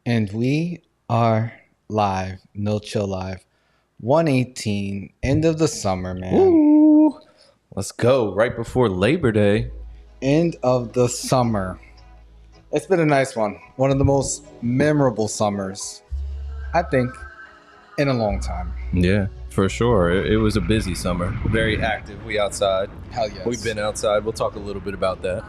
And we are live, No Chill Live, 118, end of the summer, man. Ooh, let's go. Right before Labor Day. End of the summer. It's been a nice one. One of the most memorable summers, I think, in a long time. Yeah, for sure. It was a busy summer. Very active. We outside. Hell yes. We've been outside. We'll talk a little bit about that.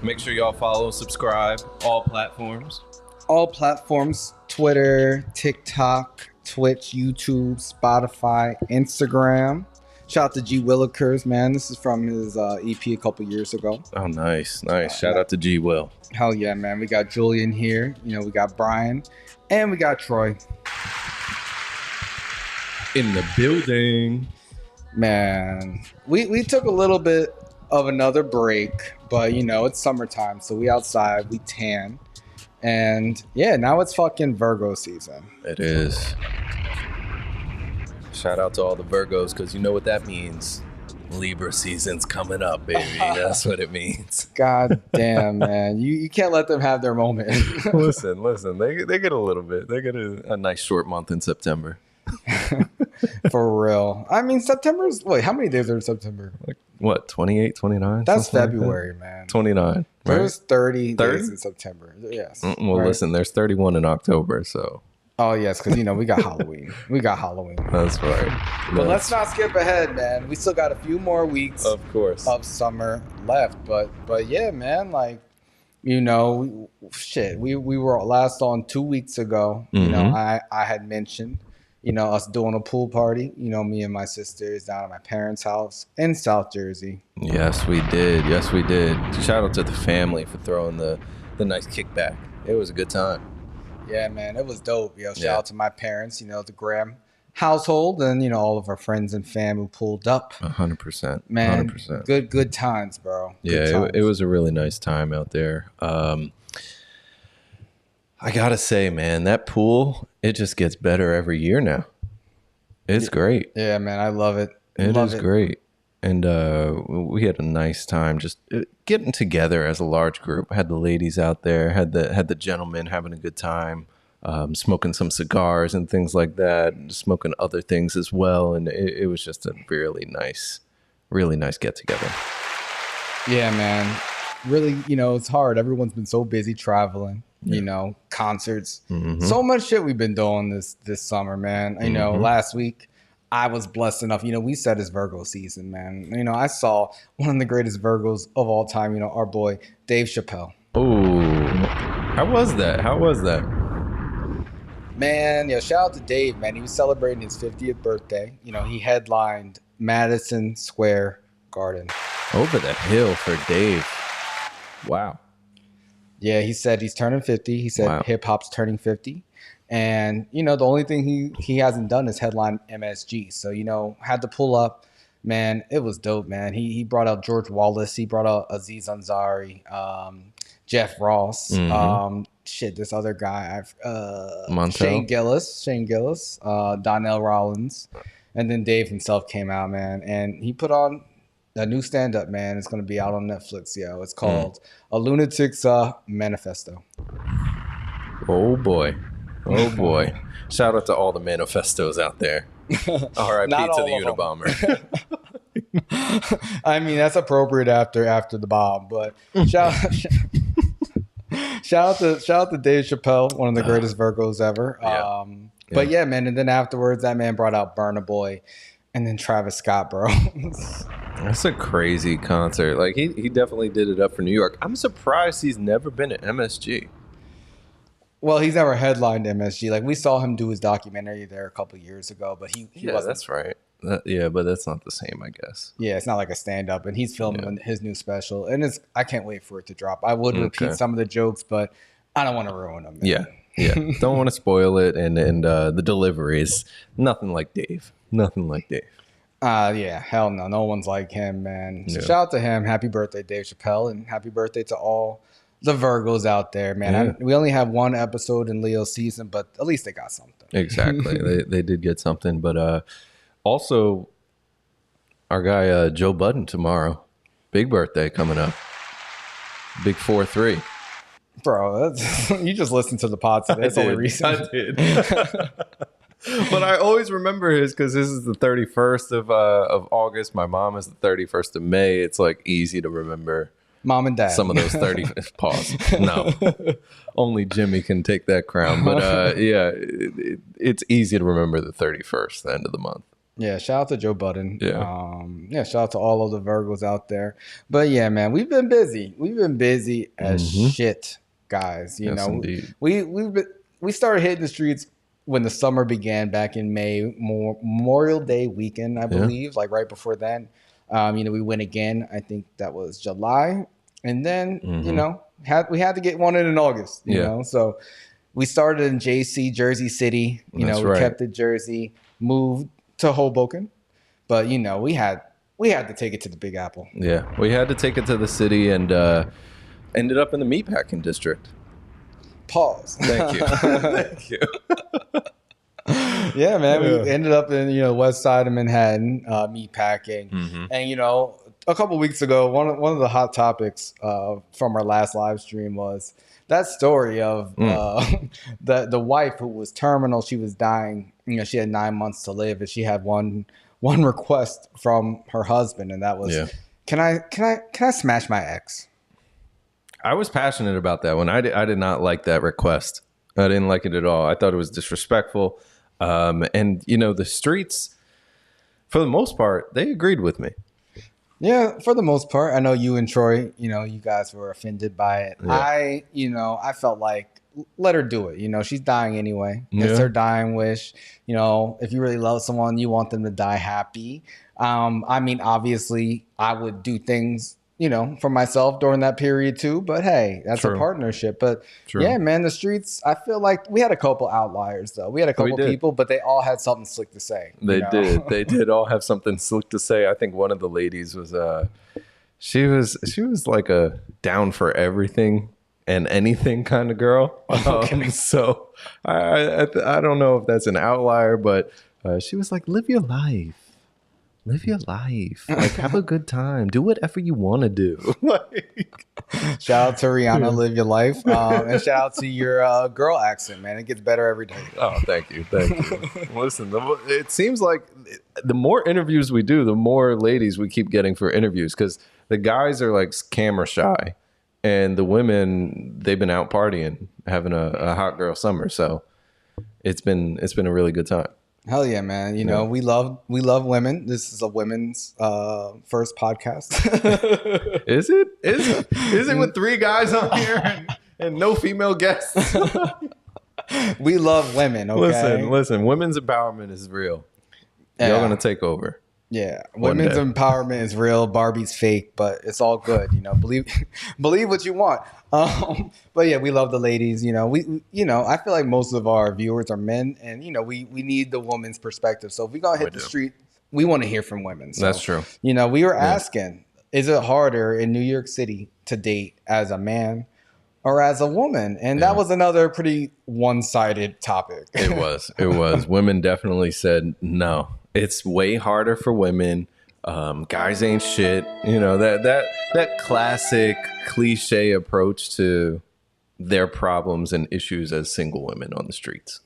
Make sure y'all follow, subscribe, all platforms. All platforms, Twitter, TikTok, Twitch, YouTube, Spotify, Instagram. Shout out to G Willikers, man. This is from his EP a couple years ago. Oh, nice. Shout out to G Will. Hell yeah, man. We got Julian here. We got Bryan. And we got Troy. In the building. Man, we took a little bit of another break, but it's summertime, so we outside, we tan. And yeah, now it's fucking Virgo season. It is. Shout out to all the Virgos, because you know what that means. Libra season's coming up, baby. That's what it means. God damn, man. You can't let them have their moment. Listen. They get a little bit. They get a nice short month in September. For real. I mean, wait, how many days are in September? Like, what, 28, 29? That's February, like that? Man. 29. Right? There's 30 days in September. Yes. Well, right? Listen, there's 31 in October, so. Oh, yes, because, we got Halloween. That's right. But let's not skip ahead, man. We still got a few more weeks of course of summer left. But yeah, man, like, shit, we were last on 2 weeks ago. Mm-hmm. I had mentioned, us doing a pool party, me and my sisters down at my parents' house in South Jersey. Yes, we did. Shout out to the family for throwing the nice kickback. It was a good time. Yeah, man, it was dope. Shout out to my parents, the Graham household, and all of our friends and fam who pulled up. 100%. Man, 100%. Good times, bro. It was a really nice time out there. I gotta say, man, that pool, it just gets better every year now. It's great. Yeah, man, I love it. It is great. And we had a nice time just getting together as a large group. Had the ladies out there, had the gentlemen having a good time, smoking some cigars and things like that, and smoking other things as well. And it was just a really nice get together. Yeah, man. Really, it's hard. Everyone's been so busy traveling. Concerts, so much shit we've been doing this summer, man. Last week I was blessed enough, we said it's Virgo season, man. I saw one of the greatest Virgos of all time, our boy Dave Chappelle. Oh, how was that? Man, shout out to Dave, man. He was celebrating his 50th birthday. He headlined Madison Square Garden. Over the hill for Dave. Wow. Yeah, he said he's turning 50. He said hip hop's turning 50. And, the only thing he hasn't done is headline MSG. So, had to pull up. Man, it was dope, man. He brought out George Wallace. He brought out Aziz Ansari, Jeff Ross. This other guy, Shane Gillis, Donnell Rollins. And then Dave himself came out, man. And he put on a new stand-up, man. It's going to be out on Netflix, yo. It's called A Lunatic's Manifesto. Oh, boy. Shout out to all the manifestos out there. R.I.P. to the Unabomber. I mean, that's appropriate after the bomb, but shout out to Dave Chappelle, one of the greatest Virgos ever. But yeah, man, and then afterwards that man brought out Burna Boy and then Travis Scott, bro. That's a crazy concert. Like he definitely did it up for New York. I'm surprised he's never been at MSG. Well, he's never headlined MSG. Like, we saw him do his documentary there a couple years ago, but he wasn't. That's right. But that's not the same, I guess. Yeah, it's not like a stand-up, and he's filming his new special, and I can't wait for it to drop. I would repeat some of the jokes, but I don't want to ruin them. Man. Yeah. Don't want to spoil it, and the delivery is nothing like Dave. Yeah, hell no. No one's like him, man. So shout out to him. Happy birthday, Dave Chappelle, and happy birthday to all the Virgos out there, man. We only have one episode in Leo's season, but at least they got something. Exactly. they did get something. But also, our guy Joe Budden tomorrow. Big birthday coming up. Big 4-3. Bro, you just listened to the pod today. That's the only reason. I did. But I always remember his because this is the 31st of August. My mom is the 31st of May. It's like easy to remember. Mom and dad. Some of those 30 pause. No, only Jimmy can take that crown. But yeah, it's easy to remember the 31st, the end of the month. Yeah, shout out to Joe Budden. Yeah. Shout out to all of the Virgos out there. But yeah, man, we've been busy. We've been busy as shit, guys. You know, indeed. we started hitting the streets when the summer began back in May, Memorial Day weekend, I believe, like right before then. You know, we went again. I think that was July, and then you know, we had to get one in August. You know, so we started in JC, Jersey City. You know, we kept it Jersey, moved to Hoboken, but you know, we had to take it to the Big Apple. Yeah, we had to take it to the city, and ended up in the meatpacking district. Pause. Thank you. Thank you. Yeah, man. We ended up in, you know, west side of Manhattan, meatpacking. And, you know, a couple of weeks ago, one of the hot topics from our last live stream was that story of the wife who was terminal. She was dying. You know, she had 9 months to live, and she had one request from her husband, and that was, can I smash my ex? I was passionate about that one. I did not like that request. I didn't like it at all. I thought it was disrespectful. And, you know, the streets, for the most part, they agreed with me. Yeah, for the most part. I know you and Troy, you know, you guys were offended by it. Yeah. I felt like, let her do it. You know, she's dying anyway. It's her dying wish. You know, if you really love someone, you want them to die happy. I mean, obviously, I would do things, you know, for myself during that period too. But hey, that's a partnership. But yeah, man, the streets, I feel like we had a couple outliers though. We had a couple people, but they all had something slick to say. They did. They did all have something slick to say. I think one of the ladies was she was like a down for everything and anything kind of girl. So I don't know if that's an outlier, but she was like, live your life. Live your life. Like, have a good time. Do whatever you want to do. Like, shout out to Rihanna, live your life. And shout out to your girl accent, man. It gets better every day. Oh, thank you. Thank you. Listen, it seems like the more interviews we do, the more ladies we keep getting for interviews, because the guys are like camera shy, and the women, they've been out partying, having a hot girl summer. So it's been a really good time. Hell yeah, man. You know, we love women. This is a women's first podcast. Is it? Is it with 3 guys on here and no female guests? We love women, okay? Listen, women's empowerment is real. Y'all gonna take over. Yeah, women's empowerment is real. Barbie's fake, but it's all good. You know, believe what you want. But yeah, we love the ladies. You know, I feel like most of our viewers are men, and you know, we need the woman's perspective. So if we gonna hit the street, we want to hear from women. So, that's true. You know, we were asking, is it harder in New York City to date as a man or as a woman? And that was another pretty one-sided topic. It was. Women definitely said no. It's way harder for women. Guys ain't shit. You know, that classic cliche approach to their problems and issues as single women on the streets.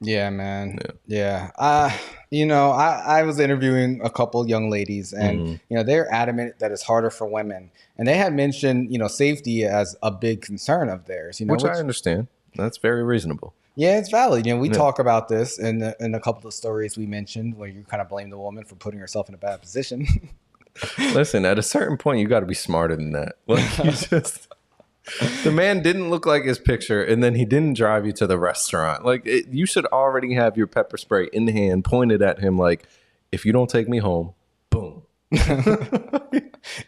Yeah, man. Yeah. You know, I was interviewing a couple young ladies, and you know, they're adamant that it's harder for women, and they had mentioned, you know, safety as a big concern of theirs. You know, which I understand. That's very reasonable. Yeah, it's valid. You know, we talk about this in a couple of stories we mentioned where you kind of blame the woman for putting herself in a bad position. Listen, at a certain point, you got to be smarter than that. Like, the man didn't look like his picture, and then he didn't drive you to the restaurant. Like, you should already have your pepper spray in hand, pointed at him like, if you don't take me home, boom.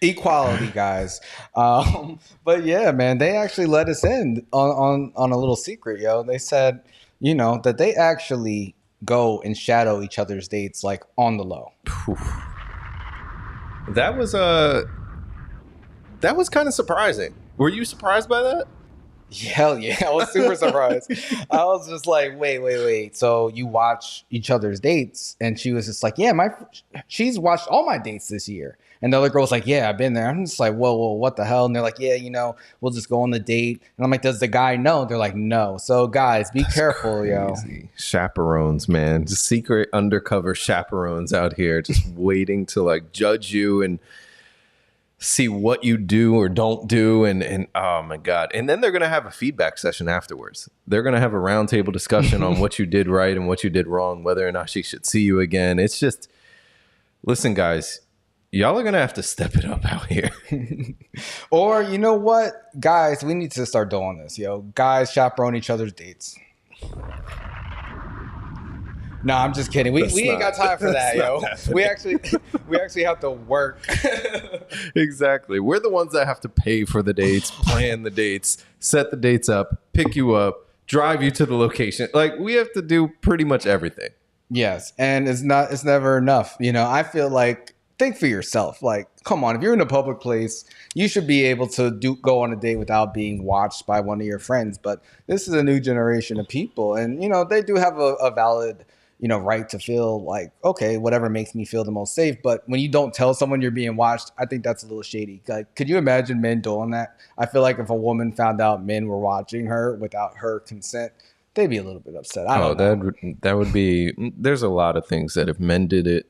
Equality, guys. But yeah, man, they actually let us in on a little secret, yo. They said, you know, that they actually go and shadow each other's dates, like on the low. That was kind of surprising. Were you surprised by that? Hell yeah. I was super surprised. I was just like, wait. So you watch each other's dates? And she was just like, yeah, she's watched all my dates this year. And the other girl was like, yeah, I've been there. I'm just like, whoa, what the hell? And they're like, yeah, we'll just go on the date. And I'm like, does the guy know? They're like, no. So guys, be careful, crazy. yo. Chaperones, man. Just secret undercover chaperones out here just waiting to like judge you and see what you do or don't do. And oh my God. And then they're going to have a feedback session afterwards. They're going to have a roundtable discussion on what you did right and what you did wrong, whether or not she should see you again. It's just, listen, guys, y'all are going to have to step it up out here. Or you know what? Guys, we need to start doing this, yo. Guys chaperone each other's dates. No, I'm just kidding. We ain't got time for that, yo. We actually have to work. Exactly. We're the ones that have to pay for the dates, plan the dates, set the dates up, pick you up, drive you to the location. Like, we have to do pretty much everything. Yes, and it's never enough. I feel like, think for yourself. Like, come on, if you're in a public place, you should be able to go on a date without being watched by one of your friends. But this is a new generation of people, and they do have a valid right to feel like, okay, whatever makes me feel the most safe. But when you don't tell someone you're being watched, I think that's a little shady. Like, could you imagine men doing that? I feel like if a woman found out men were watching her without her consent, they'd be a little bit upset. I don't know. That would be, there's a lot of things that if men did it,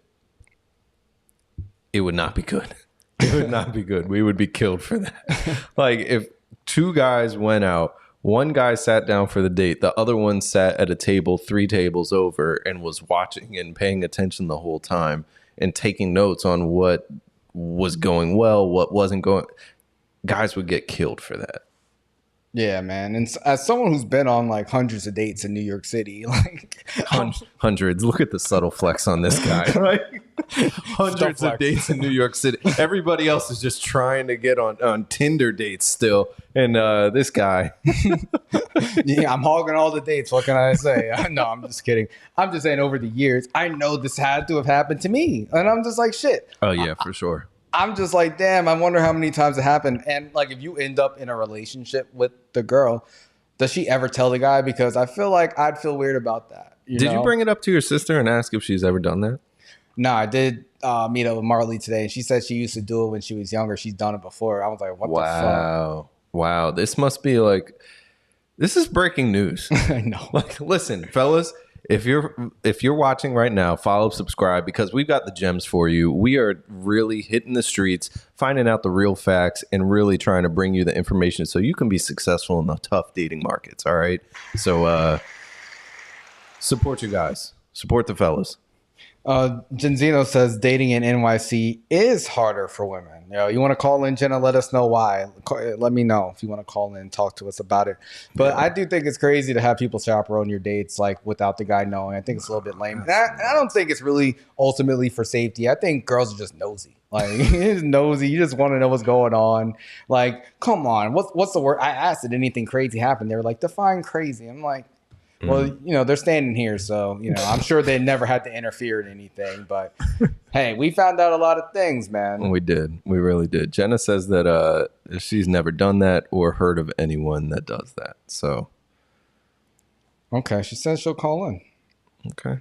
it would not be good. It would not be good. We would be killed for that. Like, if two guys went out, one guy sat down for the date, the other one sat at a table 3 tables over and was watching and paying attention the whole time and taking notes on what was going well, what wasn't going. Guys would get killed for that. Yeah, man. And as someone who's been on like hundreds of dates in New York City, like hundreds. Look at the subtle flex on this guy. Right? Hundreds of dates in New York City. Everybody else is just trying to get on Tinder dates still. And this guy. Yeah, I'm hogging all the dates. What can I say? No, I'm just kidding. I'm just saying, over the years, I know this had to have happened to me. And I'm just like, shit. Oh, yeah, for sure. I'm just like, damn, I wonder how many times it happened. And like, if you end up in a relationship with the girl, does she ever tell the guy? Because I feel like I'd feel weird about that. Did you bring it up to your sister and ask if she's ever done that? No, I did meet up with Marley today. And she said she used to do it when she was younger. She's done it before. I was like, what the fuck? Wow. This must be like, this is breaking news. I know. Like, listen, fellas. If you're watching right now, follow, subscribe, because we've got the gems for you. We are really hitting the streets, finding out the real facts, and really trying to bring you the information so you can be successful in the tough dating markets. All right. So support you guys. Support the fellas. Jenziino says dating in NYC is harder for women. You want to call in, Jenna? Let us know why. Let me know if you want to call in and talk to us about it. But yeah. I do think it's crazy to have people chaperone your dates like without the guy knowing. I think it's a little bit lame. And I don't think it's really ultimately for safety. I think girls are just nosy. Like, you're just nosy. You just want to know what's going on. Like, come on. What's the word? I asked, did anything crazy happen? They were like, define crazy. I'm like, well, they're standing here, so, I'm sure they never had to interfere in anything. But, hey, we found out a lot of things, man. We did. We really did. Jenna says that she's never done that or heard of anyone that does that. So. Okay. She says she'll call in. Okay.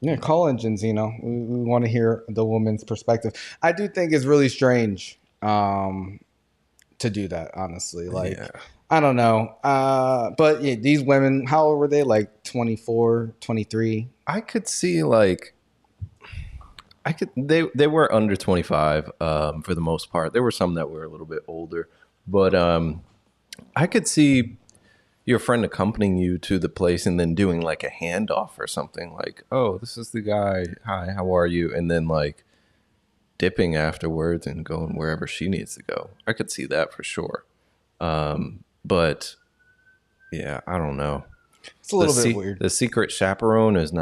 Yeah, call in, Jenziino. We want to hear the woman's perspective. I do think it's really strange to do that, honestly. Like, yeah. I don't know. But yeah, these women, how old were they? Like 24, 23? I could see they were under 25 for the most part. There were some that were a little bit older, but I could see your friend accompanying you to the place and then doing like a handoff or something, like, oh, this is the guy. Hi, how are you? And then like dipping afterwards and going wherever she needs to go. I could see that for sure. But yeah, I don't know. It's a little bit weird. The secret chaperone is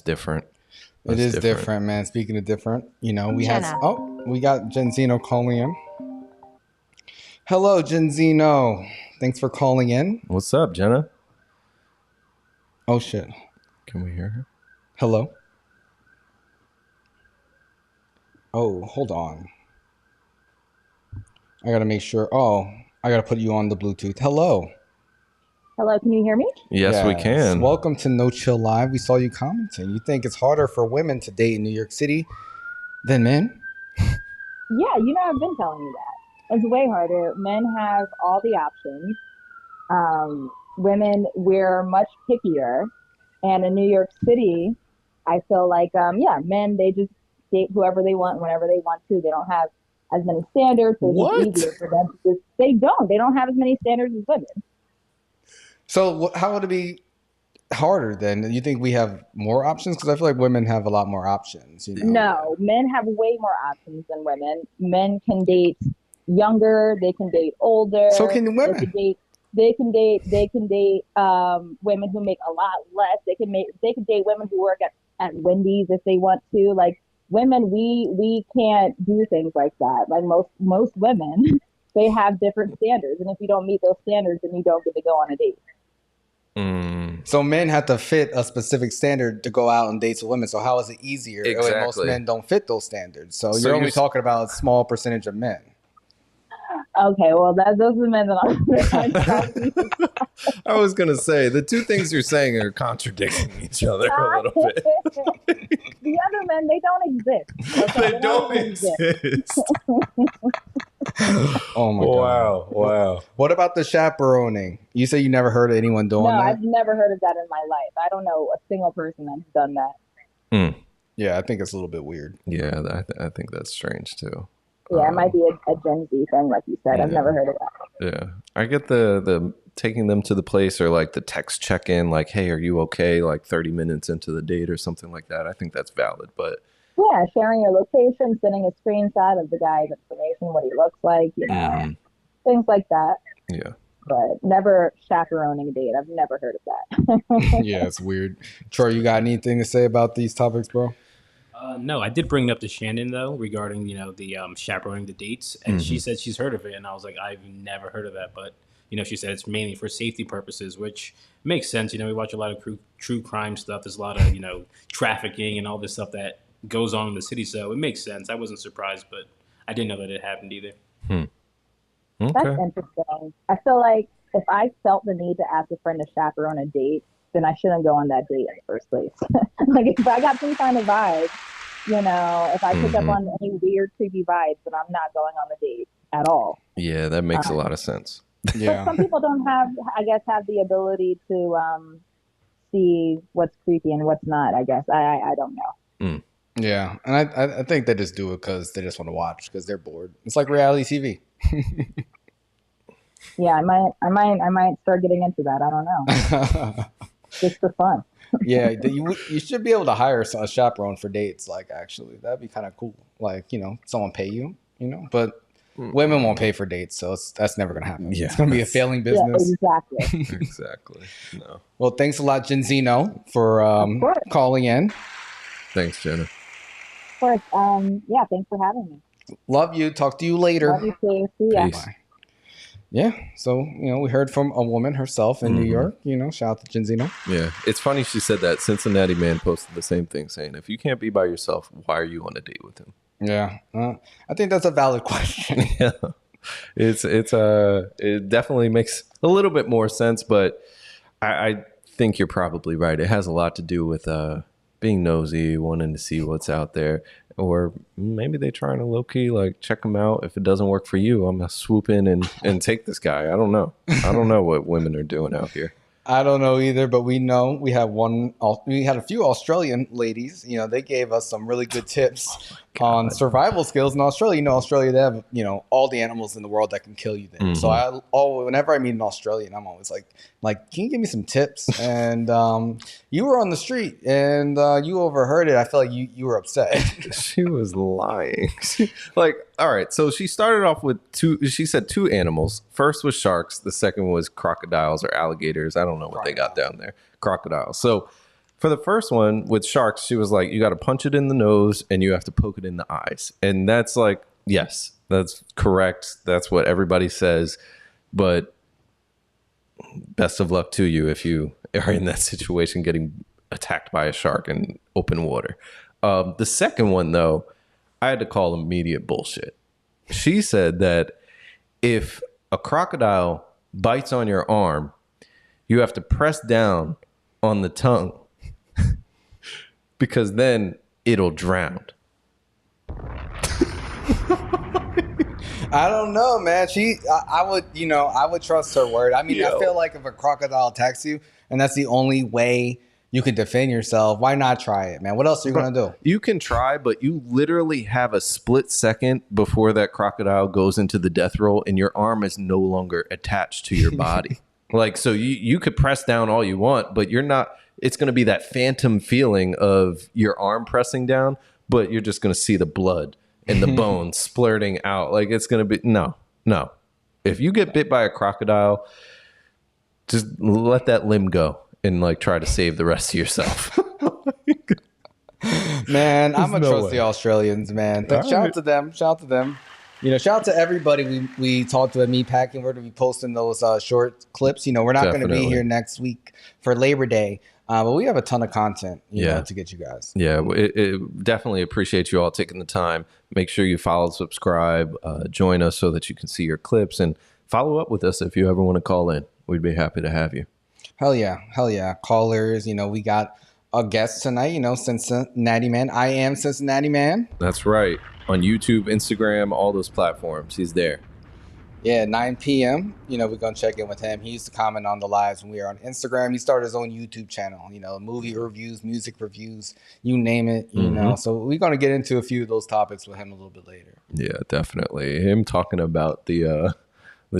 different. It is different, man. Speaking of different, we got Jenziino calling in. Hello, Jenziino. Thanks for calling in. What's up, Jenna? Oh shit. Can we hear her? Hello. Oh, hold on. I gotta make sure. Oh, I gotta put you on the Bluetooth. Hello. Hello, can you hear me? Yes, we can. Welcome to No Chill Live. We saw you commenting. You think it's harder for women to date in New York City than men? Yeah, I've been telling you that. It's way harder. Men have all the options. Women, we're much pickier. And in New York City, I feel like, men, they just date whoever they want, whenever they want to. They don't have as many standards. So it's easier for them to just, they don't have as many standards as women. So how would it be harder then? You think we have more options? Because I feel like women have a lot more options. No, men have way more options than women. Men can date younger. They can date older. So can women. They can date women who make a lot less. They can date women who work at Wendy's if they want to. Like women, we can't do things like that. Like most women, they have different standards, and if you don't meet those standards, then you don't get to go on a date. So men have to fit a specific standard to go out on dates with women. So how is it easier? Exactly. When most men don't fit those standards. So you're only talking about a small percentage of men. Okay, well, those are the men that I was going to say, the two things you're saying are contradicting each other a little bit. The other men, they don't exist. Okay? They don't exist. Oh my God. Wow. What about the chaperoning? You say you never heard of anyone doing that? No, I've never heard of that in my life. I don't know a single person that's done that. Yeah, I think it's a little bit weird. Yeah, I think that's strange too. Yeah, it might be a Gen Z thing, like you said. I've never heard of that. Yeah. I get the taking them to the place, or like the text check-in, like, hey, are you okay? Like 30 minutes into the date or something like that. I think that's valid, but yeah, sharing your location, sending a screenshot of the guy's information, what he looks like, things like that. Yeah. But never chaperoning a date. I've never heard of that. Yeah, it's weird. Troy, you got anything to say about these topics, bro? No, I did bring it up to Shannon though regarding the chaperoning the dates, and she said she's heard of it, and I was like, I've never heard of that, but she said it's mainly for safety purposes, which makes sense. We watch a lot of true crime stuff. There's a lot of trafficking and all this stuff that goes on in the city, so it makes sense. I wasn't surprised, but I didn't know that it happened either. Okay. That's interesting. I feel like if I felt the need to ask a friend to chaperone a date, then I shouldn't go on that date in the first place. Like if I got some kind of vibe, if I pick up on any weird, creepy vibes, then I'm not going on the date at all. Yeah, that makes a lot of sense. Yeah. But some people don't have the ability to see what's creepy and what's not, I guess. I don't know. Yeah. And I think they just do it because they just want to watch, because they're bored. It's like reality TV. Yeah, I might start getting into that. I don't know. Just for fun. Yeah, you should be able to hire a chaperone for dates. Like, actually, that'd be kind of cool. Like, someone pay you, but women won't pay for dates, so that's never gonna happen. Yeah, it's gonna be a failing business. Yeah, exactly. Exactly. No. Well, thanks a lot, Jenziino, for calling in. Thanks, Jenna. Of course. Yeah, thanks for having me. Love you. Talk to you later. Love you too. See ya. Bye. Yeah, so we heard from a woman herself in New York. Shout out to Jenziino. Yeah, it's funny she said that. Cincinnati man posted the same thing, saying, "If you can't be by yourself, why are you on a date with him?" Yeah, I think that's a valid question. Yeah, it definitely makes a little bit more sense, but I think you're probably right. It has a lot to do with being nosy, wanting to see what's out there. Or maybe they trying to low-key, like, check them out. If it doesn't work for you, I'm going to swoop in and take this guy. I don't know. I don't know what women are doing out here. I don't know either, but we know we had a few Australian ladies. They gave us some really good tips on survival skills in Australia. Australia, they have all the animals in the world that can kill you there. So whenever I meet an Australian, I'm always like, can you give me some tips? And you were on the street and you overheard it. I feel like you were upset. She was lying. All right. So she started off with she said two animals. First was sharks. The second was crocodiles or alligators. I don't know what they got down there. Crocodiles. So for the first one with sharks, she was like, you got to punch it in the nose and you have to poke it in the eyes. And that's like, yes, that's correct. That's what everybody says. But best of luck to you if you are in that situation getting attacked by a shark in open water. The second one, though, I had to call immediate bullshit. She said that if a crocodile bites on your arm, you have to press down on the tongue because then it'll drown. I don't know, man. I would trust her word. I mean, I feel like if a crocodile attacks you and that's the only way you can defend yourself, why not try it, man? What else are you going to do? You can try, but you literally have a split second before that crocodile goes into the death roll and your arm is no longer attached to your body. Like, so you could press down all you want, but you're not, it's going to be that phantom feeling of your arm pressing down, but you're just going to see the blood and the bones splurting out. Like, it's going to be, no. If you get bit by a crocodile, just let that limb go and like try to save the rest of yourself. Man, I'm going to trust the Australians, man. Shout out to them. You know, shout out to everybody we talked to at Meatpacking. We're going to be posting those short clips. You know, we're not going to be here next week for Labor Day. But we have a ton of content, you know, to get you guys. Yeah, it definitely appreciate you all taking the time. Make sure you follow, subscribe, join us so that you can see your clips and follow up with us if you ever want to call in. We'd be happy to have you. Hell yeah. Callers, you know, we got a guest tonight, you know, Cincinnati Man. I am Cincinnati Man. That's right. On YouTube, Instagram, all those platforms. He's there. Yeah, 9 p.m. You know, we're going to check in with him. He used to comment on the lives when we were on Instagram. He started his own YouTube channel, you know, movie reviews, music reviews, you name it, you know. So we're going to get into a few of those topics with him a little bit later. Yeah, definitely. Him talking about the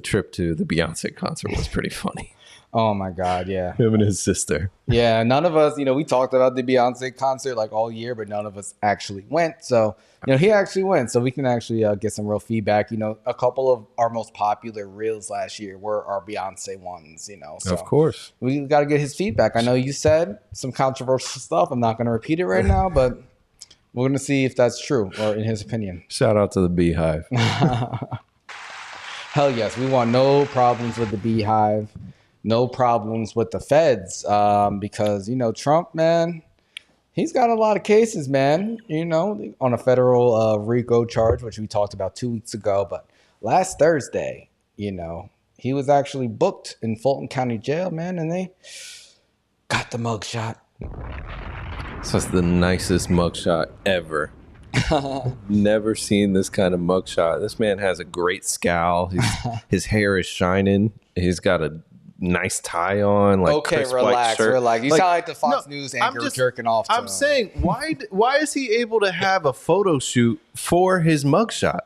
trip to the Beyonce concert was pretty funny. Oh, my God, yeah. Him and his sister. Yeah, none of us, you know, we talked about the Beyonce concert like all year, but none of us actually went. So, you know, he actually went. So we can actually get some real feedback. You know, a couple of our most popular reels last year were our Beyonce ones, you know. So of course. We got to get his feedback. I know you said some controversial stuff. I'm not going to repeat it right now, but we're going to see if that's true or in his opinion. Shout out to the Beehive. Hell yes. We want no problems with the Beehive. No problems with the feds because, you know, Trump, man, he's got a lot of cases, man, you know, on a federal RICO charge, which we talked about 2 weeks ago. But last Thursday, you know, he was actually booked in Fulton County Jail, man, and they got the mugshot. So it's the nicest mugshot ever. Never seen this kind of mugshot. This man has a great scowl. His hair is shining. He's got a nice tie on, like okay, relax. You sound like the Fox News anchor jerking off. I'm saying, why is he able to have a photo shoot for his mugshot?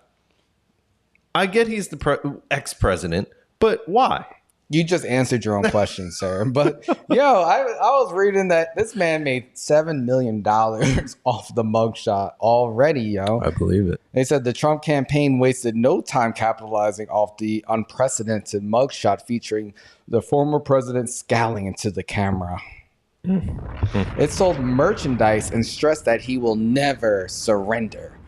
I get he's the ex-president, but why? You just answered your own question, sir. But yo, I was reading that this man made $7 million off the mugshot already, yo. I believe it. They said the Trump campaign wasted no time capitalizing off the unprecedented mugshot featuring the former president scowling into the camera. It sold merchandise and stressed that he will never surrender,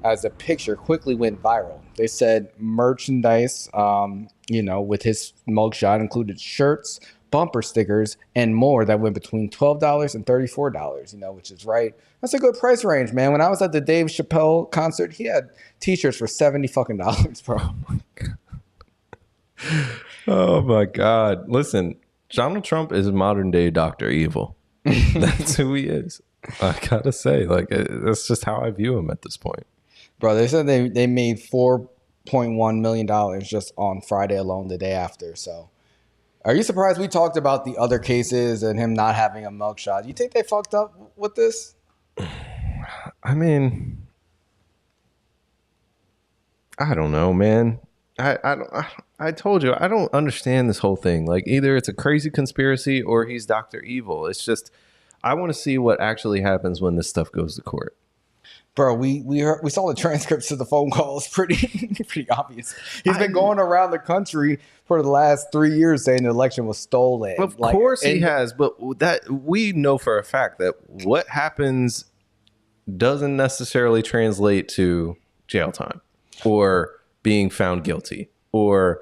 as the picture quickly went viral. They said merchandise, you know, with his mugshot included shirts, bumper stickers, and more that went between $12 and $34, you know, which is right. That's a good price range, man. When I was at the Dave Chappelle concert, he had t-shirts for $70 fucking, bro. Oh my God. Oh my God. Listen, Donald Trump is modern day Dr. Evil. That's who he is. I gotta say, like, that's just how I view him at this point. Bro, they said they made $4.1 million just on Friday alone, the day after. So are you surprised we talked about the other cases and him not having a mugshot? You think they fucked up with this? I mean, I don't know, man. I told you, I don't understand this whole thing. Like, either it's a crazy conspiracy or he's Dr. Evil. It's just, I want to see what actually happens when this stuff goes to court. Bro, we saw the transcripts of the phone calls. Pretty obvious. He's been going around the country for the last 3 years saying the election was stolen. Of course he has, but that we know for a fact that what happens doesn't necessarily translate to jail time or being found guilty or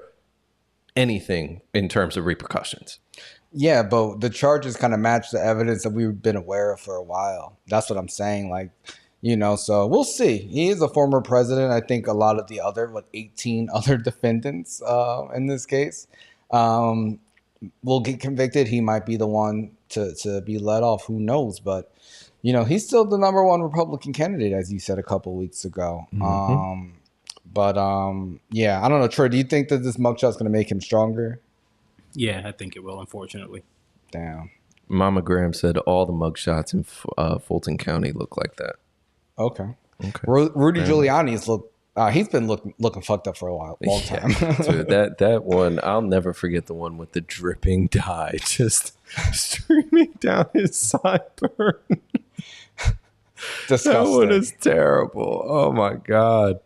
anything in terms of repercussions. Yeah, but the charges kind of match the evidence that we've been aware of for a while. That's what I'm saying. Like, You know, so we'll see. He is a former president. I think a lot of the other 18 other defendants in this case will get convicted. He might be the one to be let off. Who knows? But you know, he's still the number one Republican candidate, as you said a couple of weeks ago. Yeah, I don't know, Troy. Do you think that this mugshot is going to make him stronger? Yeah, I think it will. Unfortunately. Damn. Mama Graham said all the mugshots in Fulton County look like that. Okay. Rudy Giuliani's he's been looking fucked up for a long time. Dude, that one, I'll never forget the one with the dripping dye just streaming down his sideburn. Disgusting. That one is terrible. Oh my God.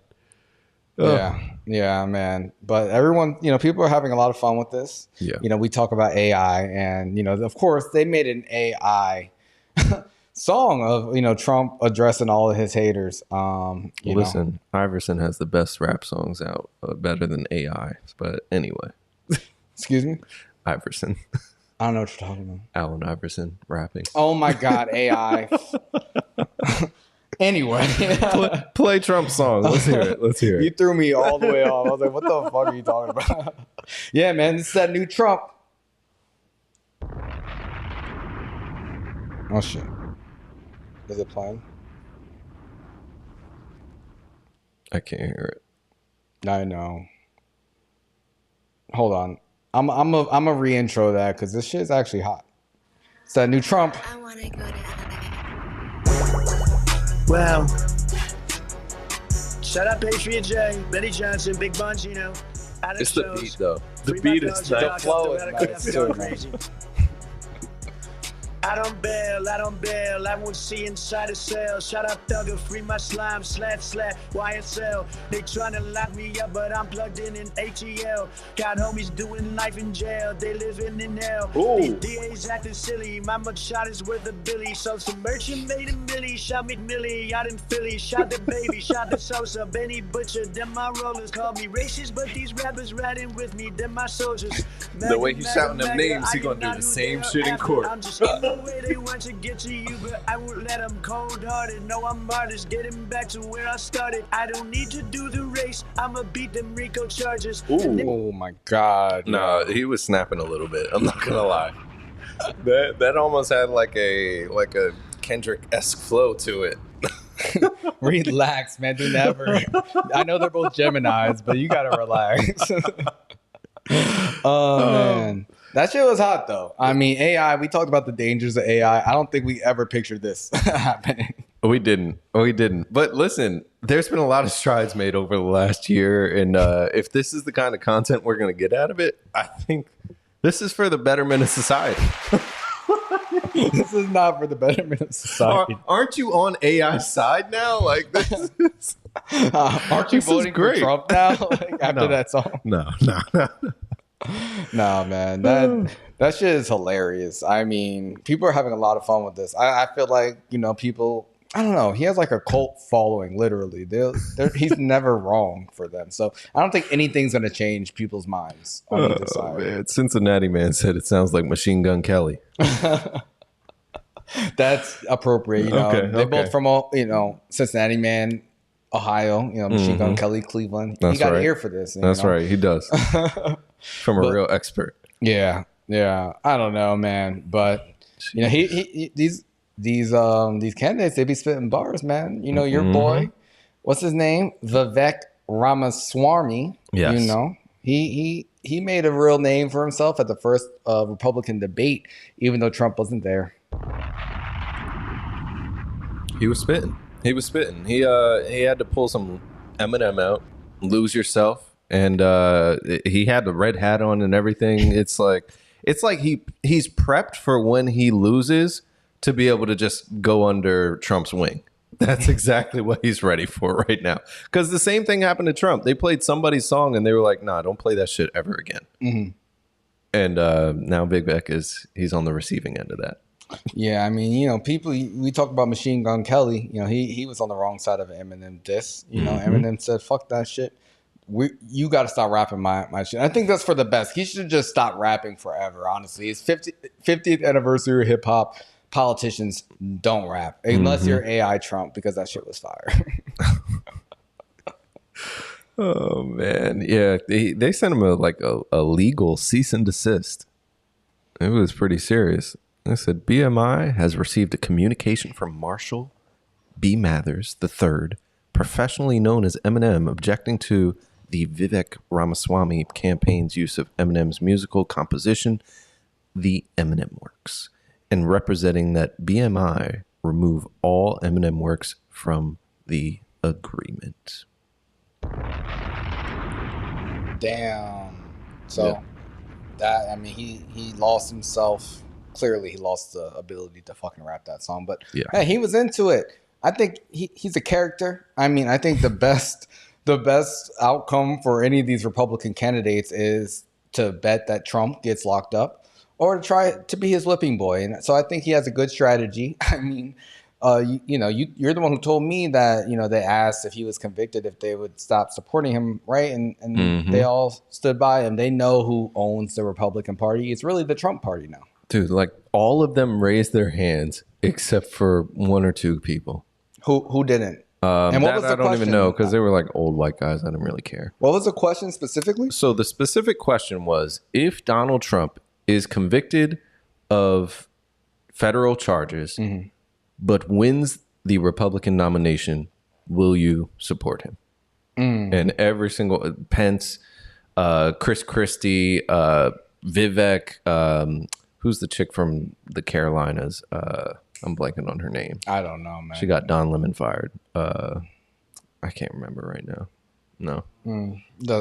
Yeah, man. But everyone, you know, people are having a lot of fun with this. Yeah. You know, we talk about AI, and you know, of course, they made an AI song of, you know, Trump addressing all of his haters. Listen, Iverson has the best rap songs out, better than AI. But anyway, excuse me, Iverson. I don't know what you're talking about. Allen Iverson rapping. Oh my God, AI. Anyway, play Trump's song. Let's hear it. You threw me all the way off. I was like, what the fuck are you talking about? Yeah, man, this is that new Trump. Oh shit. Is it playing? I can't hear it. I know. Hold on. I'm a re-intro that because this shit is actually hot. It's that new Trump. I wanna go to Well, shout out Patriot J, Benny Johnson, Big Bongino. It's the beat though. The beat is the flow is nice too, man. I don't bail, I won't see inside a cell. Shout out Thugger, free my slime, slat, YSL. They tryna lock me up, but I'm plugged in ATL. Got homies doing life in jail, they living in hell. These DAs acting silly, my mugshot is worth a billy. So some merchant made a milli, shot McMillie out in Philly. Shot the baby, shot the Sosa, Benny Butcher, them my rollers. Call me racist, but these rappers riding with me, them my soldiers. The way he's shouting them names, he gonna do the same shit in court. I'm just in the way they want to get to you, but I won't let them cold-hearted. No, I'm artist, getting back to where I started. I don't need to do the race, I'ma beat them Rico charges. Oh my God. No, he was snapping a little bit. I'm not gonna lie. That almost had like a Kendrick-esque flow to it. Relax, man. Do never. I know they're both Geminis, but you gotta relax. Man. That shit was hot though. I mean, AI, we talked about the dangers of AI. I don't think we ever pictured this happening. We didn't. But listen, there's been a lot of strides made over the last year. And if this is the kind of content we're going to get out of it, I think this is for the betterment of society. This is not for the betterment of society. Aren't you on AI's side now? Like, this is, aren't you voting for Trump now? Like, after that song? No. Nah, man, that shit is hilarious. I mean, people are having a lot of fun with this. I feel like, you know, people, I don't know, he has like a cult following, literally. He's never wrong for them. So I don't think anything's going to change people's minds on either side. Man. Cincinnati man said it sounds like Machine Gun Kelly. That's appropriate. You know, they both from, you know, Cincinnati man, Ohio, you know, Machine Gun Kelly, Cleveland. He got an ear for this. That's right. He does. From a real expert. Yeah. I don't know, man. But you know, these candidates, they be spitting bars, man. You know, your boy, what's his name? Vivek Ramaswamy. Yes. You know, he made a real name for himself at the first Republican debate, even though Trump wasn't there. He was spitting. He had to pull some Eminem out, Lose Yourself. And he had the red hat on and everything. It's like he's prepped for when he loses to be able to just go under Trump's wing. That's exactly what he's ready for right now. Because the same thing happened to Trump. They played somebody's song and they were like, "Nah, don't play that shit ever again." Mm-hmm. And now Vivek he's on the receiving end of that. Yeah, I mean, you know, we talk about Machine Gun Kelly. You know, he was on the wrong side of Eminem diss. You know, Eminem said, "Fuck that shit. You got to stop rapping my shit." I think that's for the best. He should just stop rapping forever, honestly. It's 50th anniversary of hip hop. politicians don't rap unless you're AI Trump, because that shit was fire. Oh man, yeah, they sent him a legal cease and desist. It was pretty serious. They said BMI has received a communication from Marshall B. Mathers III, professionally known as Eminem, objecting to the Vivek Ramaswamy campaign's use of Eminem's musical composition, The Eminem Works, and representing that BMI remove all Eminem works from the agreement. Damn. So that, I mean, he lost himself. Clearly, he lost the ability to fucking rap that song. But hey, he was into it. I think he's a character. I mean, I think the best outcome for any of these Republican candidates is to bet that Trump gets locked up, or to try to be his whipping boy. And so I think he has a good strategy. I mean, you're the one who told me that, they asked if he was convicted if they would stop supporting him, right? And they all stood by him. They know who owns the Republican Party. It's really the Trump Party now. Dude, like all of them raised their hands except for one or two people. Who didn't? And what was the I don't question? even know, because they were like old white guys. I didn't really care. What was the question specifically? So the specific question was, if Donald Trump is convicted of federal charges, but wins the Republican nomination, will you support him? And every single Pence, Chris Christie, Vivek, who's the chick from the Carolinas? I'm blanking on her name. I don't know, man. She got Don Lemon fired. I can't remember right now. No.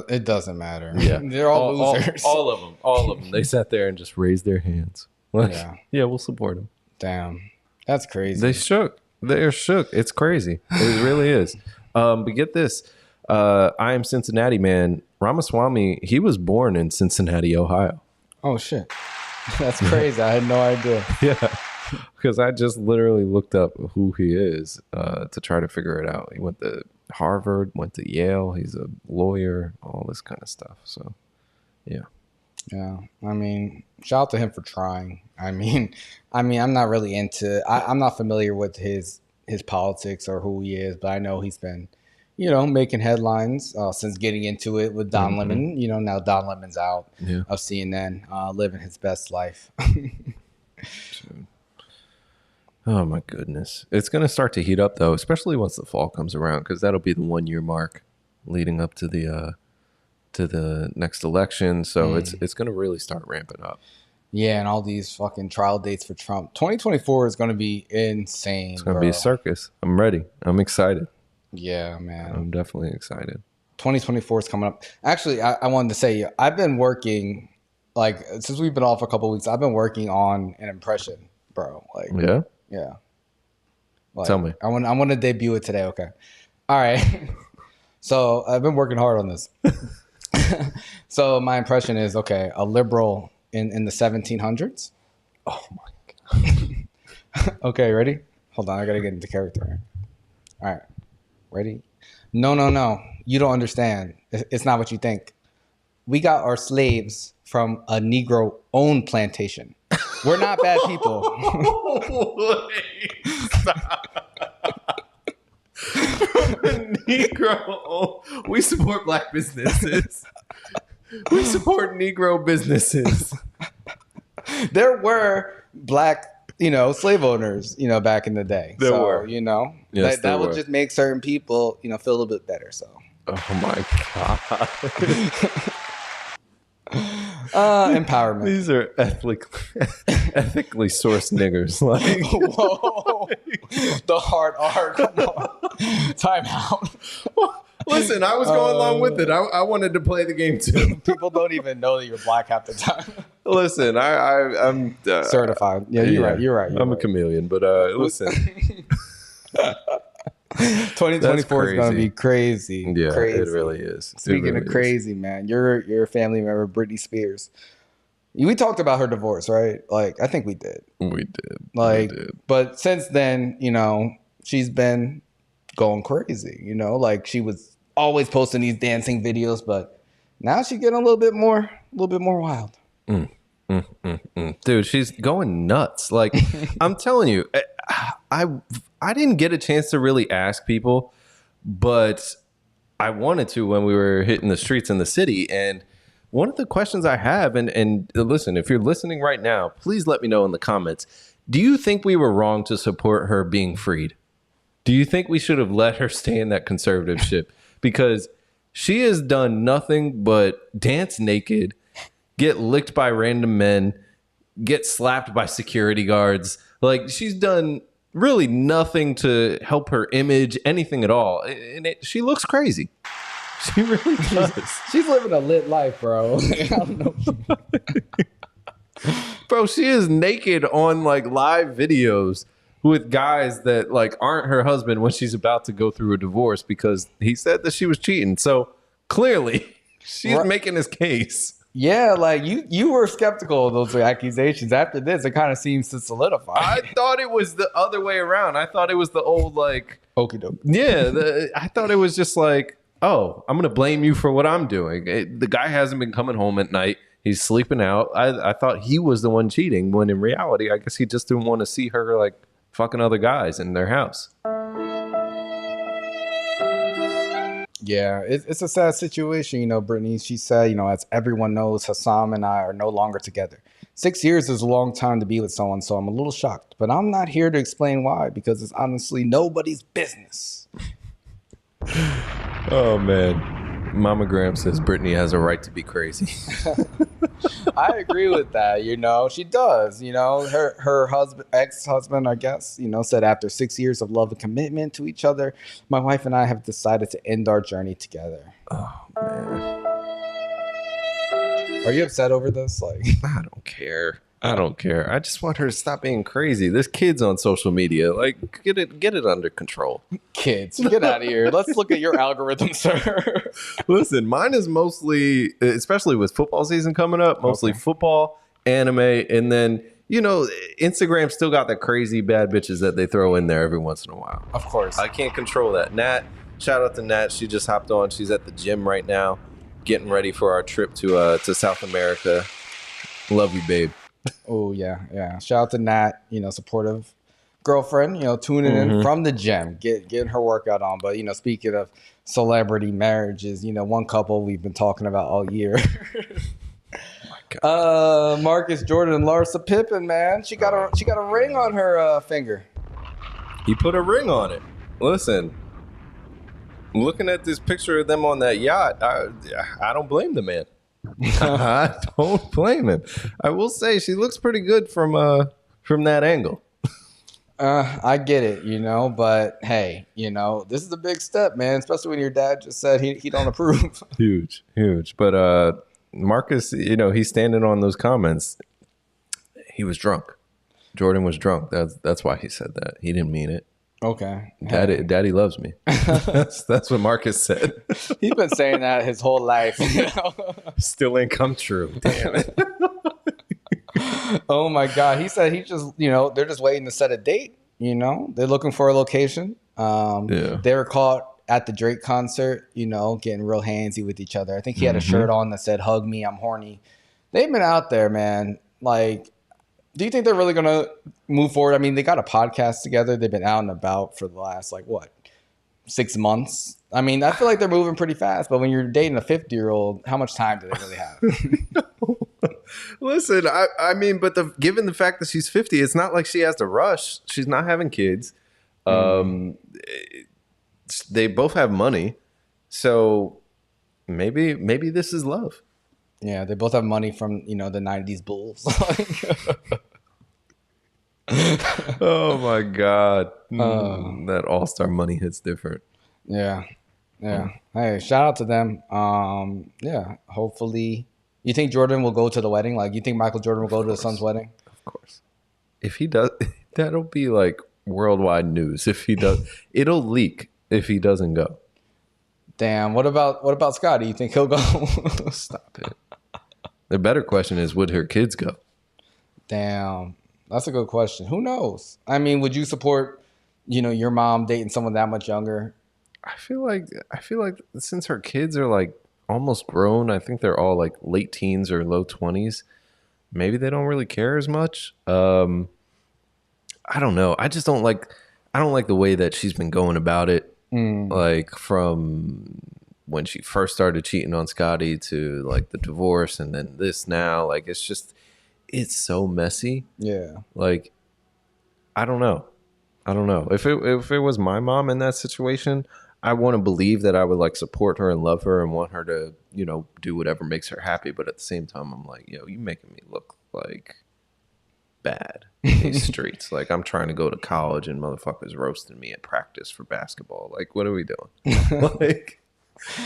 It doesn't matter. Yeah. They're all losers. All of them. They sat there and just raised their hands. Like, yeah, we'll support him. Damn. That's crazy. They shook. They're shook. It's crazy. It really is. But get this. I Am Cincinnati Man. Ramaswamy, he was born in Cincinnati, Ohio. Oh, shit. That's crazy. I had no idea. Yeah. Because I just literally looked up who he is to try to figure it out. He went to Harvard, went to Yale. He's a lawyer, all this kind of stuff. So, yeah. Yeah. I mean, shout out to him for trying. I mean, I'm not really into. I'm not familiar with his politics or who he is, but I know he's been, making headlines since getting into it with Don Lemon. Now Don Lemon's out of CNN, living his best life. Oh my goodness. It's going to start to heat up though, especially once the fall comes around, because that'll be the 1 year mark leading up to the next election. So it's going to really start ramping up. Yeah, and all these fucking trial dates for Trump. 2024 is going to be insane. It's going to be a circus. I'm ready. I'm excited. Yeah, man. I'm definitely excited. 2024 is coming up. Actually, I wanted to say, I've been working, since we've been off a couple of weeks, I've been working on an impression, bro. Yeah. Tell me. I want to debut it today. Okay. All right. So I've been working hard on this. So my impression is, a liberal in the 1700s. Oh my God. Okay, ready? Hold on. I got to get into character. All right. Ready? No. You don't understand. It's not what you think. We got our slaves from a Negro-owned plantation. We're not bad people. Wait, stop. Negro, we support black businesses. We support Negro businesses. There were black, slave owners, back in the day. There were. Yes, that would just make certain people, feel a little bit better. So. Oh my God. Empowerment. These are ethically sourced niggers. Whoa. The hard R. Come on. Time out. Listen, I was going along with it. I wanted to play the game too. People don't even know that you're black half the time. Listen, I'm certified. Yeah, you're right. I'm a chameleon, but listen. 2024 is going to be crazy. Yeah, crazy. It really is. Speaking of crazy, man, you're a family member, Britney Spears. We talked about her divorce, right? I think we did. We did. But since then, she's been going crazy. She was always posting these dancing videos, but now she's getting a little bit more wild. Dude, she's going nuts. Like, I'm telling you, I didn't get a chance to really ask people, but I wanted to when we were hitting the streets in the city. And one of the questions I have, and listen, if you're listening right now, please let me know in the comments. Do you think we were wrong to support her being freed? Do you think we should have let her stay in that conservatorship? Because she has done nothing but dance naked, get licked by random men, get slapped by security guards. Like, she's done really nothing to help her image, anything at all. And she looks crazy. She really does. She's living a lit life, bro. I don't know. Bro, she is naked on like live videos with guys that like aren't her husband when she's about to go through a divorce because he said that she was cheating. So clearly she's making his case. Yeah, like you were skeptical of those accusations. After this, it kind of seems to solidify. I thought it was the other way around. I thought it was the old like okie doke. Yeah, I thought it was just like, oh, I'm gonna blame you for what I'm doing. The guy hasn't been coming home at night. He's sleeping out. I thought he was the one cheating, when in reality, I guess he just didn't want to see her like fucking other guys in their house. Yeah, it's a sad situation, you know, Britney. She said, you know, as everyone knows, Hassam and I are no longer together. 6 years is a long time to be with someone, so I'm a little shocked. But I'm not here to explain why, because it's honestly nobody's business. Oh, man. Mama Graham says Britney has a right to be crazy. I agree with that. You know, she does. You know, her husband, ex-husband, I guess, you know, said after 6 years of love and commitment to each other, my wife and I have decided to end our journey together. Oh, man. Are you upset over this? Like, I don't care. I don't care. I just want her to stop being crazy. There's kids on social media. Like, get it under control. Kids, get out of here. Let's look at your algorithm, sir. Listen, mine is mostly, especially with football season coming up, mostly football, anime, and then, you know, Instagram still got the crazy bad bitches that they throw in there every once in a while. Of course. I can't control that. Nat, shout out to Nat. She just hopped on. She's at the gym right now, getting ready for our trip to South America. Love you, babe. Oh, yeah. Shout out to Nat, you know, supportive girlfriend, you know, tuning in from the gym, getting her workout on. But, you know, speaking of celebrity marriages, you know, one couple we've been talking about all year. Marcus Jordan and Larsa Pippin, man. She got a ring on her finger. He put a ring on it. Listen, looking at this picture of them on that yacht, I don't blame the man. I don't blame him. I will say she looks pretty good from that angle. I get it, you know, but hey, you know, this is a big step, man, especially when your dad just said he don't approve. Huge. But Marcus, you know, he's standing on those comments. He was drunk. Jordan was drunk. That's why he said that. He didn't mean it. Okay. Daddy loves me. That's what Marcus said. He's been saying that his whole life. You know? Still ain't come true. Damn it. Oh my God. He said he just, you know, they're just waiting to set a date. You know, they're looking for a location. They were caught at the Drake concert, you know, getting real handsy with each other. I think he had a shirt on that said, "Hug me, I'm horny." They've been out there, man. Like, do you think they're really going to move forward? I mean, they got a podcast together. They've been out and about for the last, 6 months? I mean, I feel like they're moving pretty fast. But when you're dating a 50-year-old, how much time do they really have? Listen, I mean, but given the fact that she's 50, it's not like she has to rush. She's not having kids. They both have money. So maybe this is love. Yeah, they both have money from, you know, the 90s Bulls. Oh, my God. That all-star money hits different. Yeah. Hey, shout out to them. Yeah, hopefully. You think Jordan will go to the wedding? Like, you think Michael Jordan will go to his son's wedding? Of course. If he does, that'll be like worldwide news. If he does, it'll leak if he doesn't go. Damn. What about Scott? Do you think he'll go? Stop it. The better question is, would her kids go? Damn. That's a good question. Who knows? I mean, would you support, you know, your mom dating someone that much younger? I feel like since her kids are like almost grown, I think they're all like late teens or low 20s. maybe they don't really care as much. I don't know. I just don't like the way that she's been going about it. Like from when she first started cheating on Scotty to like the divorce and then this now, like it's so messy. Yeah. Like I don't know. If it was my mom in that situation, I want to believe that I would like support her and love her and want her to, you know, do whatever makes her happy. But at the same time, I'm like, yo, you making me look like bad in these streets. Like I'm trying to go to college and motherfuckers roasting me at practice for basketball. Like, what are we doing? Like,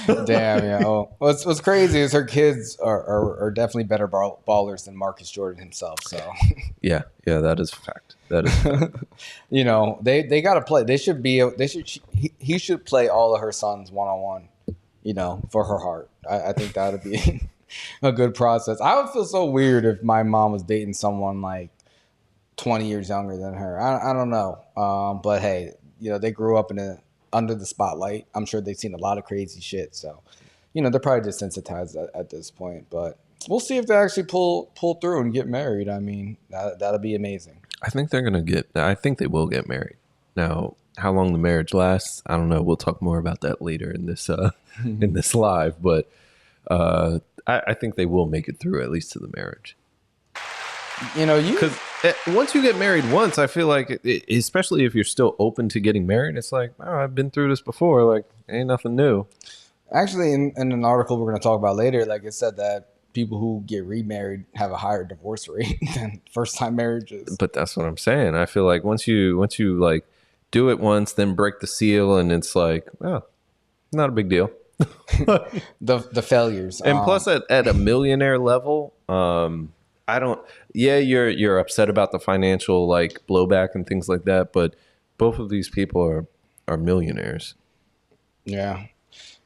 damn, yeah. Oh, what's crazy is her kids are definitely better ballers than Marcus Jordan himself. So yeah, that is a fact. That is a fact. You know, they got to play. He should play all of her sons one-on-one, you know, for her heart. I think that would be a good process. I would feel so weird if my mom was dating someone like 20 years younger than her. I don't know. But hey, you know, they grew up under the spotlight. I'm sure they've seen a lot of crazy shit. So, you know, they're probably desensitized at this point. But we'll see if they actually pull through and get married. I mean, that'll be amazing. I think they will get married. Now, how long the marriage lasts, I don't know. We'll talk more about that later in this in this live. But I think they will make it through at least to the marriage. You know, because once you get married once, I feel like, especially if you're still open to getting married, it's like, oh, I've been through this before. Like, ain't nothing new. Actually, in an article we're going to talk about later, like it said that people who get remarried have a higher divorce rate than first-time marriages. But that's what I'm saying. I feel like once you like do it once, then break the seal, and it's like, oh, not a big deal. the failures, and plus at a millionaire level, you're upset about the financial like blowback and things like that, but both of these people are millionaires. Yeah.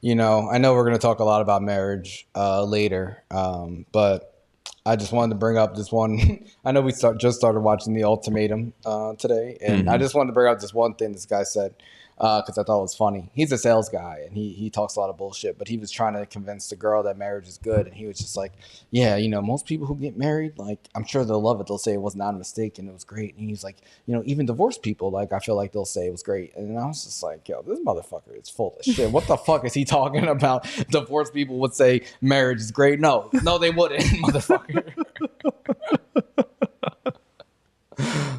You know, I know we're going to talk a lot about marriage later, but I just wanted to bring up this one. I know we just started watching the Ultimatum today, and I just wanted to bring up this one thing this guy said because I thought it was funny. He's a sales guy, and he talks a lot of bullshit, but he was trying to convince the girl that marriage is good, and he was just like, yeah, you know, most people who get married, like, I'm sure they'll love it. They'll say it was not a mistake and it was great. And he's like, you know, even divorced people, like, I feel like they'll say it was great. And I was just like, yo, this motherfucker is full of shit. What the fuck is he talking about? Divorced people would say marriage is great. No, they wouldn't, motherfucker.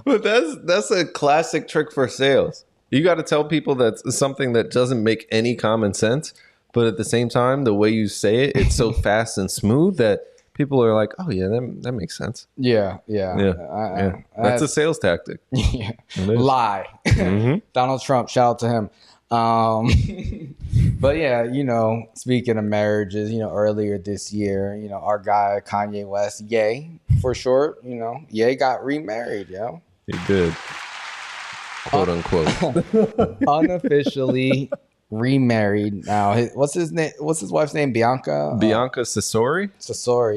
But that's a classic trick for sales. You got to tell people that's something that doesn't make any common sense, but at the same time, the way you say it, it's so fast and smooth that people are like, "Oh yeah, that makes sense." Yeah. That's a sales tactic. Yeah, lie. Mm-hmm. Donald Trump, shout out to him. But yeah, you know, speaking of marriages, you know, earlier this year, you know, our guy Kanye West, Ye for short, you know, Ye got remarried, yo. He did. Quote unquote. Unofficially remarried now. What's his name? What's his wife's name? Bianca Cesori,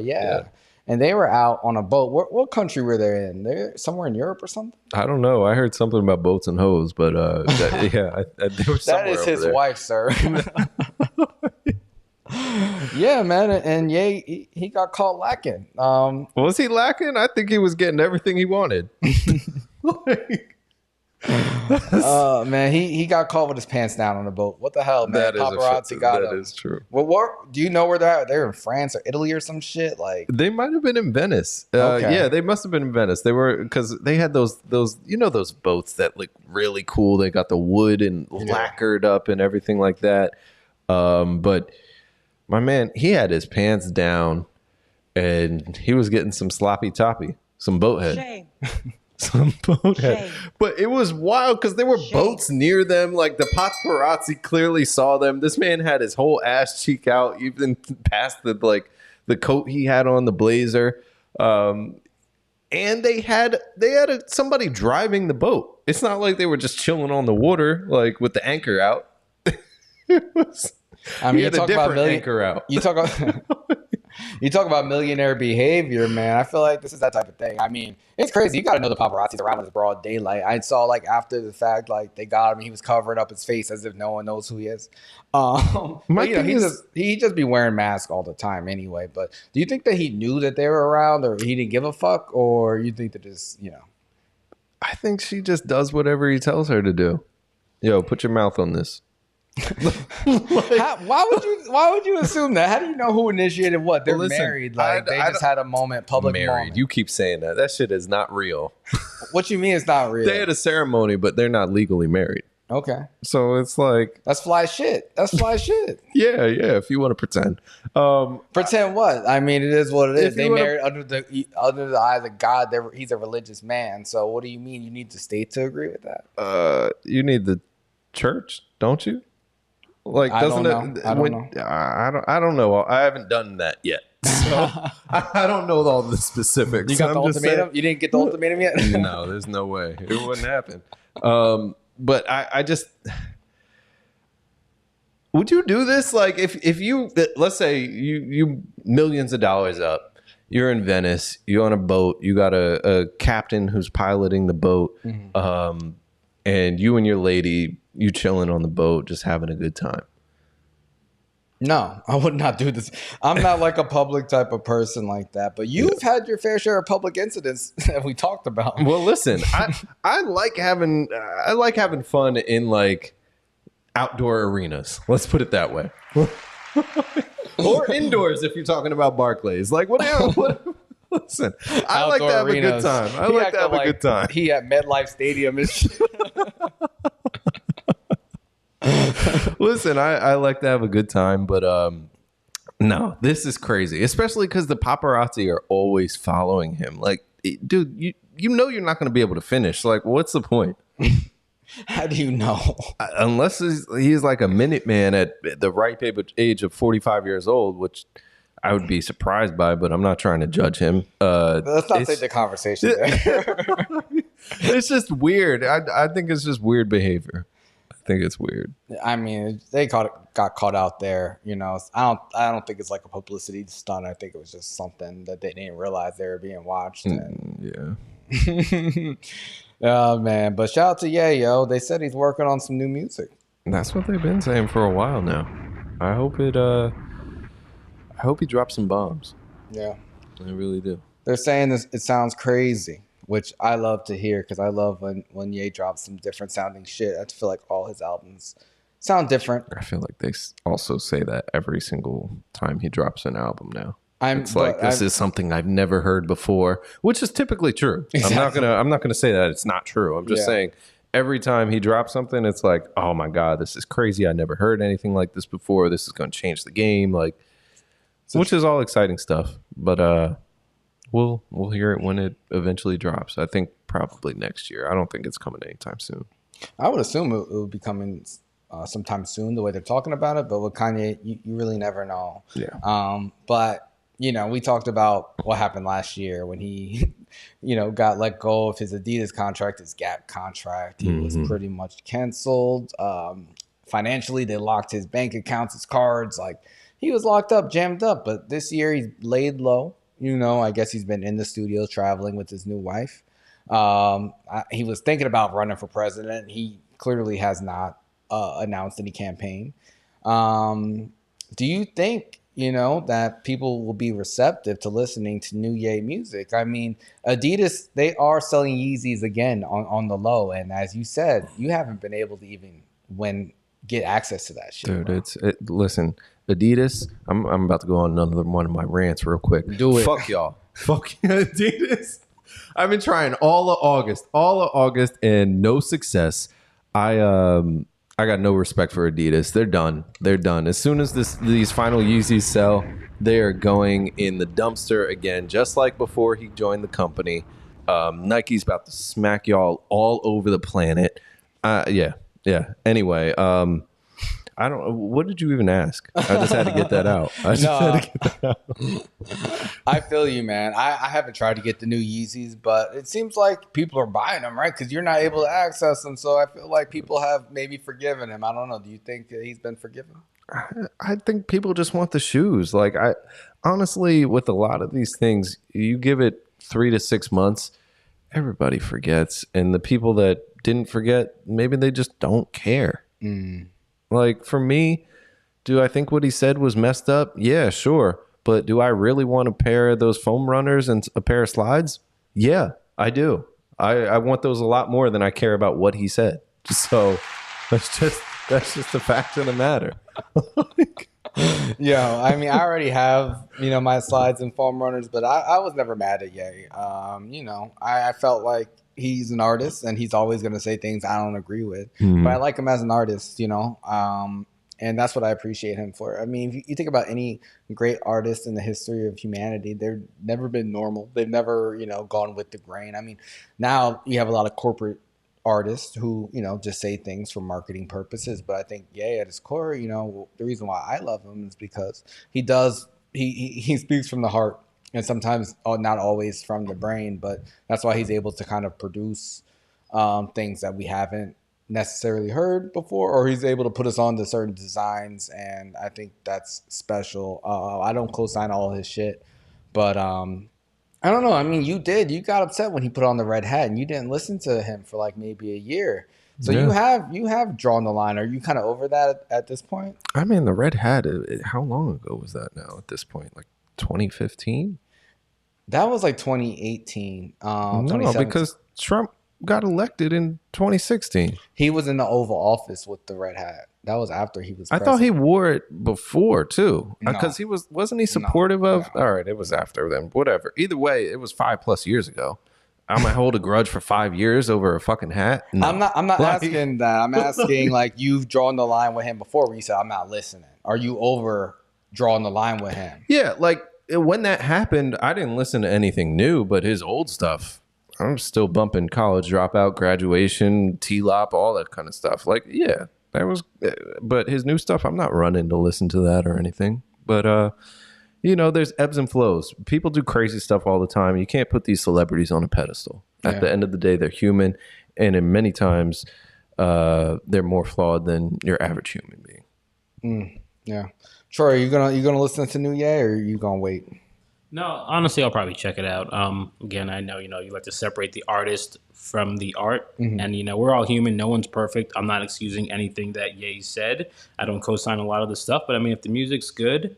yeah. And they were out on a boat. What country were they in? They're somewhere in Europe or something? I don't know. I heard something about boats and hoes, but that is his wife, sir. Yeah, man. And he got caught lacking. Was he lacking? I think he was getting everything he wanted. Man, he got caught with his pants down on the boat. What the hell, man? Paparazzi got him. That is true. Well, what do you know where they're at? They're in France or Italy or some shit. Like they might have been in Venice. Okay. Yeah, they must have been in Venice. They were because they had those you know those boats that look really cool. They got the wood and lacquered up and everything like that. But my man, he had his pants down and he was getting some sloppy toppy, some boathead. Shame. Some boathead. But it was wild because there were boats near them. Like the paparazzi clearly saw them. This man had his whole ass cheek out, even past the coat he had on, the blazer. And they had somebody driving the boat. It's not like they were just chilling on the water, like with the anchor out. It was. I mean, you talk about anchor out. You talk about. You talk about millionaire behavior, man. I feel like this is that type of thing. I mean, it's crazy. You got to know the paparazzi's around when it's broad daylight. I saw like after the fact, like they got him, he was covering up his face as if no one knows who he is. But, you know, he just be wearing masks all the time anyway. But do you think that he knew that they were around, or he didn't give a fuck, or you think that just, you know? I think she just does whatever he tells her to do. Yo, put your mouth on this. Why would you assume that? How do you know who initiated what? They're married. Like they just had a moment, public moment. You keep saying that. That shit is not real. What you mean it's not real? They had a ceremony, but they're not legally married. Okay. So it's like that's fly shit. That's fly shit. Yeah. If you want to pretend. Pretend what? I mean, it is what it is. They married under the eyes of God. He's a religious man. So what do you mean? You need the state to agree with that? You need the church, don't you? Like, doesn't it? I don't know. I haven't done that yet. So I don't know all the specifics. You got the ultimatum? You didn't get the ultimatum yet? No, there's no way. It wouldn't happen. But I just, would you do this? Like if you, let's say you millions of dollars up, you're in Venice, you're on a boat, you got a captain who's piloting the boat, and you and your lady, you chilling on the boat, just having a good time. No, I would not do this. I'm not like a public type of person like that. But you've had your fair share of public incidents that we talked about. Well, listen, I like having fun in like outdoor arenas. Let's put it that way. Or indoors if you're talking about Barclays. Like listen, I like to have a good time. I like to have a good time. He at MetLife Stadium is shit. Listen, I like to have a good time, but no, this is crazy, especially because the paparazzi are always following him. Like, dude, you know you're not going to be able to finish. Like, what's the point? How do you know? Unless he's like a minute man at the ripe age of 45 years old, which I would be surprised by, but I'm not trying to judge him. Let's not take the conversation there. It's just weird. I think it's just weird behavior. I think it's weird. I mean, they got caught out there. You know, I don't think it's like a publicity stunt. I think it was just something that they didn't realize they were being watched. And Yeah. Oh man, but shout out to Ye, yo. They said he's working on some new music. That's what they've been saying for a while now. I hope he drops some bombs. Yeah, I really do. They're saying this. It sounds crazy, which I love to hear because I love when Ye drops some different sounding shit. I feel like all his albums sound different. I feel like they also say that every single time he drops an album now. This is something I've never heard before, which is typically true. Exactly. I'm not gonna say that it's not true. I'm just saying every time he drops something, it's like, oh my God, this is crazy. I never heard anything like this before. This is gonna change the game, like, which is all exciting stuff. But we'll hear it when it eventually drops. I think probably next year. I don't think it's coming anytime soon. I would assume it will be coming sometime soon, the way they're talking about it. But with Kanye, you really never know. Yeah. But you know, we talked about what happened last year when he, you know, got let go of his Adidas contract, his Gap contract. He was pretty much canceled. Financially, they locked his bank accounts, his cards. Like, he was locked up, jammed up. But this year, he's laid low. You know, I guess he's been in the studio traveling with his new wife. He was thinking about running for president. He clearly has not announced any campaign. Do you think, you know, that people will be receptive to listening to new Ye music? I mean, Adidas, they are selling Yeezys again on the low. And as you said, you haven't been able to even get access to that shit. Dude, listen, Adidas, I'm about to go on another one of my rants real quick. Do it. Fuck y'all. Fuck Adidas. I've been trying all of August and no success. I got no respect for Adidas. They're done. As soon as these final Yeezys sell, they are going in the dumpster again, just like before he joined the company. Nike's about to smack y'all all over the planet. Yeah. Anyway, I don't. What did you even ask? I just had to get that out. I feel you, man. I haven't tried to get the new Yeezys, but it seems like people are buying them, right? Because you're not able to access them. So I feel like people have maybe forgiven him. I don't know. Do you think that he's been forgiven? I think people just want the shoes. Like, I honestly, with a lot of these things, you give it 3 to 6 months, everybody forgets. And the people that didn't forget, maybe they just don't care. Like, for me, do I think what he said was messed up? Yeah, sure. But do I really want a pair of those foam runners and a pair of slides? Yeah, I do. I want those a lot more than I care about what he said. So that's just the fact of the matter. Yeah, I mean, I already have, my slides and foam runners, but I was never mad at Ye. I felt like he's an artist and he's always going to say things I don't agree with, but I like him as an artist, and that's what I appreciate him for. I mean, if you think about any great artist in the history of humanity, they've never been normal. They've never, gone with the grain. I mean, now you have a lot of corporate artists who, just say things for marketing purposes. But I think, at his core, the reason why I love him is because he speaks from the heart, and sometimes not always from the brain, but that's why he's able to kind of produce things that we haven't necessarily heard before, or he's able to put us on to certain designs, and I think that's special. I don't co-sign all his shit, but I don't know. I mean, you got upset when he put on the red hat, and you didn't listen to him for like maybe a year. So you have drawn the line. Are you kind of over that at this point? I mean, the red hat, how long ago was that now at this point? Like 2015? That was like 2018. No, because Trump got elected in 2016. He was in the Oval Office with the red hat. That was after he was president. I thought he wore it before too, because he wasn't he supportive of? No. All right, it was after then. Whatever. Either way, it was 5+ years ago. I might hold a grudge for 5 years over a fucking hat. No. I'm not asking that. I'm asking like you've drawn the line with him before, where you said I'm not listening. Are you over drawing the line with him? Yeah, like when that happened, I didn't listen to anything new, but his old stuff. I'm still bumping College Dropout, Graduation, T-Lop, all that kind of stuff. Like, yeah, that was, but his new stuff, I'm not running to listen to that or anything. But, there's ebbs and flows. People do crazy stuff all the time. You can't put these celebrities on a pedestal. At the end of the day, they're human. And in many times, they're more flawed than your average human being. Yeah. Troy, are you gonna listen to New Year, or are you gonna wait? No, honestly, I'll probably check it out. Again, I know, you like to separate the artist from the art. And, we're all human. No one's perfect. I'm not excusing anything that Ye said. I don't co-sign a lot of the stuff. But, I mean, if the music's good,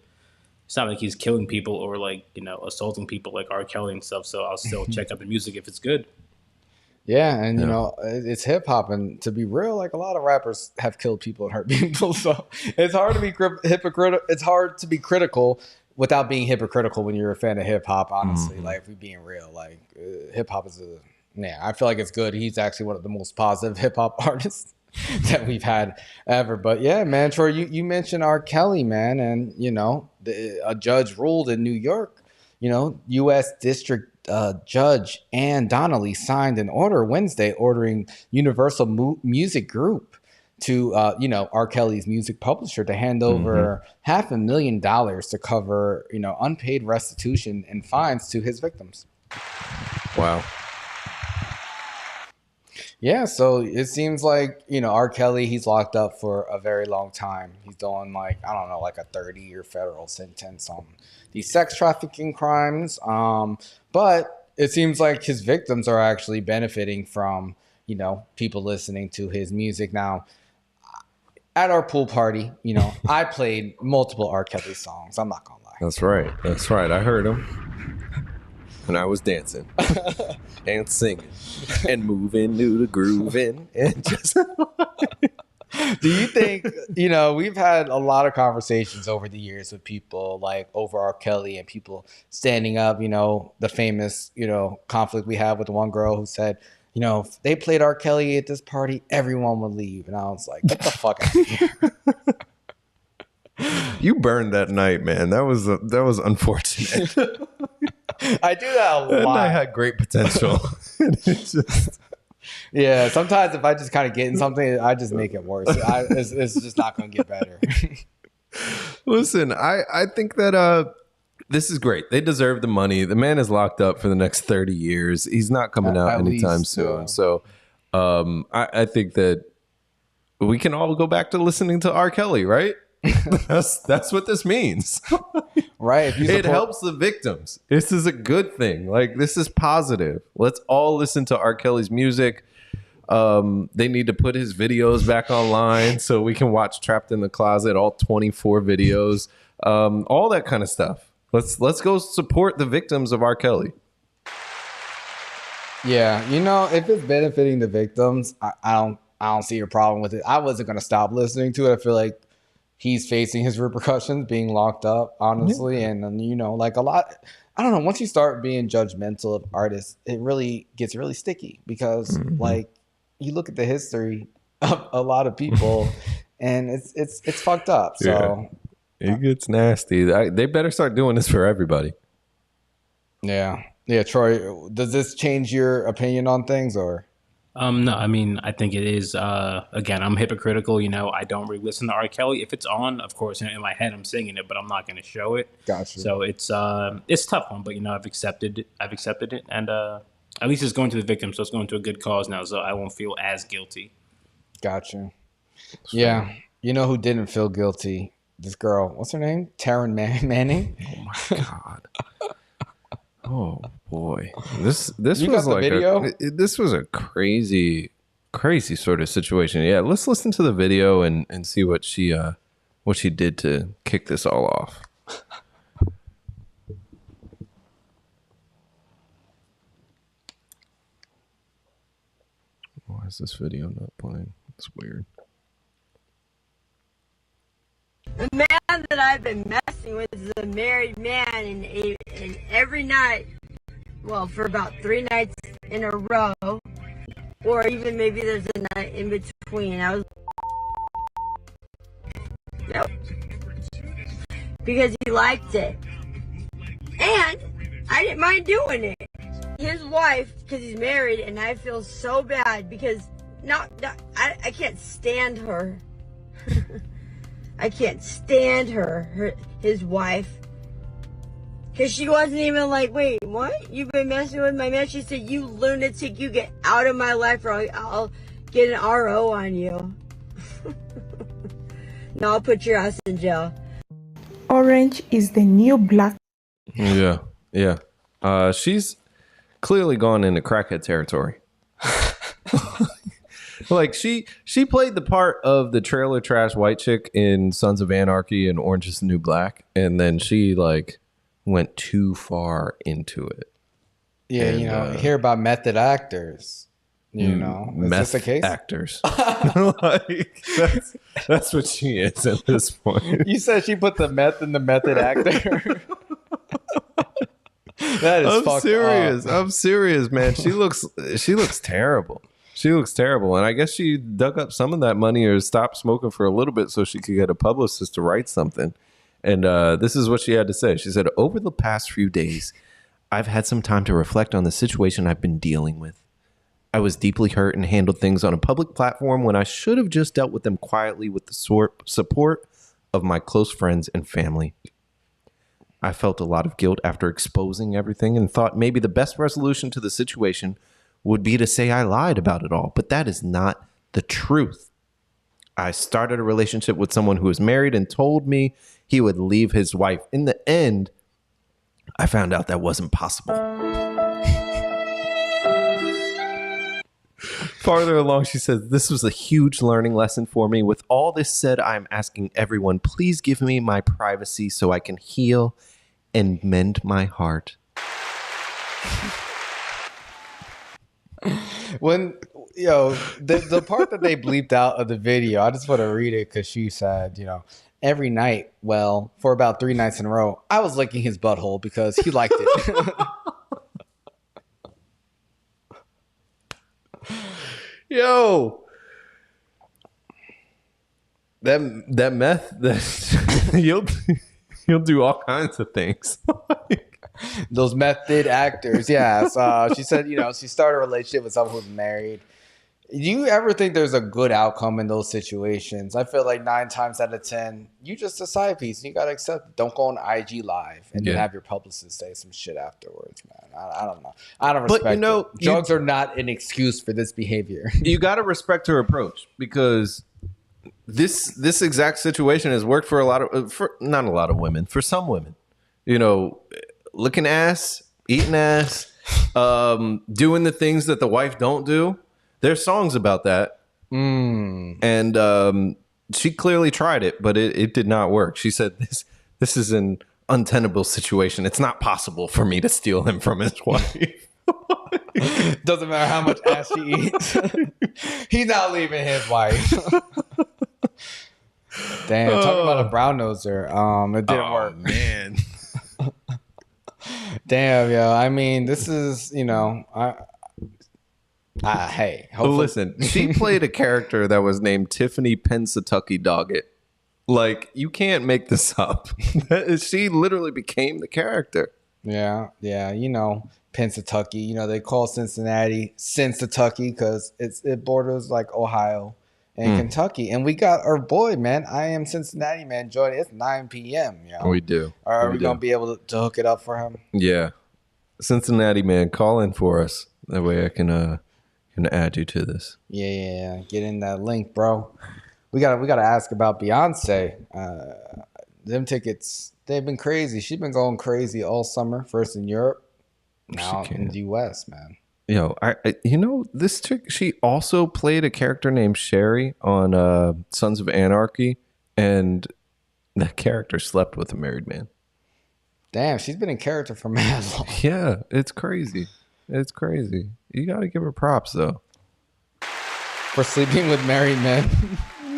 it's not like he's killing people or, like, assaulting people like R. Kelly and stuff. So I'll still check out the music if it's good. Yeah, and, it's hip-hop. And to be real, like, a lot of rappers have killed people and hurt people. So it's hard to be hypocritical. It's hard to be critical without being hypocritical when you're a fan of hip hop, honestly. Like, if we're being real, like, hip hop is I feel like it's good. He's actually one of the most positive hip hop artists that we've had ever. But yeah, man, Troy, you mentioned R. Kelly, man, and a judge ruled in New York. U.S. District Judge Ann Donnelly signed an order Wednesday ordering Universal Music Group to R. Kelly's music publisher to hand over $500,000 to cover unpaid restitution and fines to his victims. Wow. Yeah, so it seems like R. Kelly, he's locked up for a very long time. He's doing like a 30-year federal sentence on these sex trafficking crimes. But it seems like his victims are actually benefiting from people listening to his music now. At our pool party, I played multiple R. Kelly songs. I'm not gonna lie. That's right. I heard him, and I was dancing and singing and moving to the grooving and just. Do you think we've had a lot of conversations over the years with people like over R. Kelly and people standing up? The famous conflict we had with the one girl who said, if they played R. Kelly at this party, everyone would leave. And I was like, get the fuck out of here. You burned that night, man. That was unfortunate. I do that a lot. That night had great potential. Yeah, sometimes if I just kind of get in something, I just make it worse. It's just not going to get better. Listen, I think that this is great. They deserve the money. The man is locked up for the next 30 years. He's not coming out anytime soon. Yeah. So I think that we can all go back to listening to R. Kelly, right? That's what this means. Right. If you It helps the victims. This is a good thing. Like, this is positive. Let's all listen to R. Kelly's music. They need to put his videos back online so we can watch Trapped in the Closet, all 24 videos, all that kind of stuff. Let's go support the victims of R. Kelly. Yeah, you know, if it's benefiting the victims, I don't see a problem with it. I wasn't gonna stop listening to it. I feel like he's facing his repercussions, being locked up, honestly, and you know, like a lot. I don't know. Once you start being judgmental of artists, it really gets really sticky because, like, you look at the history of a lot of people, and it's fucked up. So it gets nasty. They better start doing this for everybody. Yeah. Troy, does this change your opinion on things or? No, I mean, I think it is, again, I'm hypocritical, you know, I don't really listen to R. Kelly. If it's on, of course, in my head, I'm singing it, but I'm not going to show it. Gotcha. So it's a tough one, but, you know, I've accepted it. And at least it's going to the victim. So it's going to a good cause now. So I won't feel as guilty. Gotcha. Yeah. You know who didn't feel guilty? This girl, what's her name? Taryn Manning. Oh my God. Oh boy, this you was got like the video? This was a crazy sort of situation. Yeah, let's listen to the video and see what she did to kick this all off. Why is this video not playing? It's weird. The man that I've been messing with is a married man, and every night, well, for about 3 nights in a row, or even maybe there's a night in between, because he liked it, and I didn't mind doing it. His wife, because he's married, and I feel so bad because I can't stand her. I can't stand his wife. Because she wasn't even like, wait, what? You've been messing with my man? She said, you lunatic, you get out of my life or I'll get an RO on you. No, I'll put your ass in jail. Orange is the new black. Yeah. She's clearly gone into crackhead territory. Like she played the part of the trailer trash white chick in Sons of Anarchy and Orange is the New Black, and then she like went too far into it. Yeah, and, you know, hear about method actors. You know, is this the case? Actors. Like, that's what she is at this point. You said she put the meth in the method actor. That is fucked up. I'm serious, man. She looks terrible. She looks terrible. And I guess she dug up some of that money or stopped smoking for a little bit so she could get a publicist to write something. And this is what she had to say. She said, over the past few days, I've had some time to reflect on the situation I've been dealing with. I was deeply hurt and handled things on a public platform when I should have just dealt with them quietly with the support of my close friends and family. I felt a lot of guilt after exposing everything and thought maybe the best resolution to the situation would be to say I lied about it all, but that is not the truth. I started a relationship with someone who was married and told me he would leave his wife. In the end, I found out that wasn't possible. Farther along, she says, this was a huge learning lesson for me. With all this said, I'm asking everyone, please give me my privacy so I can heal and mend my heart. When the part that they bleeped out of the video, I just want to read it because she said, every night, well, for about 3 nights in a row, I was licking his butthole because he liked it. Yo, that meth, that you'll do all kinds of things. Those method actors, yeah. So she said, she started a relationship with someone who's married. Do you ever think there's a good outcome in those situations? I feel like 9 times out of 10, you just a side piece and you gotta accept it. Don't go on IG Live and then have your publicist say some shit afterwards, man. I don't know. I don't respect it. Drugs are not an excuse for this behavior. You gotta respect her approach because this exact situation has worked for not a lot of women, for some women. Looking ass, eating ass, doing the things that the wife don't do. There's songs about that. And she clearly tried it, but it did not work. She said, this is an untenable situation. It's not possible for me to steal him from his wife. Doesn't matter how much ass she eats. He's not leaving his wife. Damn, talking about a brown noser. It didn't work. Man. Damn, yo. I mean, this is, hey. Hopefully. Listen, she played a character that was named Tiffany Pennsatucky Doggett. Like, you can't make this up. She literally became the character. Yeah. Pennsatucky. They call Cincinnati Cincinnatucky because it borders like Ohio and Kentucky. And we got our boy, man. I am Cincinnati, man. Joining. It's 9 p.m. We do. Are we gonna be able to hook it up for him? Yeah, Cincinnati, man, call in for us. That way I can add you to this. Yeah. Get in that link, bro. We gotta ask about Beyonce. Them tickets, they've been crazy. She's been going crazy all summer. First in Europe, now in the US, man. This chick, she also played a character named Sherry on Sons of Anarchy, and that character slept with a married man. Damn, she's been in character for mad long. Yeah, it's crazy. It's crazy. You got to give her props, though. For sleeping with married men?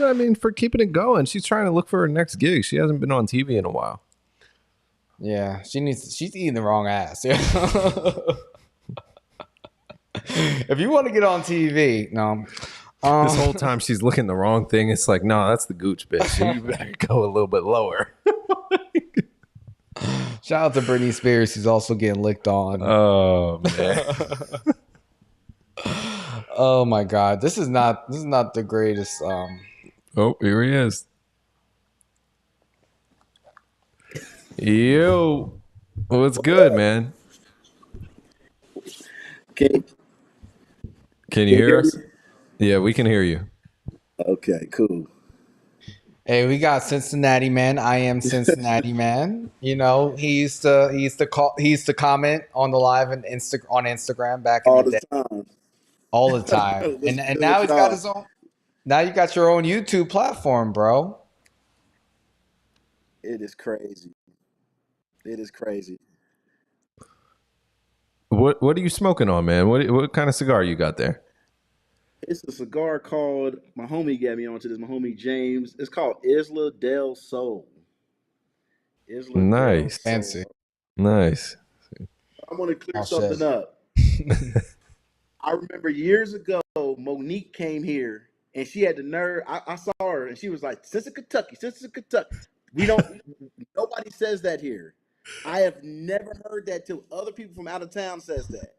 I mean, for keeping it going. She's trying to look for her next gig. She hasn't been on TV in a while. Yeah, she's eating the wrong ass. Yeah. If you want to get on TV, no. This whole time she's looking the wrong thing. It's like, no, that's the gooch, bitch. You better go a little bit lower. Shout out to Britney Spears, who's also getting licked on. Oh man. Oh my God, this is not the greatest. Oh, here he is. Yo, what's good, man? Can you hear us? Yeah, we can hear you. Okay, cool. Hey, we got Cincinnati man. I am Cincinnati man. He used to comment on the live and on Instagram back in the day. All the time. and now he's got his own. Now you got your own YouTube platform, bro. It is crazy. What are you smoking on, man? What kind of cigar you got there? It's a cigar called, my homie got me onto this, my homie James. It's called Isla del Sol. Nice. Fancy. Nice. I want to clear something up. I remember years ago, Monique came here and she had the nerve. I saw her and she was like, Cincinnati. Nobody says that here. I have never heard that till other people from out of town says that.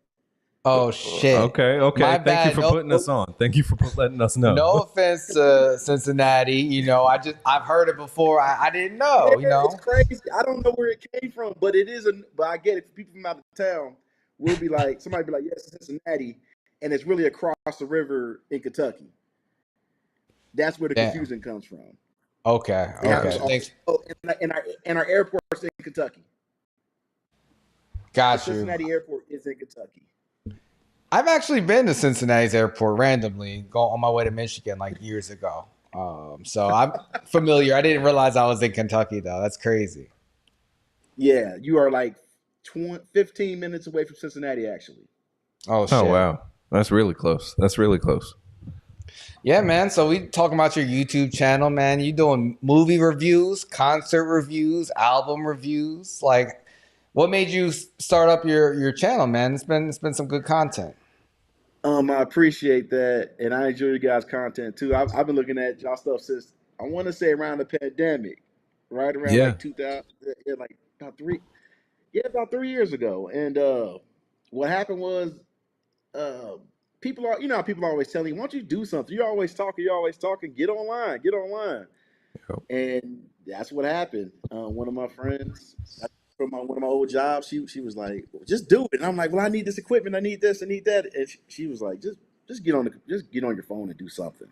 Oh shit. Okay. Thank you for putting us on. Thank you for letting us know. No offense to Cincinnati. I've heard it before. I didn't know. It's crazy. I don't know where it came from, but it is. But I get it. People from out of town will be like, somebody be like, yes, Cincinnati, and it's really across the river in Kentucky. That's where the confusion comes from. Okay. Thanks. And our airport's in Kentucky. Got the you. Cincinnati airport is in Kentucky. I've actually been to Cincinnati's airport randomly, going on my way to Michigan like years ago. So I'm familiar. I didn't realize I was in Kentucky though. That's crazy. Yeah, you are like 15 minutes away from Cincinnati, actually. Oh shit! Oh wow, that's really close. Yeah, man. So we talking about your YouTube channel, man. You doing movie reviews, concert reviews, album reviews. Like, what made you start up your channel, man? It's been some good content. I appreciate that, and I enjoy you guys' content too. I've been looking at y'all stuff since I want to say around the pandemic, right around like 2000, like about 3 years ago. And what happened was, people are, how people are always telling you, why don't you do something? You're always talking, get online. Yep. And that's what happened. One of my friends from one of my old jobs, she was like, well, just do it. And I'm like, well, I need this equipment, I need this, I need that. And she was like, just get on your phone and do something.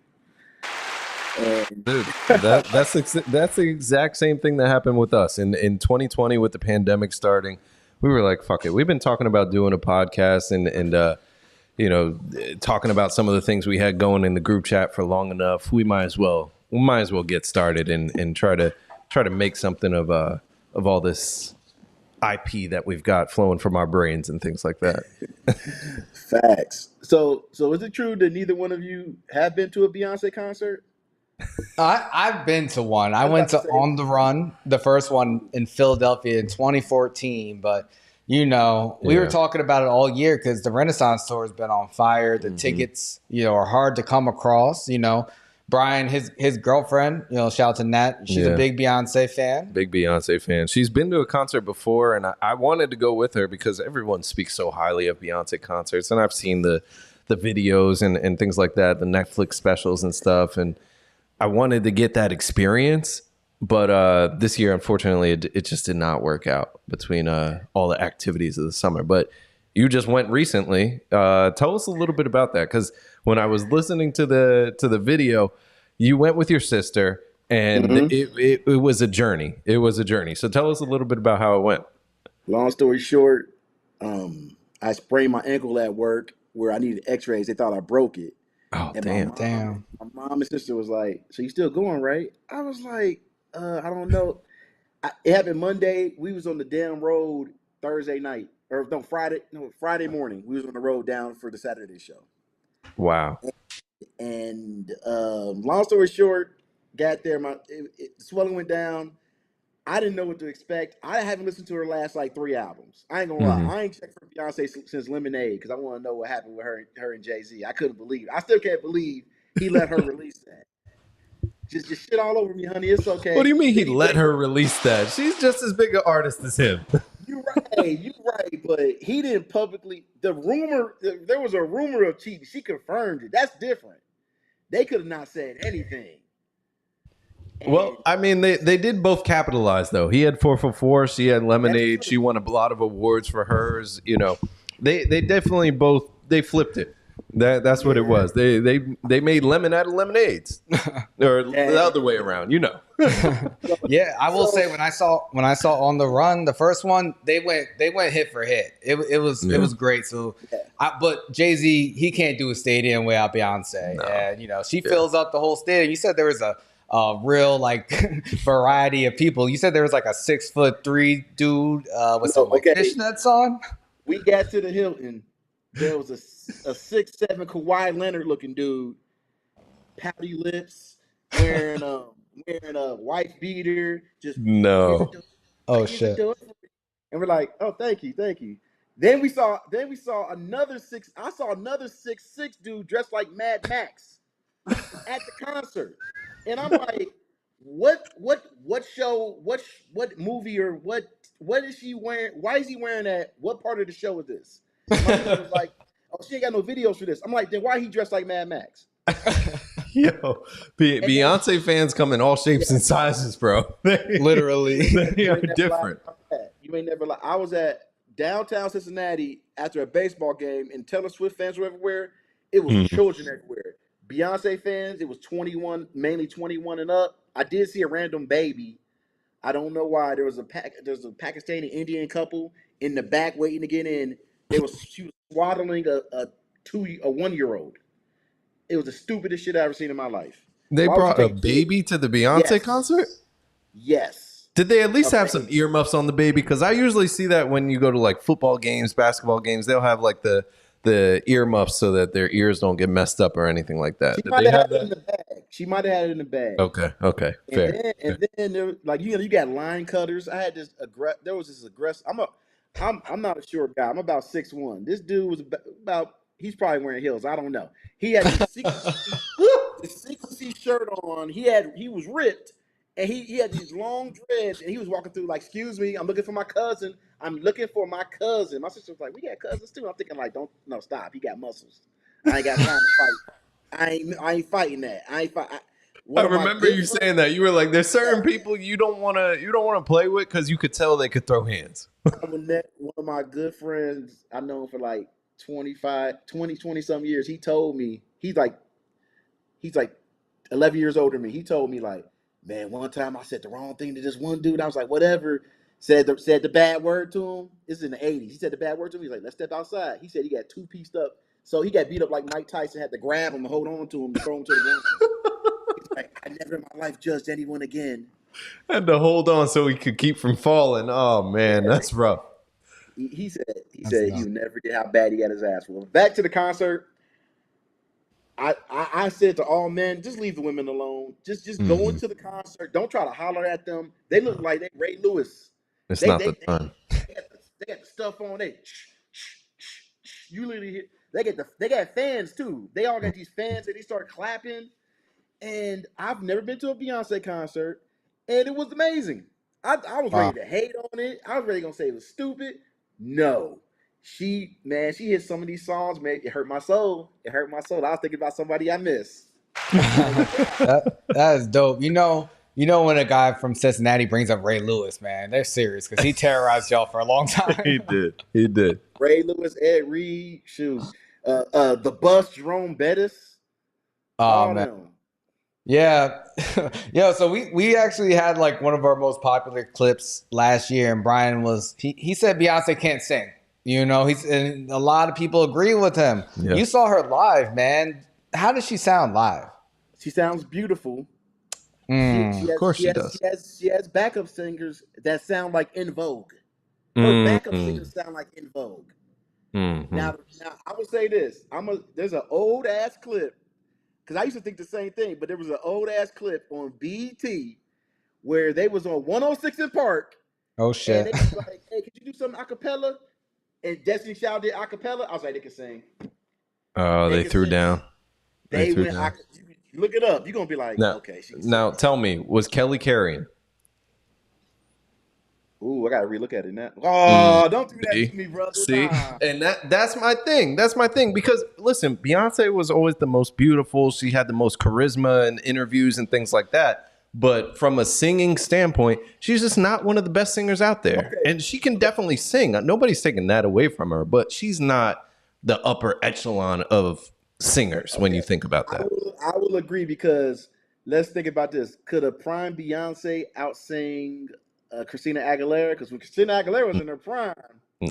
And Dude, that's the exact same thing that happened with us in 2020 with the pandemic starting. We were like, fuck it. We've been talking about doing a podcast and you know, talking about some of the things we had going in the group chat for long enough. We might as well get started and try to make something of all this IP that we've got flowing from our brains and things like that. facts. So is it true that neither one of you have been to a Beyonce concert? I've been to one. I was went about to to say- On the Run, the first one in Philadelphia in 2014. But you know, we were Yeah. talking about it all year because the Renaissance tour has been on fire. The tickets, you know, are hard to come across. You know, Brian, his girlfriend, you know, shout out to Nat. She's Yeah. a big Beyonce fan. Big Beyonce fan. She's been to a concert before, and I wanted to go with her because everyone speaks so highly of Beyonce concerts, and I've seen the videos and things like that, the Netflix specials and stuff, and I wanted to get that experience. But this year, unfortunately, it just did not work out between all the activities of the summer. But you just went recently. Tell us a little bit about that, because when I was listening to the video, you went with your sister, and it was a journey. It was a journey. So tell us a little bit about how it went. Long story short, I sprained my ankle at work where I needed X-rays. They thought I broke it. Oh, And damn. my mom and sister was like, "So you still going, right?" I was like, "I don't know." It happened Monday. We was on the damn road Thursday night, or no, Friday morning. We was on the road down for the Saturday show. Wow. And long story short, got there. Swelling went down. I didn't know what to expect. I haven't listened to her last like 3 albums. I ain't gonna lie. I ain't checked for Beyonce since Lemonade because I want to know what happened with her and Jay-Z. I couldn't believe it. I still can't believe he let her release that. Just shit all over me, honey. It's okay. What do you mean he let her release that? She's just as big an artist as him. You're right, but he didn't publicly. There was a rumor of cheating. She confirmed it. That's different. They could have not said anything. Well, I mean, they did both capitalize, though. He had 4 for 4. She had Lemonade. She won a lot of awards for hers. You know, they definitely both, they flipped it. That's what it was. They made lemon out of lemonades, or the other way around. You know. Yeah, I will say when I saw On the Run, the first one, they went hit for hit. It was great. So, but Jay-Z, he can't do a stadium without Beyonce, and you know she fills up the whole stadium. You said there was a real like variety of people. You said there was like a 6'3" dude with some fishnets on. We got to the Hilton. There was a 6'7" Kawhi Leonard looking dude, pouty lips, wearing a white beater. Just Oh shit! And we're like, oh, thank you. Then we saw another 6. I saw another 6'6" dude dressed like Mad Max at the concert, and I'm like, what show? What movie or what is she wearing? Why is he wearing that? What part of the show is this? My sister was like, oh, she ain't got no videos for this. I'm like, then why he dressed like Mad Max? Yo, Beyonce fans come in all shapes and sizes, bro. Literally, they are different. You may never lie. I was at downtown Cincinnati after a baseball game, and Taylor Swift fans were everywhere. It was children everywhere. Beyonce fans, it was 21, mainly 21 and up. I did see a random baby. I don't know why. There's a Pakistani Indian couple in the back waiting to get in. She was swaddling a 1-year-old. It was the stupidest shit I ever seen in my life. They brought a baby to the Beyonce concert? Yes. Did they at least have some earmuffs on the baby? Because I usually see that when you go to like football games, basketball games, they'll have like the earmuffs so that their ears don't get messed up or anything like that. She might have had it in the bag. She might have had it in the bag. Okay, fair. And then there, like you got line cutters. I had this there was this aggressive. I'm not a short guy. I'm about 6'1". This dude was about he's probably wearing heels. I don't know. He had the secrecy shirt on. He was ripped, and he had these long dreads, and he was walking through like, "Excuse me, I'm looking for my cousin. I'm looking for my cousin." My sister was like, "We got cousins too." I'm thinking like, stop. He got muscles. I ain't got time to fight. I ain't fighting that. I remember you saying that. You were like, "There's certain people you don't want to play with because you could tell they could throw hands." One of my good friends I know him for like 20 some years. He told me he's like 11 years older than me. He told me like, man, one time I said the wrong thing to this one dude. I was like, whatever. Said the bad word to him. This is in the 80s. He said the bad word to him. He's like, let's step outside. He said he got two-pieced up. So he got beat up like Mike Tyson, had to grab him and hold on to him to throw him to the ground. He's like, I never in my life judged anyone again. Had to hold on so he could keep from falling. Oh man, that's rough. He said he would never get how bad he got his ass whooped. Back to the concert. I said to all men, just leave the women alone. Just go into the concert. Don't try to holler at them. They look like they Ray Lewis. It's not the time. They got the stuff on. You literally hear, they got fans too. They all got these fans and they start clapping. And I've never been to a Beyonce concert, and it was amazing. I was ready to hate on it. I was ready to say it was stupid. No. She hit some of these songs, man. It hurt my soul. I was thinking about somebody I miss. that is dope. You know when a guy from Cincinnati brings up Ray Lewis, man, they're serious because he terrorized y'all for a long time. He did. Ray Lewis, Ed Reed, shoot, the Bus, Jerome Bettis. Oh man. Them. Yeah. Yeah. So we actually had like one of our most popular clips last year, and Brian he said Beyonce can't sing. And a lot of people agree with him. Yeah. You saw her live, man. How does she sound live? She sounds beautiful. Of course she does. She has backup singers that sound like In Vogue. Her backup singers sound like In Vogue. Mm-hmm. Now I will say this. There's an old ass clip, because I used to think the same thing, but there was an old ass clip on BET where they was on 106 in Park. Oh shit. And they was like, hey, could you do something a cappella? And Destiny Child did a cappella. I was like, they can sing. Oh, they threw down. They went. Look it up. You're gonna be like, okay. Now tell me, was Kelly carrying? Ooh, I gotta relook at it now. Oh, don't do that to me, brother. See, and that's my thing. That's my thing, because listen, Beyonce was always the most beautiful. She had the most charisma in interviews and things like that. But from a singing standpoint, she's just not one of the best singers out there. Okay. And she can definitely sing. Nobody's taking that away from her, but she's not the upper echelon of singers when you think about that. I will agree, because let's think about this. Could a prime Beyonce out-sing Christina Aguilera? Because when Christina Aguilera was in her prime. No.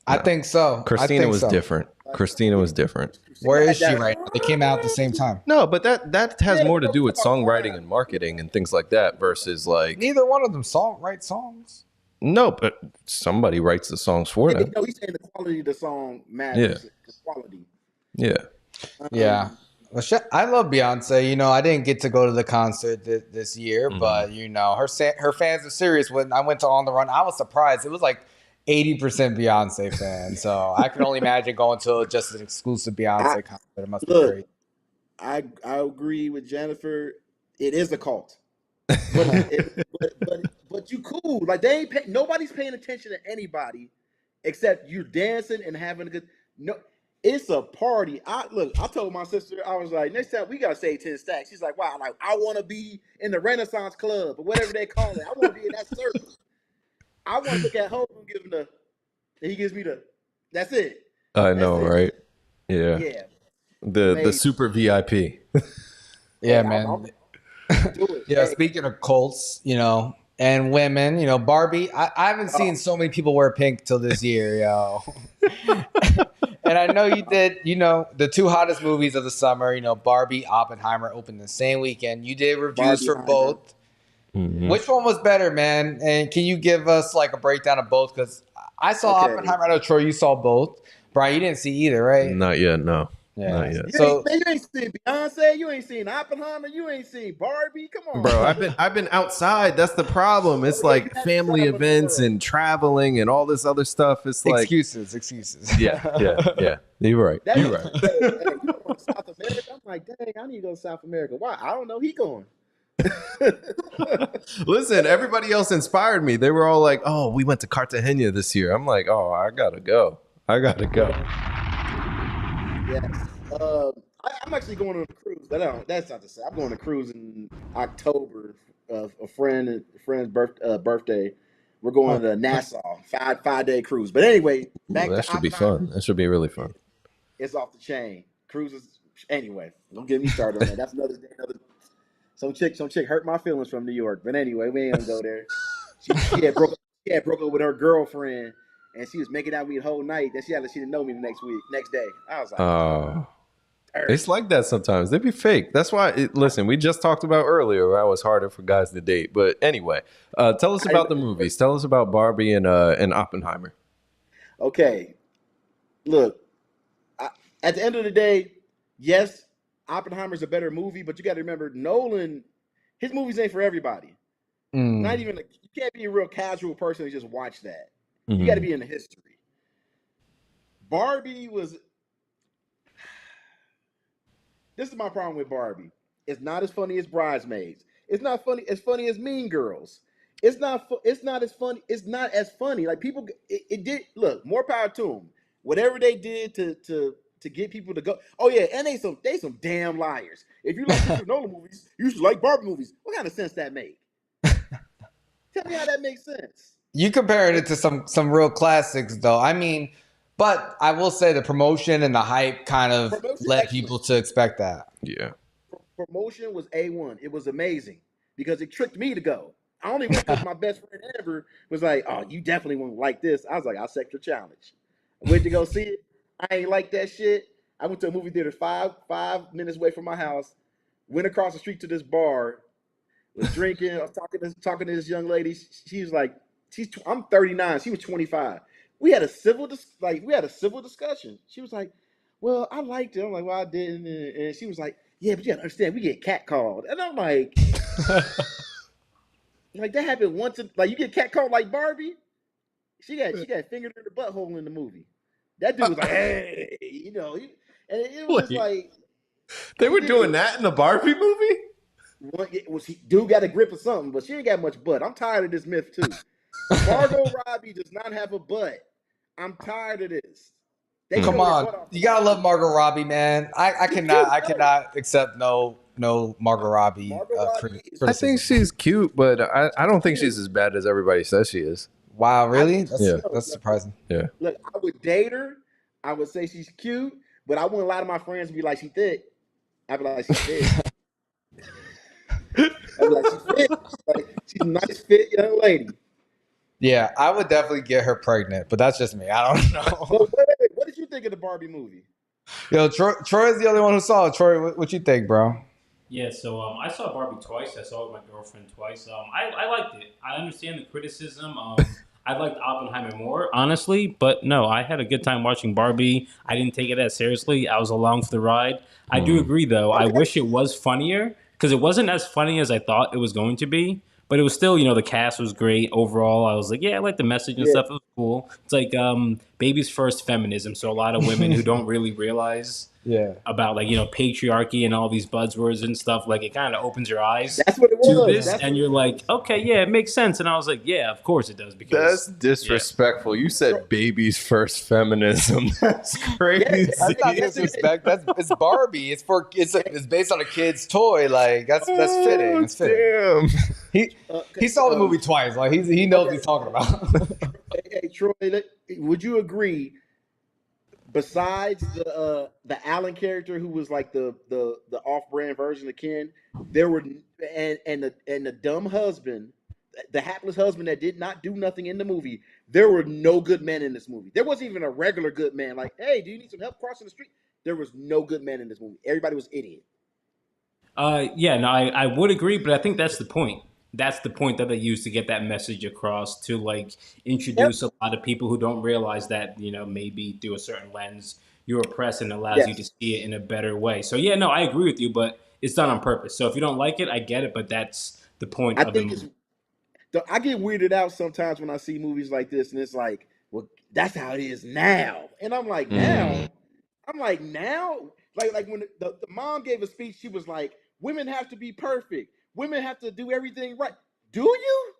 I think so. Christina was different. Christina was different. Where is she right now? They came out at the same time. No, but that has more to do with songwriting and marketing and things like that versus like... Neither one of them write songs. No, but somebody writes the songs for them. No, he's saying the quality of the song matters. Yeah. The quality. Yeah. Yeah. Well, I love Beyonce. I didn't get to go to the concert this year, but her fans are serious. When I went to On the Run, I was surprised. It was like 80% Beyonce fans. So I can only imagine going to just an exclusive Beyonce concert. It must be great. I agree with Jennifer. It is a cult, but you cool. Like nobody's paying attention to anybody except you dancing and having a good. No. It's a party. I told my sister, I was like, next time we gotta save 10 stacks. She's like, wow, like I want to be in the Renaissance Club or whatever they call it. I want to be in that circle. I want to look at Hope and give him and he gives me that's it. I know, right? Yeah. Yeah. The super VIP. Yeah, man. Yeah. Speaking of cults, and women, Barbie. I haven't seen so many people wear pink till this year, yo. And I know you did, the two hottest movies of the summer, Barbie, Oppenheimer opened the same weekend. You did reviews for both. Mm-hmm. Which one was better, man? And can you give us like a breakdown of both? Because I saw Oppenheimer. I know, Troy, you saw both. Brian, you didn't see either, right? Not yet, no. Yeah. Not yet. You ain't seen Beyonce. You ain't seen Oppenheimer. You ain't seen Barbie. Come on, bro. I've been outside. That's the problem. It's like family events and traveling and all this other stuff. It's like excuses. Yeah. You're right. You're right. Hey, you going to South America? I'm like, dang, I need to go to South America. Why? I don't know. He going. Listen, everybody else inspired me. They were all like, "Oh, we went to Cartagena this year." I'm like, "Oh, I gotta go. Yes. I'm actually going on a cruise. That's not to say. I'm going on a cruise in October of a friend's birthday. We're going to Nassau, 5-day cruise. But anyway, that should be fun. That should be really fun. It's off the chain. Cruises. Anyway, don't get me started on that. That's another day, another some chick hurt my feelings from New York. But anyway, we ain't gonna go there. She had broke up with her girlfriend, and she was making out with me the whole night. Then she didn't know me the next day. I was like, it's like that sometimes. They be fake. That's why. Listen, we just talked about earlier how it's harder for guys to date. But anyway, tell us about the movies. Tell us about Barbie and Oppenheimer. Okay, look. At the end of the day, yes, Oppenheimer's a better movie, but you got to remember Nolan. His movies ain't for everybody. Not even you can't be a real casual person and just watch that. You got to be in the history. Barbie was. This is my problem with Barbie. It's not as funny as Bridesmaids. It's not funny as Mean Girls. It's not as funny. It's not as funny. Like people, it did look more power to them. Whatever they did to get people to go. Oh yeah, and they some damn liars. If you like Christopher Nolan movies, you should like Barbie movies. What kind of sense that make? Tell me how that makes sense. You compared it to some real classics, though. I mean, but I will say the promotion and the hype kind of led people to expect that. Yeah. Promotion was A1. It was amazing because it tricked me to go. I only went because my best friend Amber was like, "Oh, you definitely won't like this." I was like, "I'll accept your challenge." I went to go see it. I ain't like that shit. I went to a movie theater five minutes away from my house. Went across the street to this bar. Was drinking. I was talking to this young lady. She was like, I'm 39. She was 25. We had a civil discussion. She was like, "Well, I liked it." I'm like, "Well, I didn't." And she was like, "Yeah, but you gotta understand, we get catcalled." And I'm like, like that happened once. Like you get catcalled like Barbie. She got fingered in the butthole in the movie. That dude was like, "Hey," and it was like they were doing that in the Barbie movie. Dude got a grip or something, but she ain't got much butt. I'm tired of this myth too. Margot Robbie does not have a butt. I'm tired of this. Come on, you gotta love Margot Robbie, man. I cannot accept no Margot Robbie. Criticism. I think she's cute, but I don't think she's as bad as everybody says she is. Wow, really? That's surprising. Yeah. Look, I would date her. I would say she's cute, but I wouldn't lie to my friends and be like, "She thick." I'd be like, "She's thick." I'd be like, "She's fit." Like, she's a nice, fit young lady. Yeah, I would definitely get her pregnant, but that's just me. I don't know. But wait, what did you think of the Barbie movie? Yo, Troy's the only one who saw it. Troy, what you think, bro? Yeah, so I saw Barbie twice. I saw it with my girlfriend twice. I liked it. I understand the criticism. I liked Oppenheimer more, honestly. But no, I had a good time watching Barbie. I didn't take it that seriously. I was along for the ride. I do agree, though. I wish it was funnier because it wasn't as funny as I thought it was going to be. But it was still, the cast was great overall. I was like, yeah, I like the message and stuff. It was cool. It's like baby's first feminism. So a lot of women who don't really realize about patriarchy and all these buzzwords and stuff, like it kind of opens your eyes to this. And you're like, okay, yeah, it makes sense. And I was like, yeah, of course it does. Because that's disrespectful. You said baby's first feminism. That's crazy. That's not disrespect. It's Barbie. It's based on a kid's toy. Like that's fitting. That's fitting. Damn. He saw the movie twice. Like he knows what he's talking about. Hey, Troy, would you agree? Besides the Alan character, who was like the off-brand version of Ken, there were and the dumb husband, the hapless husband that did not do nothing in the movie. There were no good men in this movie. There wasn't even a regular good man. Like, hey, do you need some help crossing the street? There was no good men in this movie. Everybody was idiot. I would agree, but I think that's the point. That's the point that they use to get that message across, to like introduce a lot of people who don't realize that, maybe through a certain lens, you're oppressed and allows you to see it in a better way. So I agree with you, but it's done on purpose. So if you don't like it, I get it, but that's the point of the movie. I get weirded out sometimes when I see movies like this, and it's like, well, that's how it is now. And I'm like, now? I'm like, now? Like when the mom gave a speech, she was like, women have to be perfect. Women have to do everything right. Do you?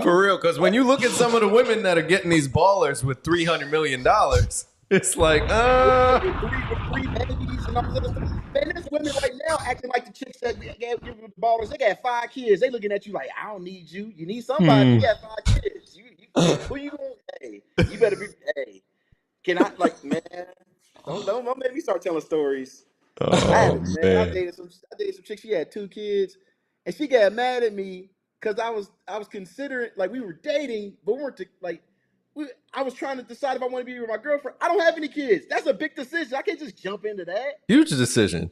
For real, because when you look at some of the women that are getting these ballers with $300 million, it's like, three babies and all this other stuff. Man, there's women right now acting like the chicks that gave the ballers. They got 5 kids. They looking at you like, I don't need you. You need somebody. You got 5 kids. Who you gonna? Hey, you better be. Hey, can I man? Don't make me start telling stories. Oh Man. I man. dated some chick. She had 2 kids, and she got mad at me because I was considering, like, we were dating, but we weren't like I was trying to decide if I want to be with my girlfriend. I don't have any kids. That's a big decision. I can't just jump into that. Huge decision.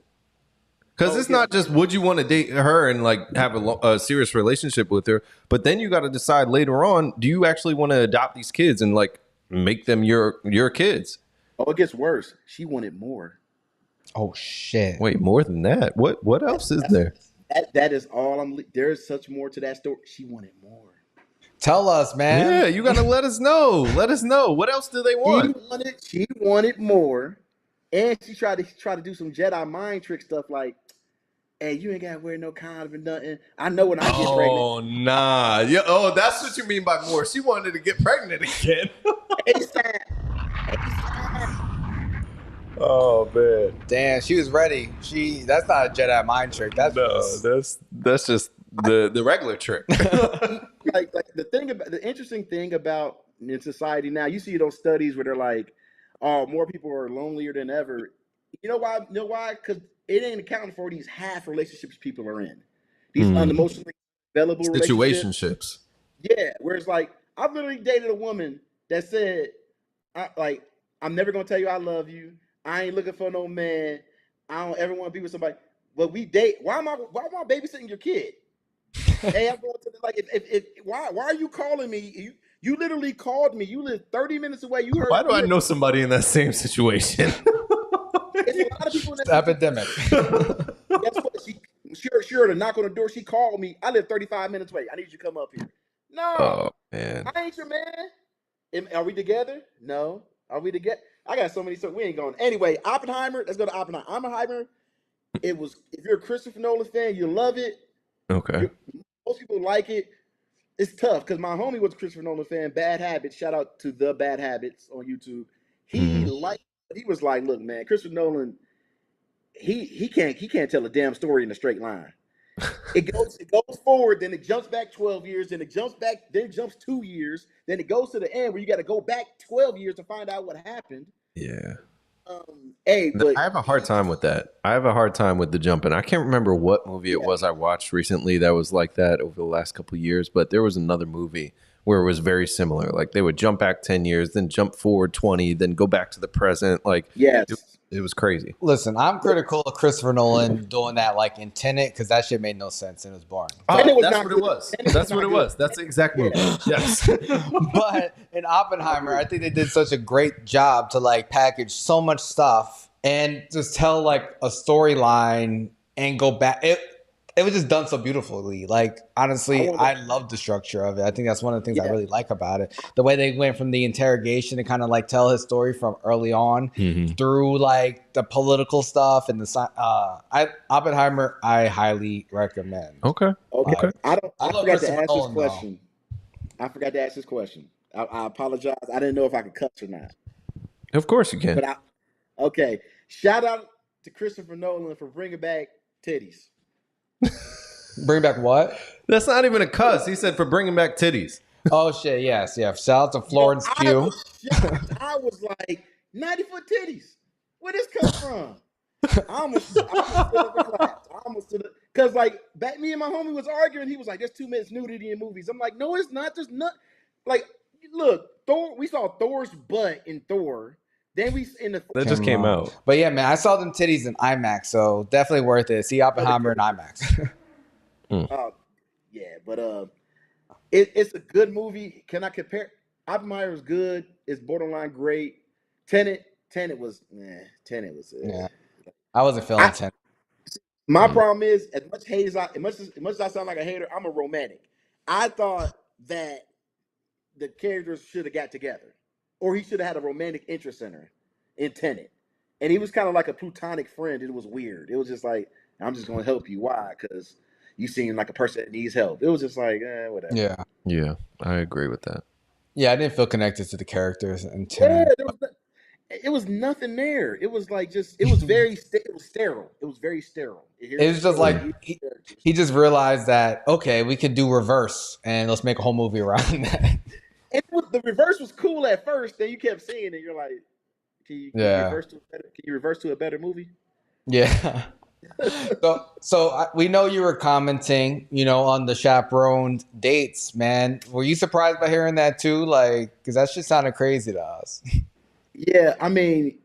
Because it's not just would you want to date her and like have a serious relationship with her, but then you got to decide later on, do you actually want to adopt these kids and like make them your kids? Oh, it gets worse. She wanted more. Oh shit! Wait, more than that? What else is there? That is all there is such more to that story. She wanted more. Tell us, man. Yeah, you got to let us know. Let us know. What else do they want? She wanted more, and she tried to do some Jedi mind trick stuff like, hey, you ain't gotta wear no condom or nothing. I know when I get pregnant. Oh nah. Yeah, that's what you mean by more. She wanted to get pregnant again. ASAP. Oh man. Damn, she was ready. That's not a Jedi mind trick. That's just the regular trick. like the interesting thing about in society now, you see those studies where they're like, oh, more people are lonelier than ever. You know why? Because it ain't accounting for these half relationships people are in. These unemotionally available situationships. Yeah, where it's like, I've literally dated a woman that said, I'm never gonna tell you I love you. I ain't looking for no man. I don't ever want to be with somebody. But we date. Why am I babysitting your kid? Hey, I'm going to why are you calling me? You literally called me. You live 30 minutes away. You heard. Why do I know somebody in that same situation? It's a lot of people in that epidemic. Guess what? She heard a knock on the door. She called me. I live 35 minutes away. I need you to come up here. No, oh man, I ain't your man. Are we together? No. Are we together? I got so many. So we ain't going. Anyway, Oppenheimer. Let's go to Oppenheimer. Oppenheimer. It was. If you're a Christopher Nolan fan, you love it. Okay. Most people like it. It's tough because my homie was a Christopher Nolan fan. Bad Habits. Shout out to The Bad Habits on YouTube. He was like, look, man, Christopher Nolan. He can't tell a damn story in a straight line. It goes forward, then it jumps back 12 years, then it jumps back, then it jumps 2 years, then it goes to the end where you got to go back 12 years to find out what happened. Yeah. But I have a hard time with that. I have a hard time with the jumping. I can't remember what movie it was I watched recently that was like that over the last couple of years, but there was another movie where it was very similar. Like they would jump back 10 years, then jump forward 20, then go back to the present. Like, yes. It was crazy. Listen, I'm critical of Christopher Nolan doing that like in Tenet because that shit made no sense and it was boring. That's what it was. That's what it was. That's the exact movie. Yes. But in Oppenheimer, I think they did such a great job to like package so much stuff and just tell like a storyline and go back. It was just done so beautifully. Like, honestly, I love the structure of it. I think that's one of the things I really like about it. The way they went from the interrogation to kind of like tell his story from early on through like the political stuff and the Oppenheimer, I highly recommend. Okay. I forgot to ask this question. I forgot to ask this question. I apologize. I didn't know if I could cuss or not. Of course you can. But shout out to Christopher Nolan for bringing back titties. Bring back what? That's not even a cuss. He said for bringing back titties. Oh shit! Yes, yeah. Shout out to Florence Pugh. I was like 90-foot titties. Where this come from? I almost stood up in class. Because like back, me and my homie was arguing. He was like, "There's 2 minutes nudity in movies." I'm like, "No, it's not. There's not." Like, look, Thor. We saw Thor's butt in Thor. Then that just came out. But yeah, man, I saw them titties in IMAX, so definitely worth it. See Oppenheimer in IMAX. Yeah, but it's a good movie. Can I compare? Oppenheimer was good. It's borderline great. Tenet was. Yeah. I wasn't feeling Tenet. My problem is, as much as I sound like a hater, I'm a romantic. I thought that the characters should have got together. Or he should have had a romantic interest in her in Tenet. And he was kind of like a plutonic friend. It was weird. It was just like, I'm just going to help you. Why? Because you seem like a person that needs help. It was just like, whatever. Yeah, I agree with that. Yeah, I didn't feel connected to the characters in Tenet. It was nothing there. It was like it was very it was sterile. It was very sterile. It was just like he just realized that, okay, we could do reverse and let's make a whole movie around that. And the reverse was cool at first. Then you kept seeing it. You're like, can you reverse to a better movie? Yeah. We know you were commenting, on the chaperoned dates, man. Were you surprised by hearing that too? Like, because that shit sounded crazy to us. Yeah, I mean,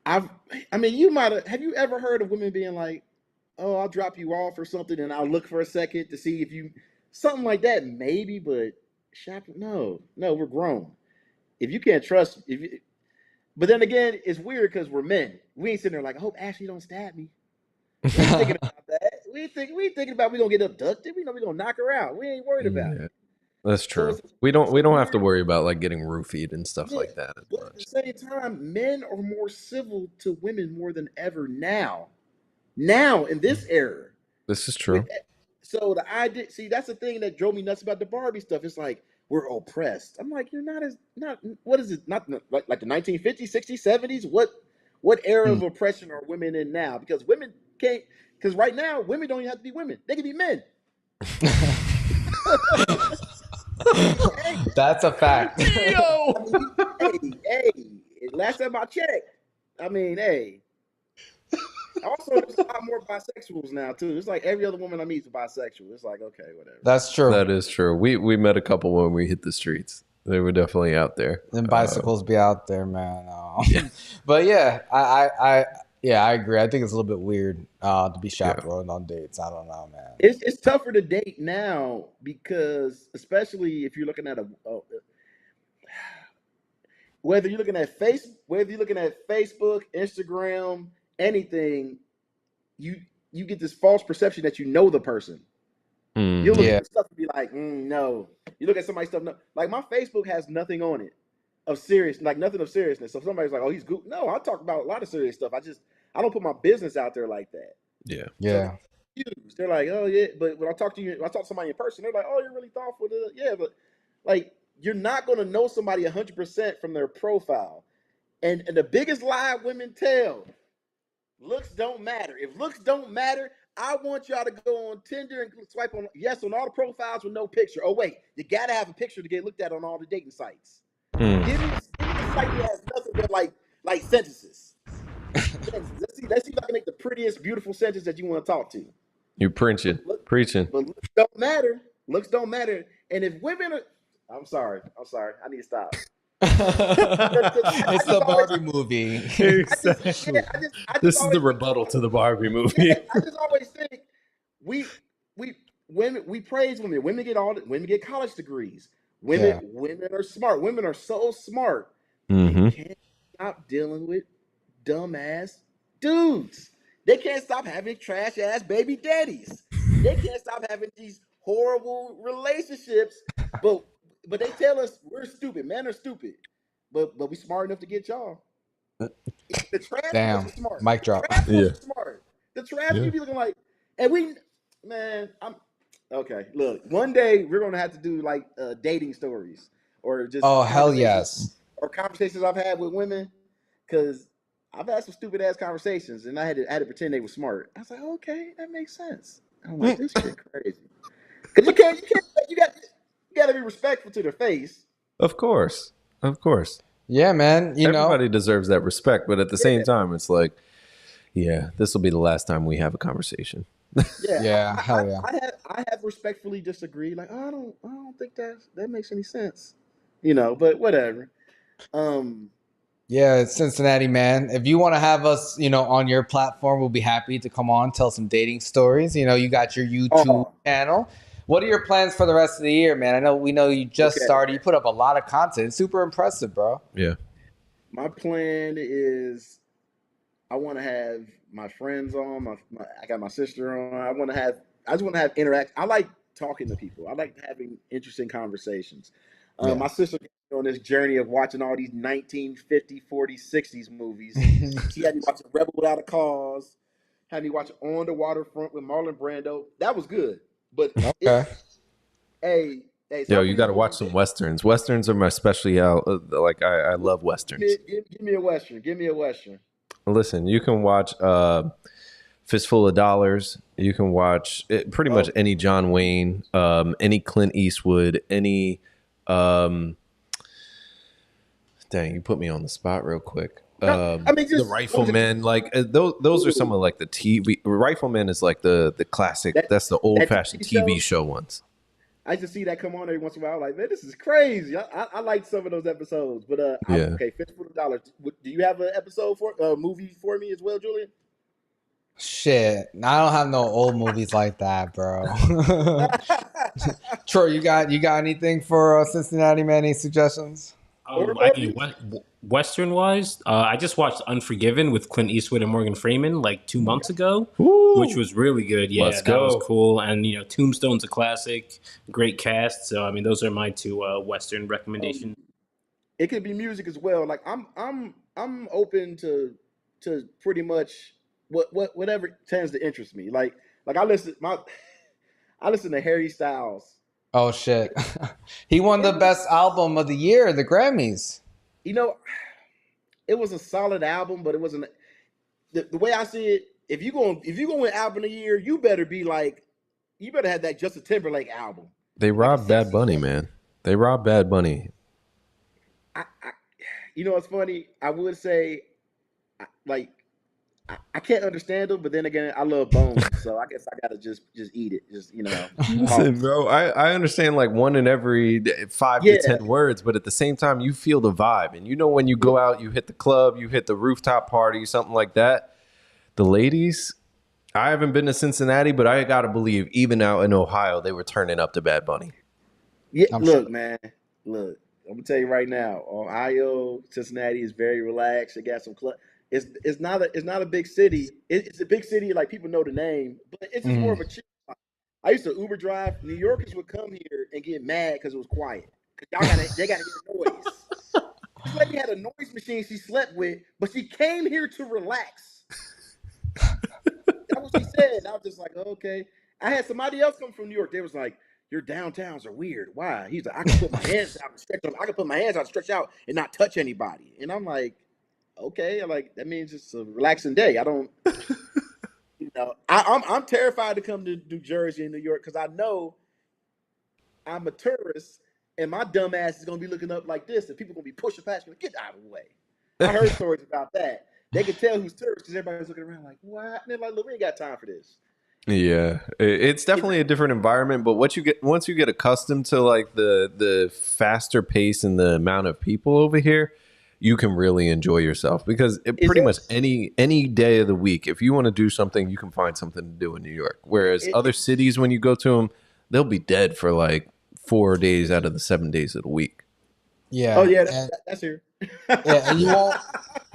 you might have you ever heard of women being like, "Oh, I'll drop you off or something, and I'll look for a second to see if you," something like that, maybe, but no, we're grown. If you can't trust, but then again, it's weird because we're men. We ain't sitting there like, "I hope Ashley don't stab me." We ain't thinking about that. We ain't thinking about we gonna get abducted. We know we gonna knock her out. We ain't worried about Yeah, it. that's So true. it's We don't have to weird. worry about like getting roofied and stuff Yeah, like that as but at the much. same time, men are more civil to women more than ever now. Now in this era, This is with true. so the idea, see, that's the thing that drove me nuts about the Barbie stuff. It's like we're oppressed. I'm like, you're not as not. What is it? Not like the 1950s, 60s, 70s. What era of oppression are women in now? Because women can't. Because right now, women don't even have to be women. They can be men. Hey, That's a fact. hey. Last time I checked, hey. Also, there's a lot more bisexuals now too. It's like every other woman I meet is bisexual. It's like, okay, whatever. That's true. That is true. We met a couple when we hit the streets. They were definitely out there. And bicycles be out there, man. Yeah. But yeah, I agree. I think it's a little bit weird to be chaperoned on dates. I don't know, man. It's tougher to date now because, especially if you're looking at whether you're looking at Facebook, Instagram, anything, you get this false perception that you know the person. You look at stuff and be like, no. You look at somebody's stuff, like my Facebook has nothing on it of serious, like nothing of seriousness. So if somebody's like, oh, he's good. No, I talk about a lot of serious stuff. I don't put my business out there like that. Yeah. Yeah. So they're like, oh yeah, but when I talk to somebody in person, they're like, oh, you're really thoughtful. Yeah, but like you're not gonna know somebody 100% from their profile. And the biggest lie women tell, looks don't matter. If looks don't matter, I want y'all to go on Tinder and swipe on yes on all the profiles with no picture. Oh wait, you gotta have a picture to get looked at on all the dating sites. Give me a site that has nothing but like sentences. Let's see if I can make the prettiest, beautiful sentence that you want to talk to. You're preaching. But looks don't matter. Looks don't matter. And if women are, I'm sorry. I need to stop. It's the Barbie movie. Exactly. This is the rebuttal to the Barbie movie. Yeah, I just always think we praise women. Women get college degrees. Women are smart. Women are so smart. Mm-hmm. They can't stop dealing with dumbass dudes. They can't stop having trash ass baby daddies. They can't stop having these horrible relationships. But they tell us we're stupid. Men are stupid. But we smart enough to get y'all. The trash Damn. is smart. Mic drop. Smart. The trash you be looking like, and I'm okay. Look, one day we're gonna have to do like dating stories or just hell yes, or conversations I've had with women because I've had some stupid ass conversations and I had to pretend they were smart. I was like, okay, that makes sense. I'm like, this shit crazy. Because you got to be respectful to their face. Of course. Yeah, man. Everybody deserves that respect, but at the same time, it's like, yeah, this will be the last time we have a conversation. Yeah, hell yeah. I have respectfully disagreed. Like, oh, I don't think that makes any sense. But whatever. Yeah, it's Cincinnati, man. If you want to have us, on your platform, we'll be happy to come on, tell some dating stories. You got your YouTube channel. What are your plans for the rest of the year, man? We know you just started. You put up a lot of content. Super impressive, bro. Yeah. My plan is I want to have my friends on. I got my sister on. I just want to have interact. I like talking to people. I like having interesting conversations. My sister on this journey of watching all these 1950, 40s, 60s movies. She had me watching Rebel Without a Cause. Had me watch On the Waterfront with Marlon Brando. That was good. But hey, yo, you got to watch some westerns. Westerns are my specialty. Like I love westerns. Give me a western. Listen, you can watch Fistful of Dollars. You can watch pretty much any John Wayne, any Clint Eastwood, any. Dang, you put me on the spot real quick. I mean, The just Rifleman, like those are some of like the TV. Rifleman is like the classic. That's the old fashioned TV show ones. I used to see that come on every once in a while. Like, man, this is crazy. I like some of those episodes, but okay, $50. Do you have an episode for movie for me as well, Julian? Shit, I don't have no old movies like that, bro. Troy, you got anything for Cincinnati man? Any suggestions? Western wise, I just watched Unforgiven with Clint Eastwood and Morgan Freeman like 2 months ago, which was really good. Yeah, that was cool. And Tombstone's a classic, great cast. So I mean, those are my two Western recommendations. It could be music as well. Like I'm open to pretty much whatever tends to interest me. Like I listen to Harry Styles. Oh shit, he won the best album of the year, the Grammys. It was a solid album, but it wasn't the way I see it. If you going to win album of the year, you better have that Justin Timberlake album. They robbed Bad Bunny, man. They robbed Bad Bunny. What's funny? I would say, I can't understand them, but then again, I love Bones, so I guess I gotta just eat it. Listen, bro, I understand like one in every 5 to 10 words, but at the same time, you feel the vibe, and when you go out, you hit the club, you hit the rooftop party, something like that. The ladies, I haven't been to Cincinnati, but I gotta believe even out in Ohio, they were turning up to Bad Bunny. Yeah, man, I'm gonna tell you right now, Ohio, Cincinnati is very relaxed. They got some club. It's not a big city. It's a big city, like people know the name, but it's just more of a chill spot. I used to Uber drive. New Yorkers would come here and get mad because it was quiet. Because they gotta hear noise. This lady had a noise machine she slept with, but she came here to relax. That's what she said. I was just like, okay. I had somebody else come from New York. They was like, your downtowns are weird. Why? He's like, I can put my hands out and stretch them. I can put my hands out and stretch out and not touch anybody. And I'm like, okay, like that means it's a relaxing day. I don't, I'm terrified to come to New Jersey and New York because I know I'm a tourist and my dumb ass is gonna be looking up like this and people gonna be pushing past me. Get out of the way. I heard stories about that. They can tell who's tourists because everybody's looking around like, what? And they're like, look, we ain't got time for this. Yeah, it's definitely a different environment, but once you get accustomed to like the faster pace and the amount of people over here, you can really enjoy yourself because pretty much any day of the week, if you want to do something, you can find something to do in New York. Whereas other cities, when you go to them, they'll be dead for like 4 days out of the 7 days of the week. Yeah. Oh yeah, that's here. Yeah, and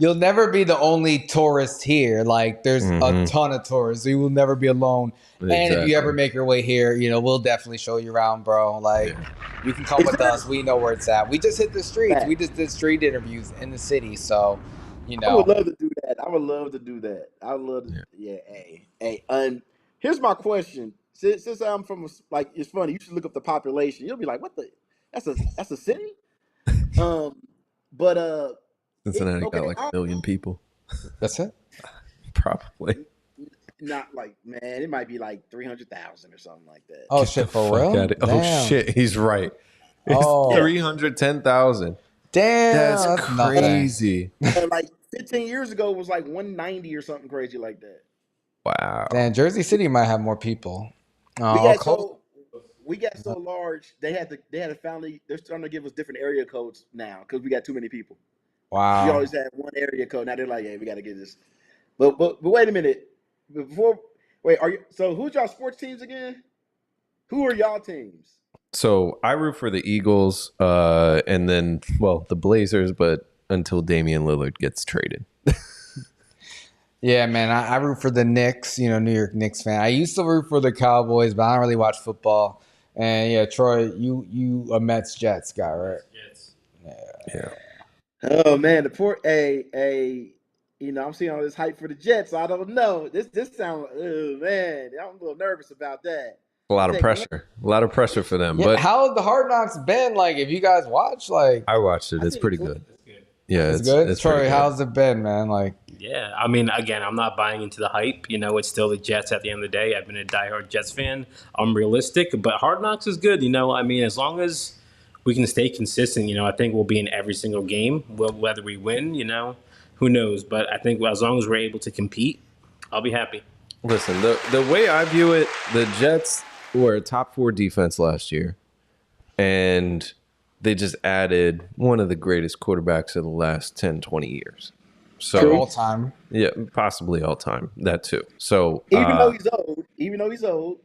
you'll never be the only tourist here. Like there's a ton of tourists. So you will never be alone. Exactly. And if you ever make your way here, we'll definitely show you around, bro. Like you can come with us. We know where it's at. We just hit the streets. We just did street interviews in the city. So, I would love to do that. I would love to do that. I would love to. Yeah. Hey. Here's my question. Since I'm from it's funny. You should look up the population. You'll be like, what the? That's a city. But Cincinnati got like 1 million people. That's it? Probably. Not like, man, it might be like 300,000 or something like that. Oh shit, for real? Oh shit, he's right. It's 310,000. Damn, that's crazy. And like 15 years ago, it was like 190 or something crazy like that. Wow. Damn, Jersey City might have more people. We got so large. They had a family. They're starting to give us different area codes now because we got too many people. Wow. We always had one area code. Now they're like, hey, we got to get this. But wait a minute. So who's y'all sports teams again? Who are y'all teams? So I root for the Eagles, and then the Blazers, but until Damian Lillard gets traded. Yeah, man, I root for the Knicks. New York Knicks fan. I used to root for the Cowboys, but I don't really watch football. And yeah, Troy, you a Mets Jets guy, right? Jets. Yeah. Oh man, the poor I'm seeing all this hype for the Jets. So I don't know. This sounds, oh man, I'm a little nervous about that. A lot of pressure for them. Yeah, but how have the Hard Knocks been? Like, if you guys watch, like, I watched it. It's pretty good. Yeah, it's good. It's Troy, how's it been, man? Like, yeah, I mean, again, I'm not buying into the hype. It's still the Jets at the end of the day. I've been a diehard Jets fan. I'm realistic, but Hard Knocks is good. I mean, as long as we can stay consistent, I think we'll be in every single game, whether we win. who knows? But I think as long as we're able to compete, I'll be happy. Listen, the way I view it, the Jets were a top 4 defense last year, and they just added one of the greatest quarterbacks of the last 10, 20 years. So all time. Yeah, possibly all time. That too. So even though he's old,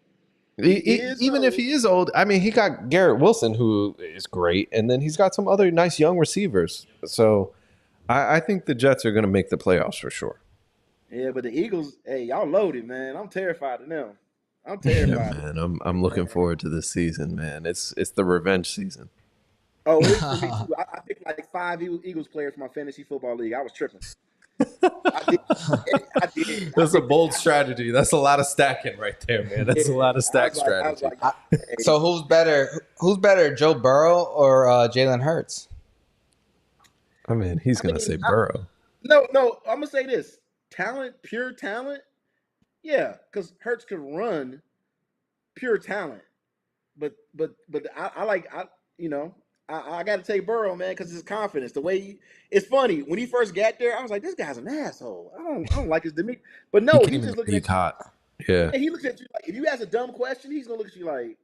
even if he is old, I mean, he got Garrett Wilson, who is great, and then he's got some other nice young receivers. So I think the Jets are going to make the playoffs for sure. Yeah, but the Eagles, hey, y'all loaded, man. I'm terrified of them. I'm terrified. Yeah, man, I'm looking forward to this season, man. It's the revenge season. Oh, it's for me too. I picked like 5 Eagles players for my fantasy football league. I was tripping. I did. That's a bold strategy. That's a lot of stacking right there, man. That's a lot of stack strategy. So who's better? Who's better, Joe Burrow or Jalen Hurts? I mean, he's gonna say Burrow. No, I'm gonna say this: talent, pure talent. Yeah, because Hurts could run, pure talent. But I got to take Burrow, man, because his confidence. The way it's funny when he first got there, I was like, this guy's an asshole. I don't like his demeanor. But no, he's just looking at you hot. Yeah. He looks at you like if you ask a dumb question, he's gonna look at you like.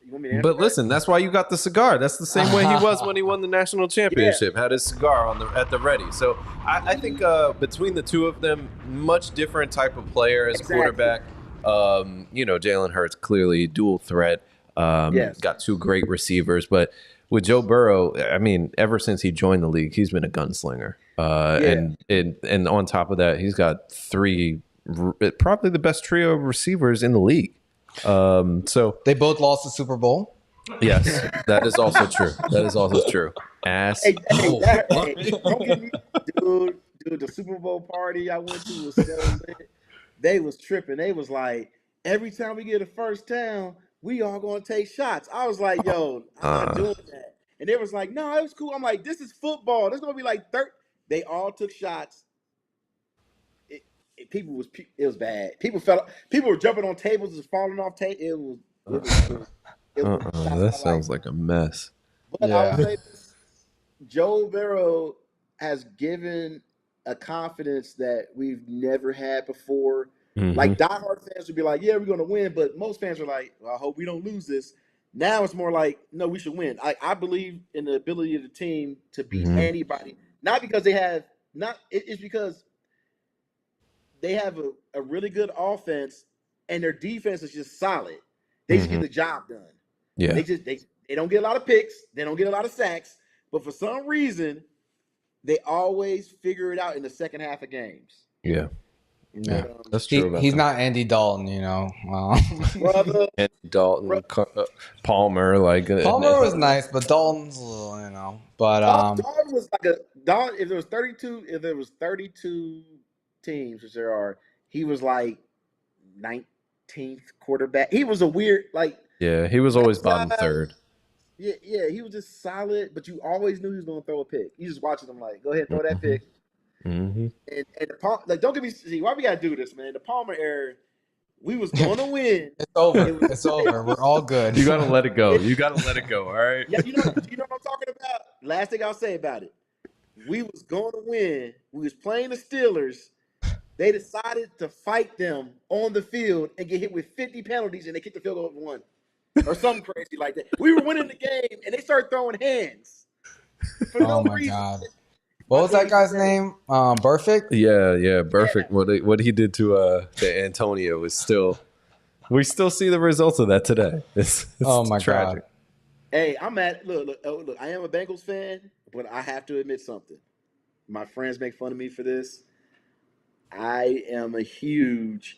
You want me to answer But listen, that's why you got the cigar. That's the same way he was when he won the national championship. Had his cigar at the ready. So I think between the two of them, much different type of player as quarterback. Jalen Hurts clearly dual threat. Got 2 great receivers, but with Joe Burrow, I mean, ever since he joined the league, he's been a gunslinger. And on top of that, he's got 3 probably the best trio of receivers in the league. So they both lost the Super Bowl. Yes, that is also true. That is also true. Don't get me, dude. The Super Bowl party I went to was so lit. They was tripping. They was like, every time we get a first down, we all gonna take shots. I was like, yo, I'm not doing that. And they was like, no, it was cool. I'm like, this is football. There's gonna be like 30. They all took shots. It was bad. People were jumping on tables, just falling off tables. That sounds like a mess. But I would say this, Joe Burrow has given a confidence that we've never had before. Mm-hmm. Like diehard fans would be like, yeah, we're going to win. But most fans are like, well, I hope we don't lose this. Now it's more like, no, we should win. I believe in the ability of the team to beat anybody. Not because it's because they have a really good offense and their defense is just solid. They just get the job done. Yeah. They don't get a lot of picks. They don't get a lot of sacks. But for some reason, they always figure it out in the second half of games. Yeah. Yeah, that's true. He's not Andy Dalton, Brother, Andy Dalton, Palmer, Palmer was nice, but Dalton's, But Dalton was like Dalton. If there was 32 teams, which there are, he was like 19th quarterback. He was a weird he was always bottom third. Yeah, he was just solid, but you always knew he was going to throw a pick. You just watching him go ahead, throw that pick. Mm-hmm. And the don't get me see why we gotta do this, man. The Palmer era, we was gonna win. It's over. It's over. We're all good. You gotta let it go. All right. Yeah, you know what I'm talking about. Last thing I'll say about it, we was gonna win. We was playing the Steelers. They decided to fight them on the field and get hit with 50 penalties, and they kicked the field goal and won, or something crazy like that. We were winning the game, and they started throwing hands for no reason. God. What was that guy's name? Perfect? Yeah, Perfect. Yeah. What he did to Antonio was still, we still see the results of that today. It's oh my tragic. God. Hey, look, I am a Bengals fan, but I have to admit something. My friends make fun of me for this. I am a huge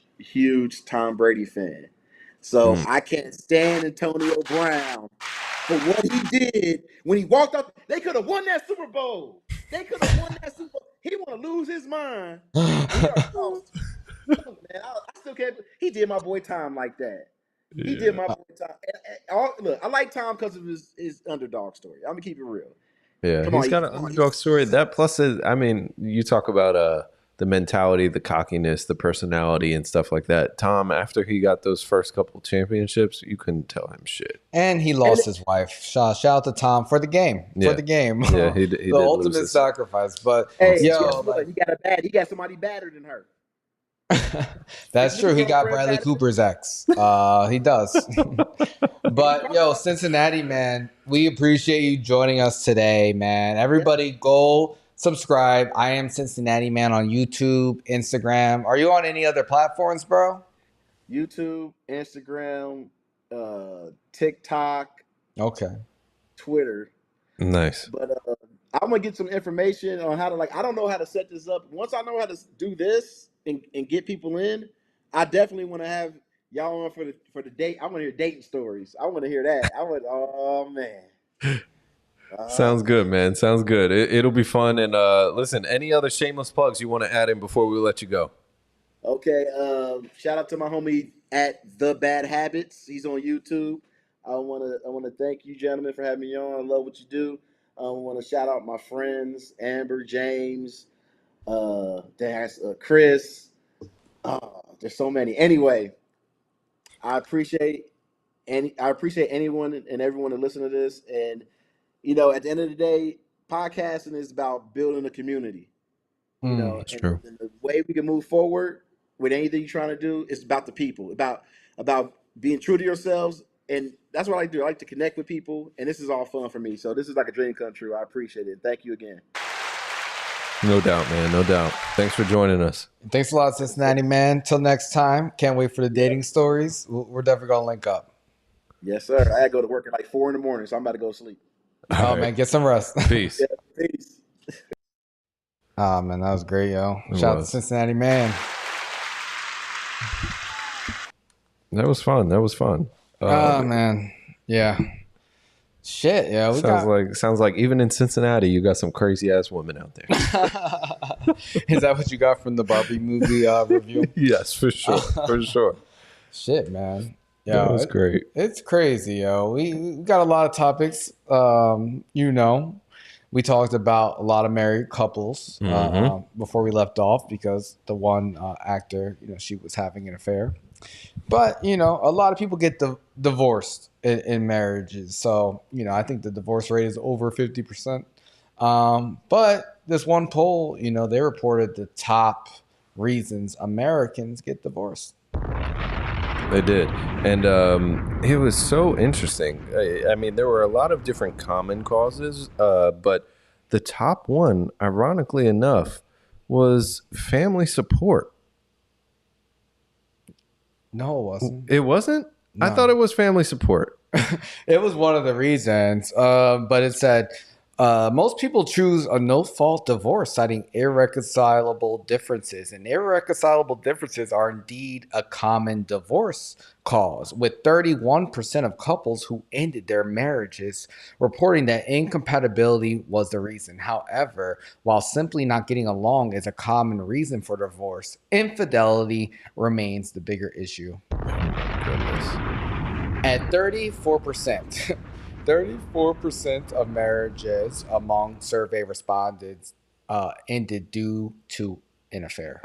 Tom Brady fan. So I can't stand Antonio Brown for what he did when he walked up. They could have won that Super Bowl. He want to lose his mind. Man, I still can't. He did my boy Tom like that. He did my boy Tom. Look, I like Tom because of his underdog story. I'm gonna keep it real. Yeah, he's got an underdog story. That plus, you talk about the mentality, the cockiness, the personality, and stuff like that. Tom, after he got those first couple championships, you couldn't tell him shit. And he lost his wife. Shout out to Tom for the game. Yeah. For the game. Yeah, he the did ultimate lose sacrifice. But Hey, yo, he got a bad. He got somebody badder than her. that's true. He got Bradley Cooper's ex. He does. But yo, Cincinnati, man, we appreciate you joining us today, man. Everybody go subscribe. I am Cincinnati Man on YouTube, Instagram. Are you on any other platforms, bro? YouTube, Instagram, TikTok. Okay. Twitter. Nice. But I'm gonna get some information on how to I don't know how to set this up. Once I know how to do this and get people in, I definitely want to have y'all on for the date. I want to hear dating stories. I want to hear that. Oh man. Sounds good, man. Sounds good. It'll be fun. And listen, any other shameless plugs you want to add in before we let you go? Okay. Shout out to my homie at The Bad Habits. He's on YouTube. I want to thank you, gentlemen, for having me on. I love what you do. I want to shout out my friends, Amber, James, there's Chris. There's so many. Anyway, I appreciate anyone and everyone that listen to this. And at the end of the day, podcasting is about building a community. That's true. And the way we can move forward with anything you're trying to do is about the people, about being true to yourselves. And that's what I do. I like to connect with people, and this is all fun for me. So this is like a dream come true. I appreciate it. Thank you again. No doubt, man. No doubt. Thanks for joining us. Thanks a lot, Cincinnati, man. Till next time. Can't wait for the dating stories. We're definitely going to link up. Yes, sir. I had to go to work at 4 a.m, so I'm about to go sleep. All right, man. Get some rest. Peace. Yeah, peace. Oh, man. That was great, yo. Shout out to Cincinnati, man. That was fun. Oh man, yeah. Shit, yeah. Sounds like even in Cincinnati, you got some crazy ass women out there. Is that what you got from the Barbie movie review? Yes, for sure, for sure. Shit, man. Yeah, that was great. It's crazy, yo. We got a lot of topics. We talked about a lot of married couples before we left off because the one actor, she was having an affair. But, a lot of people get divorced in marriages. So, I think the divorce rate is over 50%. But this one poll, they reported the top reasons Americans get divorced. They did. And it was so interesting. I mean, there were a lot of different common causes, but the top one, ironically enough, was family support. No, it wasn't. It wasn't? No. I thought it was family support. It was one of the reasons, but it said most people choose a no-fault divorce, citing irreconcilable differences. And irreconcilable differences are indeed a common divorce cause, with 31% of couples who ended their marriages reporting that incompatibility was the reason. However, while simply not getting along is a common reason for divorce, infidelity remains the bigger issue. Oh my goodness. At 34%. 34% of marriages among survey respondents ended due to an affair.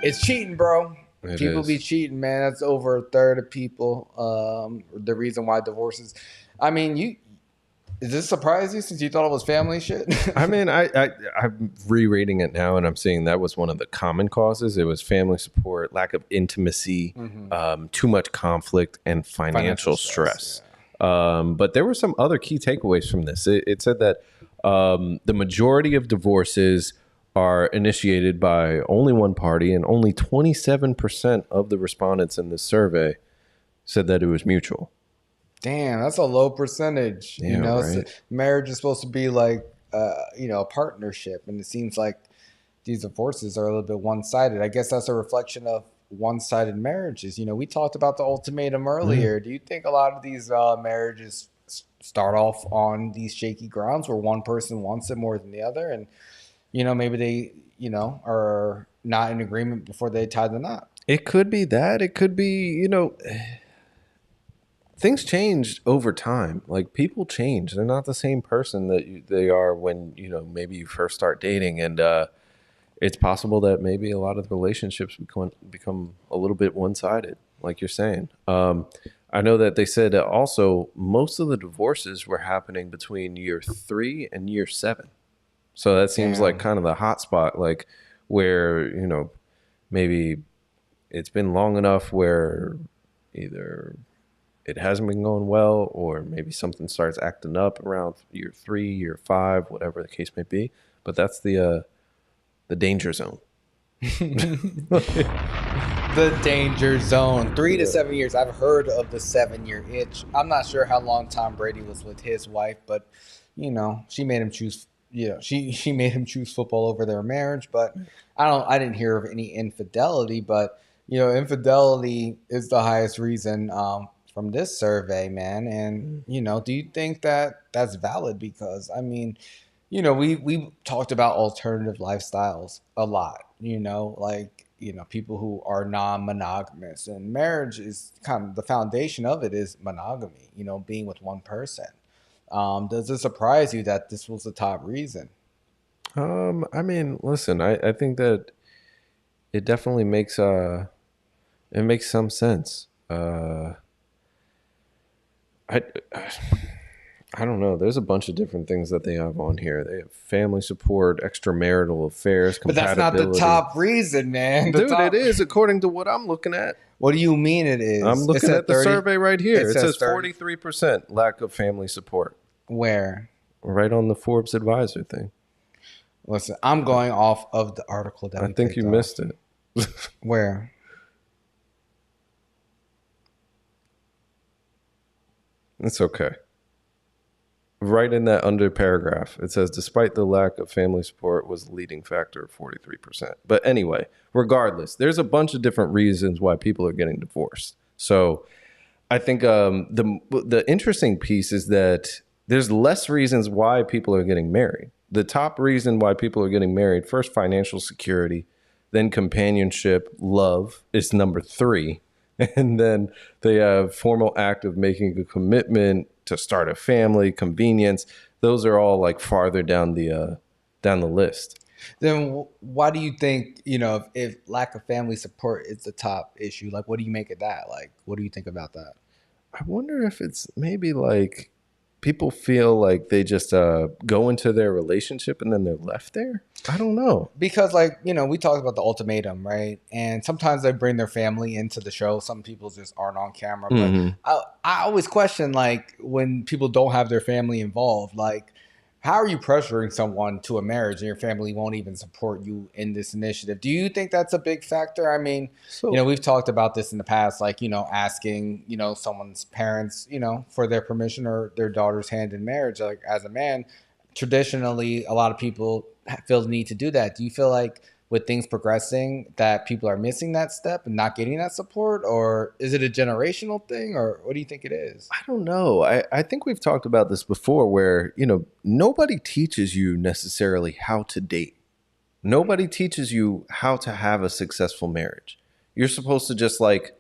It's cheating, bro. People be cheating, man. That's over a third of people. The reason why divorces. I mean, does this surprise you since you thought it was family shit? I mean, I'm rereading it now and I'm seeing that was one of the common causes. It was family support, lack of intimacy, too much conflict, and financial stress. Yeah. But there were some other key takeaways from this. It said that the majority of divorces are initiated by only one party, and only 27% of the respondents in this survey said that it was mutual. Damn, that's a low percentage. Yeah, right. Marriage is supposed to be like, a partnership. And it seems like these divorces are a little bit one-sided. I guess that's a reflection of one-sided marriages. We talked about the ultimatum earlier. Do you think a lot of these marriages start off on these shaky grounds where one person wants it more than the other? And, maybe they, are not in agreement before they tie the knot. It could be that. It could be, things changed over time. Like people change. They're not the same person that they are when, you know, maybe you first start dating. And it's possible that maybe a lot of the relationships become a little bit one-sided, like you're saying. I know that they said that also most of the divorces were happening between year 3 and year 7. So that seems like kind of the hot spot, like where, you know, maybe it's been long enough where either it hasn't been going well, or maybe something starts acting up around year 3, year 5, whatever the case may be. But that's the danger zone. The danger zone. 3 to 7 years. I've heard of the 7-year itch. I'm not sure how long Tom Brady was with his wife, but you know, she made him choose. You know, she made him choose football over their marriage. But I didn't hear of any infidelity. But you know, infidelity is the highest reason from this survey, man. And you know, do you think that that's valid? Because I mean, you know, we talked about alternative lifestyles a lot. You know, like, you know, people who are non-monogamous, and marriage is kind of the foundation of it is monogamy, you know, being with one person. Does it surprise you that this was the top reason? I mean, listen, I think that it definitely makes it makes some sense. I don't know. There's a bunch of different things that they have on here. They have family support, extramarital affairs, but that's not the top reason, man. Dude, it is according to what I'm looking at. What do you mean it is? I'm looking at the survey right here. It says 43% lack of family support. Where? Right on the Forbes Advisor thing. Listen, I'm going off of the article that I think you missed it. Where? It's okay. Right in that under paragraph, it says, despite the lack of family support was the leading factor of 43%. But anyway, regardless, there's a bunch of different reasons why people are getting divorced. So I think the interesting piece is that there's less reasons why people are getting married. The top reason why people are getting married, first, financial security, then companionship, love is number 3. And then they have formal act of making a commitment to start a family, convenience. Those are all like farther down the list. Then why do you think, you know, if lack of family support is the top issue, like what do you make of that? Like, what do you think about that? I wonder if it's maybe like people feel like they just go into their relationship and then they're left there. I don't know. Because, like, you know, we talked about the Ultimatum, right? And sometimes they bring their family into the show. Some people just aren't on camera. But I always question, like, when people don't have their family involved, like, how are you pressuring someone to a marriage and your family won't even support you in this initiative? Do you think that's a big factor? I mean, you know, we've talked about this in the past, like, you know, asking, you know, someone's parents, you know, for their permission or their daughter's hand in marriage. Like, as a man, traditionally, a lot of people feel the need to do that. Do you feel like with things progressing that people are missing that step and not getting that support, or is it a generational thing, or what do you think it is? I don't know. I think we've talked about this before where, you know, nobody teaches you necessarily how to date. Nobody teaches you how to have a successful marriage. You're supposed to just like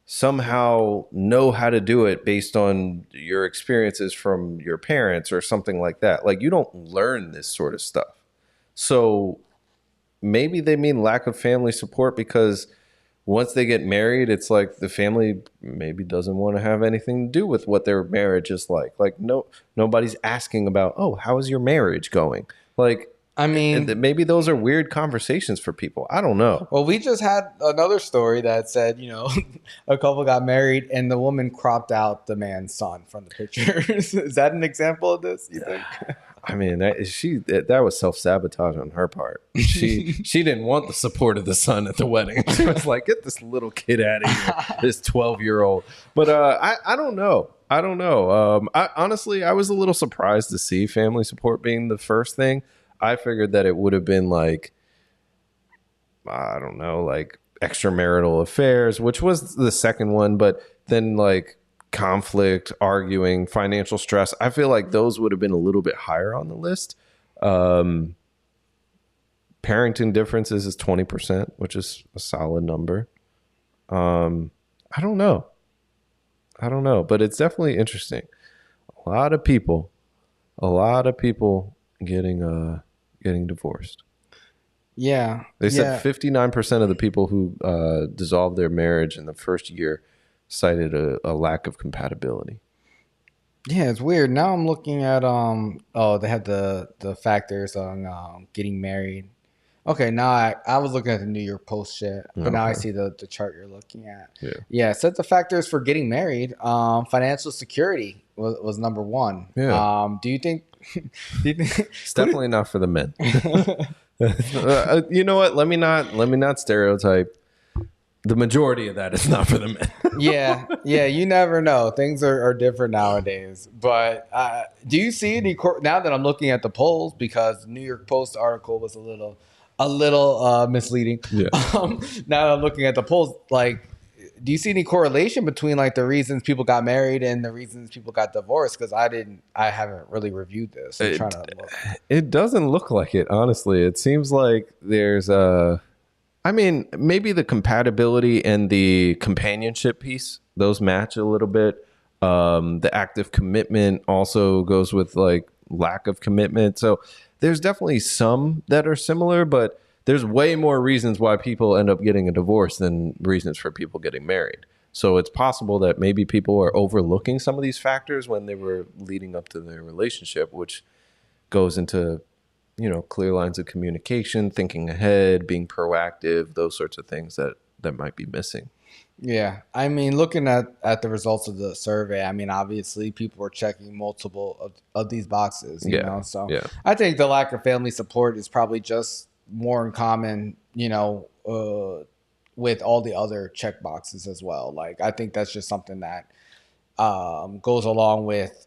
somehow know how to do it based on your experiences from your parents or something like that. Like you don't learn this sort of stuff. So maybe they mean lack of family support because once they get married, it's like the family maybe doesn't want to have anything to do with what their marriage is like. Like nobody's asking about, oh, how is your marriage going? Like, I mean, maybe those are weird conversations for people. I don't know. Well, we just had another story that said, you know, a couple got married and the woman cropped out the man's son from the pictures. Is that an example of this, you think? I mean, that was self-sabotage on her part. She didn't want the support of the son at the wedding. She was like, get this little kid out of here, this 12-year-old. But I don't know. I don't know. Honestly, I was a little surprised to see family support being the first thing. I figured that it would have been like, I don't know, like extramarital affairs, which was the second one, but then like conflict, arguing, financial stress. I feel like those would have been a little bit higher on the list. Parenting differences is 20%, which is a solid number. I don't know. I don't know, but it's definitely interesting. A lot of people getting divorced. Yeah. They said 59% of the people who dissolved their marriage in the first year cited a lack of compatibility. Yeah, it's weird. Now I'm looking at they had the factors on getting married. Okay, now I was looking at the New York Post shit, but now I see the chart you're looking at. Yeah, it said the factors for getting married, financial security was number one. Yeah. Do you think It's definitely not for the men. You know what? Let me not stereotype. The majority of that is not for the men. yeah, you never know. Things are different nowadays. But do you see any now that I'm looking at the polls, because the New York Post article was a little misleading. Yeah. Now that I'm looking at the polls, like, do you see any correlation between like the reasons people got married and the reasons people got divorced? Because I haven't really reviewed this. I'm trying to look. It doesn't look like it, honestly. It seems like there's maybe the compatibility and the companionship piece, those match a little bit. The active commitment also goes with like lack of commitment. So there's definitely some that are similar, but there's way more reasons why people end up getting a divorce than reasons for people getting married. So it's possible that maybe people are overlooking some of these factors when they were leading up to their relationship, which goes into, clear lines of communication, thinking ahead, being proactive, those sorts of things that might be missing. Yeah. I mean, looking at the results of the survey, I mean, obviously people were checking multiple of these boxes, you know? So I think the lack of family support is probably just more in common, with all the other check boxes as well. Like, I think that's just something that goes along with,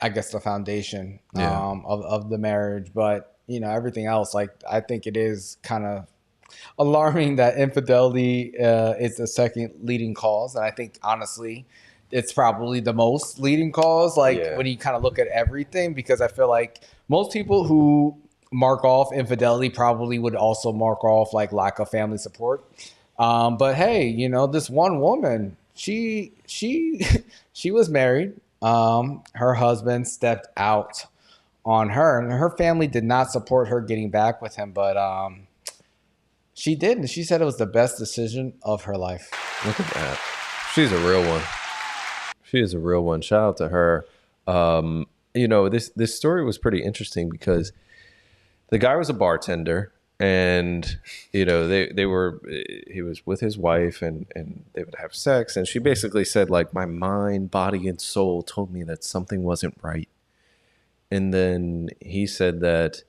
I guess, the foundation of the marriage. But, everything else, like, I think it is kind of alarming that infidelity is the second leading cause. And I think, honestly, it's probably the most leading cause, when you kind of look at everything, because I feel like most people who mark off infidelity probably would also mark off like lack of family support. But hey, this one woman, she was married. Her husband stepped out on her, and her family did not support her getting back with him, but she did, and she said it was the best decision of her life. Look at that. She's a real one. She is a real one. Shout out to her. This story was pretty interesting because the guy was a bartender, and he was with his wife, and they would have sex, and she basically said, like, my mind, body, and soul told me that something wasn't right. And then he said that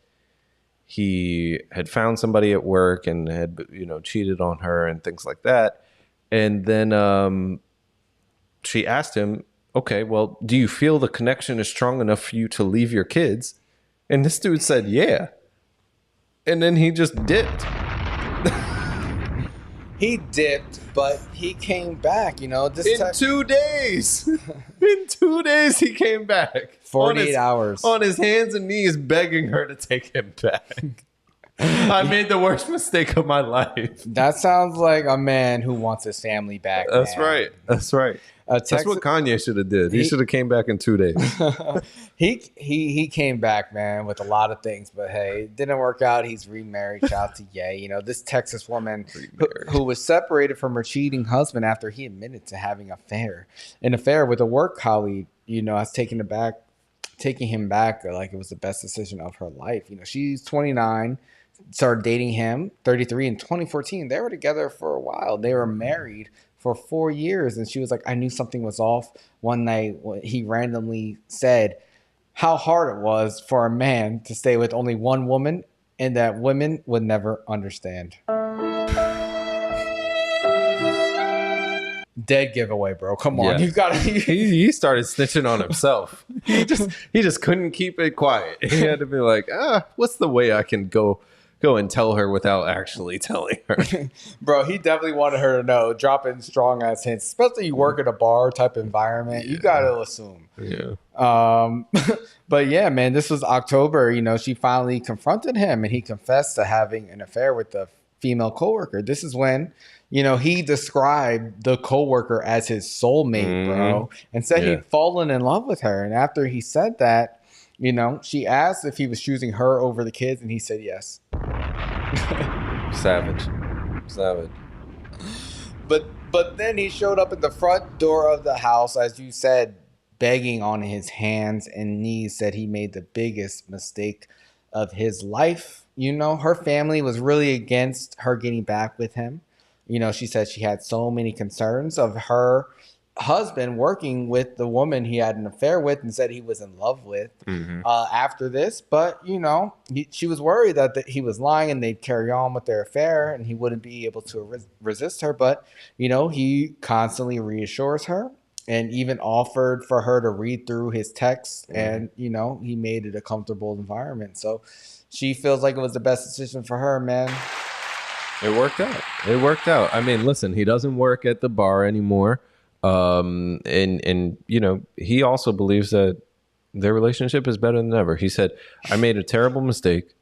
he had found somebody at work and had, cheated on her and things like that. And then she asked him, okay, well, do you feel the connection is strong enough for you to leave your kids? And this dude said, yeah. And then he just dipped. He dipped, but he came back, In 2 days. In 2 days, he came back. 48 hours. On his hands and knees, begging her to take him back. I made the worst mistake of my life. That sounds like a man who wants his family back. That's right. That's right. That's what Kanye should have did. He should have came back in 2 days. He came back, man, with a lot of things, but hey, it didn't work out. He's remarried. Shout out to Ye. This Texas woman who was separated from her cheating husband after he admitted to having an affair with a work colleague. Has taken him back like it was the best decision of her life. She's 29. Started dating him, 33, in 2014. They were together for a while. They were married for 4 years, and she was like, I knew something was off. One night, he randomly said how hard it was for a man to stay with only one woman, and that women would never understand. Dead giveaway, bro. Come on, you gotta. He started snitching on himself. He just couldn't keep it quiet. He had to be like, what's the way I can go and tell her without actually telling her? Bro, he definitely wanted her to know, dropping strong ass hints, especially you work at a bar type environment. You gotta assume. But yeah, man, this was October. She finally confronted him, and he confessed to having an affair with the female coworker. This is when, he described the coworker as his soulmate, bro, and said he'd fallen in love with her. And after he said that, she asked if he was choosing her over the kids, and he said yes. Savage. But then he showed up at the front door of the house, as you said, begging on his hands and knees, said he made the biggest mistake of his life. Her family was really against her getting back with him. She said she had so many concerns of her husband working with the woman he had an affair with and said he was in love with after this. But, she was worried that he was lying and they'd carry on with their affair and he wouldn't be able to resist her. But, he constantly reassures her and even offered for her to read through his texts. And, he made it a comfortable environment. So she feels like it was the best decision for her, man. It worked out. I mean, listen, he doesn't work at the bar anymore. And he also believes that their relationship is better than ever. He said, I made a terrible mistake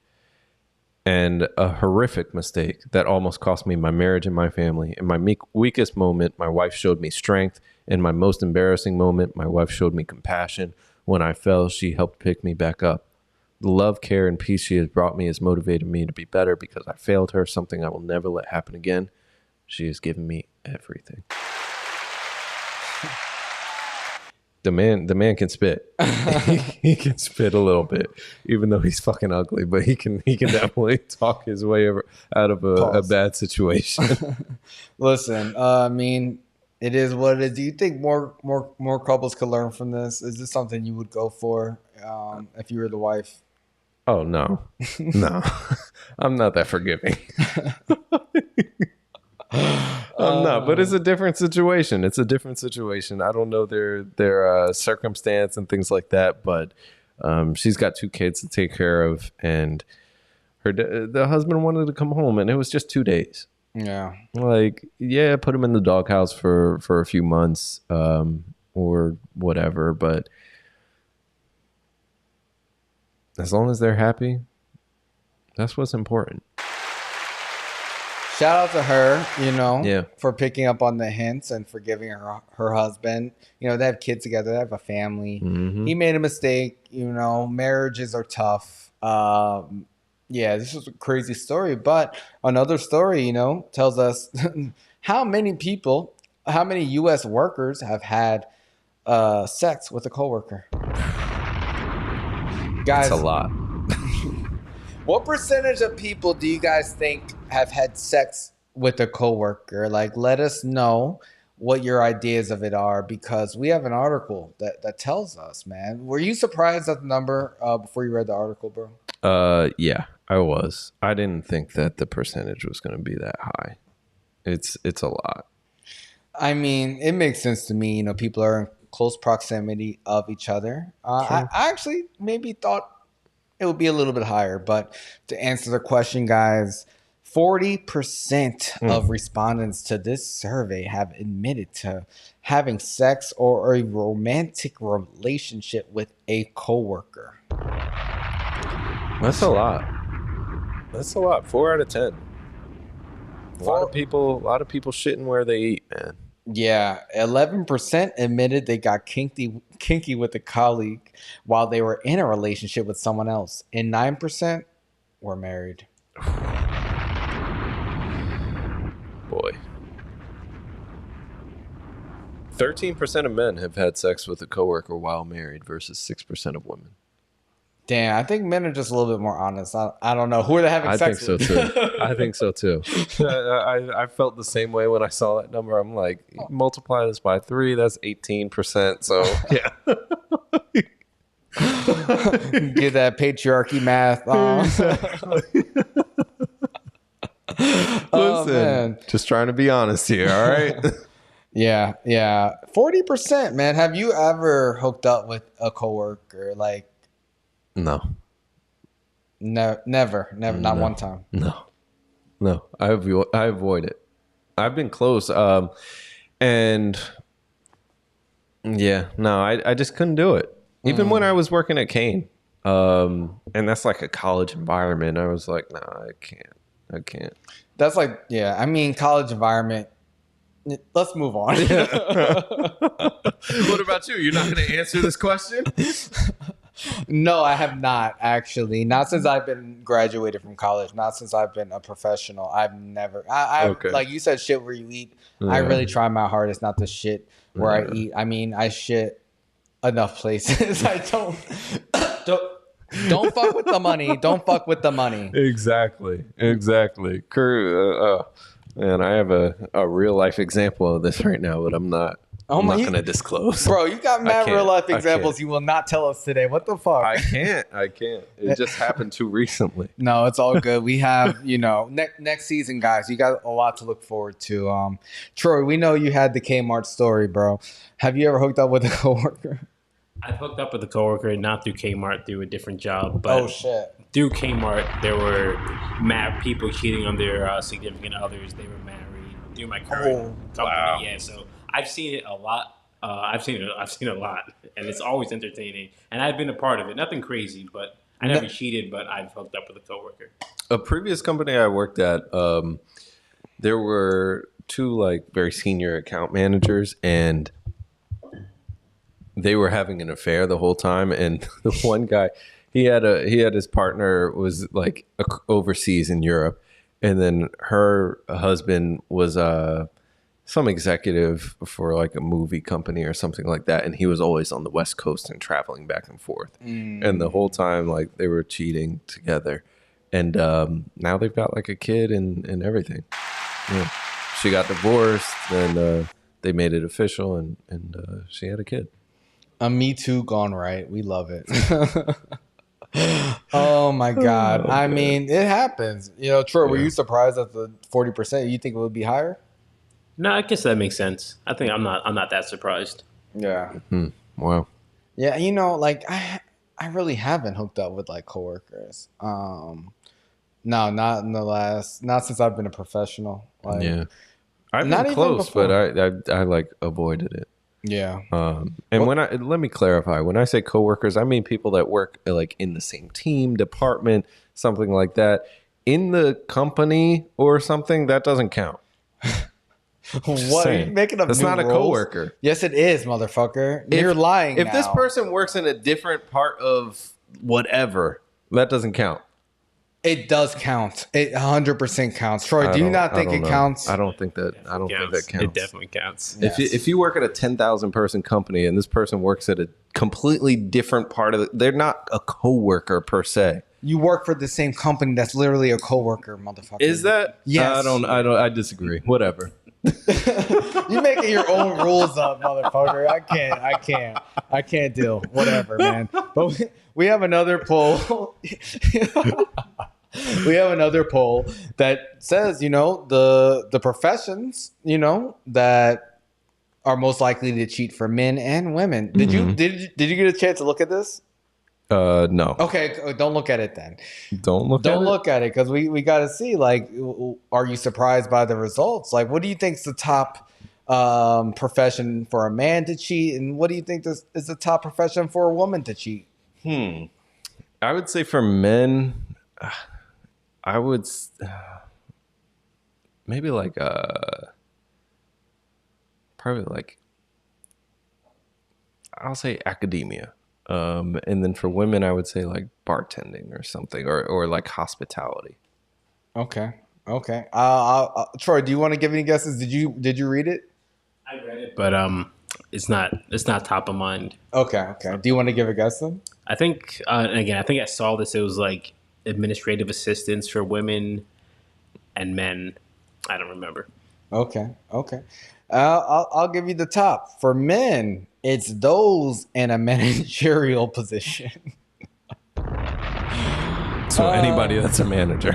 and a horrific mistake that almost cost me my marriage and my family. In my weakest moment, my wife showed me strength. In my most embarrassing moment, my wife showed me compassion. When I fell, she helped pick me back up. The love, care, and peace she has brought me has motivated me to be better because I failed her, something I will never let happen again. She has given me everything. The man can spit. He can spit a little bit, even though he's fucking ugly. But he can definitely talk his way out of a bad situation. Listen, I mean, it is what it is. Do you think more couples could learn from this? Is this something you would go for if you were the wife? Oh no, I'm not that forgiving. I'm not, but it's a different situation. I don't know their circumstance and things like that, but she's got 2 kids to take care of, and the husband wanted to come home, and it was just 2 days. Yeah, put him in the doghouse for a few months or whatever, but as long as they're happy, that's what's important. Shout out to her, for picking up on the hints and forgiving her husband. They have kids together. They have a family. Mm-hmm. He made a mistake. Marriages are tough. This was a crazy story. But another story, tells us how many U.S. workers have had sex with a coworker. Guys, that's a lot. What percentage of people do you guys think have had sex with a coworker? Let us know what your ideas of it are, because we have an article that tells us, man. Were you surprised at the number before you read the article, bro? Yeah, I was. I didn't think that the percentage was going to be that high. It's a lot. I mean, it makes sense to me. People are in close proximity of each other. I actually maybe thought it would be a little bit higher, but to answer the question, guys, 40% of respondents to this survey have admitted to having sex or a romantic relationship with a coworker. That's a lot. 4 out of 10. A lot of people shitting where they eat, man. Yeah, 11% admitted they got kinky with a colleague while they were in a relationship with someone else, and 9% were married. Boy. 13% of men have had sex with a coworker while married versus 6% of women. Damn, I think men are just a little bit more honest. I don't know. Who are they having sex with? I think so too. I felt the same way when I saw that number. I'm like, multiply this by 3, that's 18%. So, yeah. Get that patriarchy math. Listen, just trying to be honest here, all right? Yeah. 40%, man. Have you ever hooked up with a coworker? No. Never, not one time. No. I avoid it. I've been close. And yeah, no, I just couldn't do it. Even when I was working at Kane. And that's like a college environment. I was like, nah, I can't. I can't. That's like, yeah. I mean, college environment. Let's move on. What about you? You're not going to answer this question? No, I have not actually. Not since I've been graduated from college. Not since I've been a professional. I've never. Okay. Like you said, shit where you eat. I really try my hardest not to shit where I eat. I mean, I shit enough places. I don't fuck with the money. Don't fuck with the money. Exactly. Man, I have a real life example of this right now, but I'm not going to disclose. Bro, you got mad real life examples you will not tell us today. What the fuck? I can't. It just happened too recently. No, it's all good. We have, next season, guys, you got a lot to look forward to. Troy, we know you had the Kmart story, bro. Have you ever hooked up with a coworker? I've hooked up with a coworker, not through Kmart, through a different job. But oh, shit. Through Kmart, there were mad people cheating on their significant others. They were married through my current company. Wow. Yeah, so I've seen it a lot. I've seen a lot, and it's always entertaining. And I've been a part of it. Nothing crazy, but I never cheated. But I've hooked up with a coworker. A previous company I worked at, there were two very senior account managers, and they were having an affair the whole time. And the one guy, he had his partner was overseas in Europe, and then her husband was some executive for a movie company or something like that, and he was always on the West Coast and traveling back and forth. And the whole time they were cheating together, and now they've got a kid and everything. Yeah, she got divorced, and they made it official, and she had a kid. A Me Too gone right. We love it. Oh my God. I mean, it happens. Troy, were you surprised at the 40%? You think it would be higher? No, I guess that makes sense. I think I'm not that surprised. Yeah. Mm-hmm. Wow. Yeah, I really haven't hooked up with coworkers. No, not since I've been a professional. Yeah. I've been close, but I avoided it. Yeah. And let me clarify, when I say coworkers, I mean people that work in the same team, department, something like that. In the company or something, that doesn't count. What are you making up? That's not rules? A coworker. Yes, it is, motherfucker. You're lying. If this person works in a different part of whatever, that doesn't count. It does count. It 100% counts. Troy, do you not think it counts? I don't think that. I don't think that counts. It definitely counts. Yes. If you work at a 10,000 person company and this person works at a completely different part of it, they're not a coworker per se. You work for the same company that's literally a coworker, motherfucker. Is that? Yes. I disagree. Whatever. You're making your own rules up, motherfucker. I can't deal. Whatever, man. But we have another poll. We have another poll that says, the professions, that are most likely to cheat for men and women. Did you get a chance to look at this? No. Okay, don't look at it then. Don't look at it because we got to see, are you surprised by the results? What do you think is the top profession for a man to cheat, and what do you think is the top profession for a woman to cheat? I would say for men, I would maybe probably I'll say academia. And then for women, I would say bartending or something, or hospitality. Okay. Troy, do you want to give any guesses? Did you read it? I read it, but it's not top of mind. Okay. Do you want to give a guess then? I think, again, I saw this. It was administrative assistants for women and men. I don't remember. Okay. I'll give you the top. For men, it's those in a managerial position. So anybody that's a manager.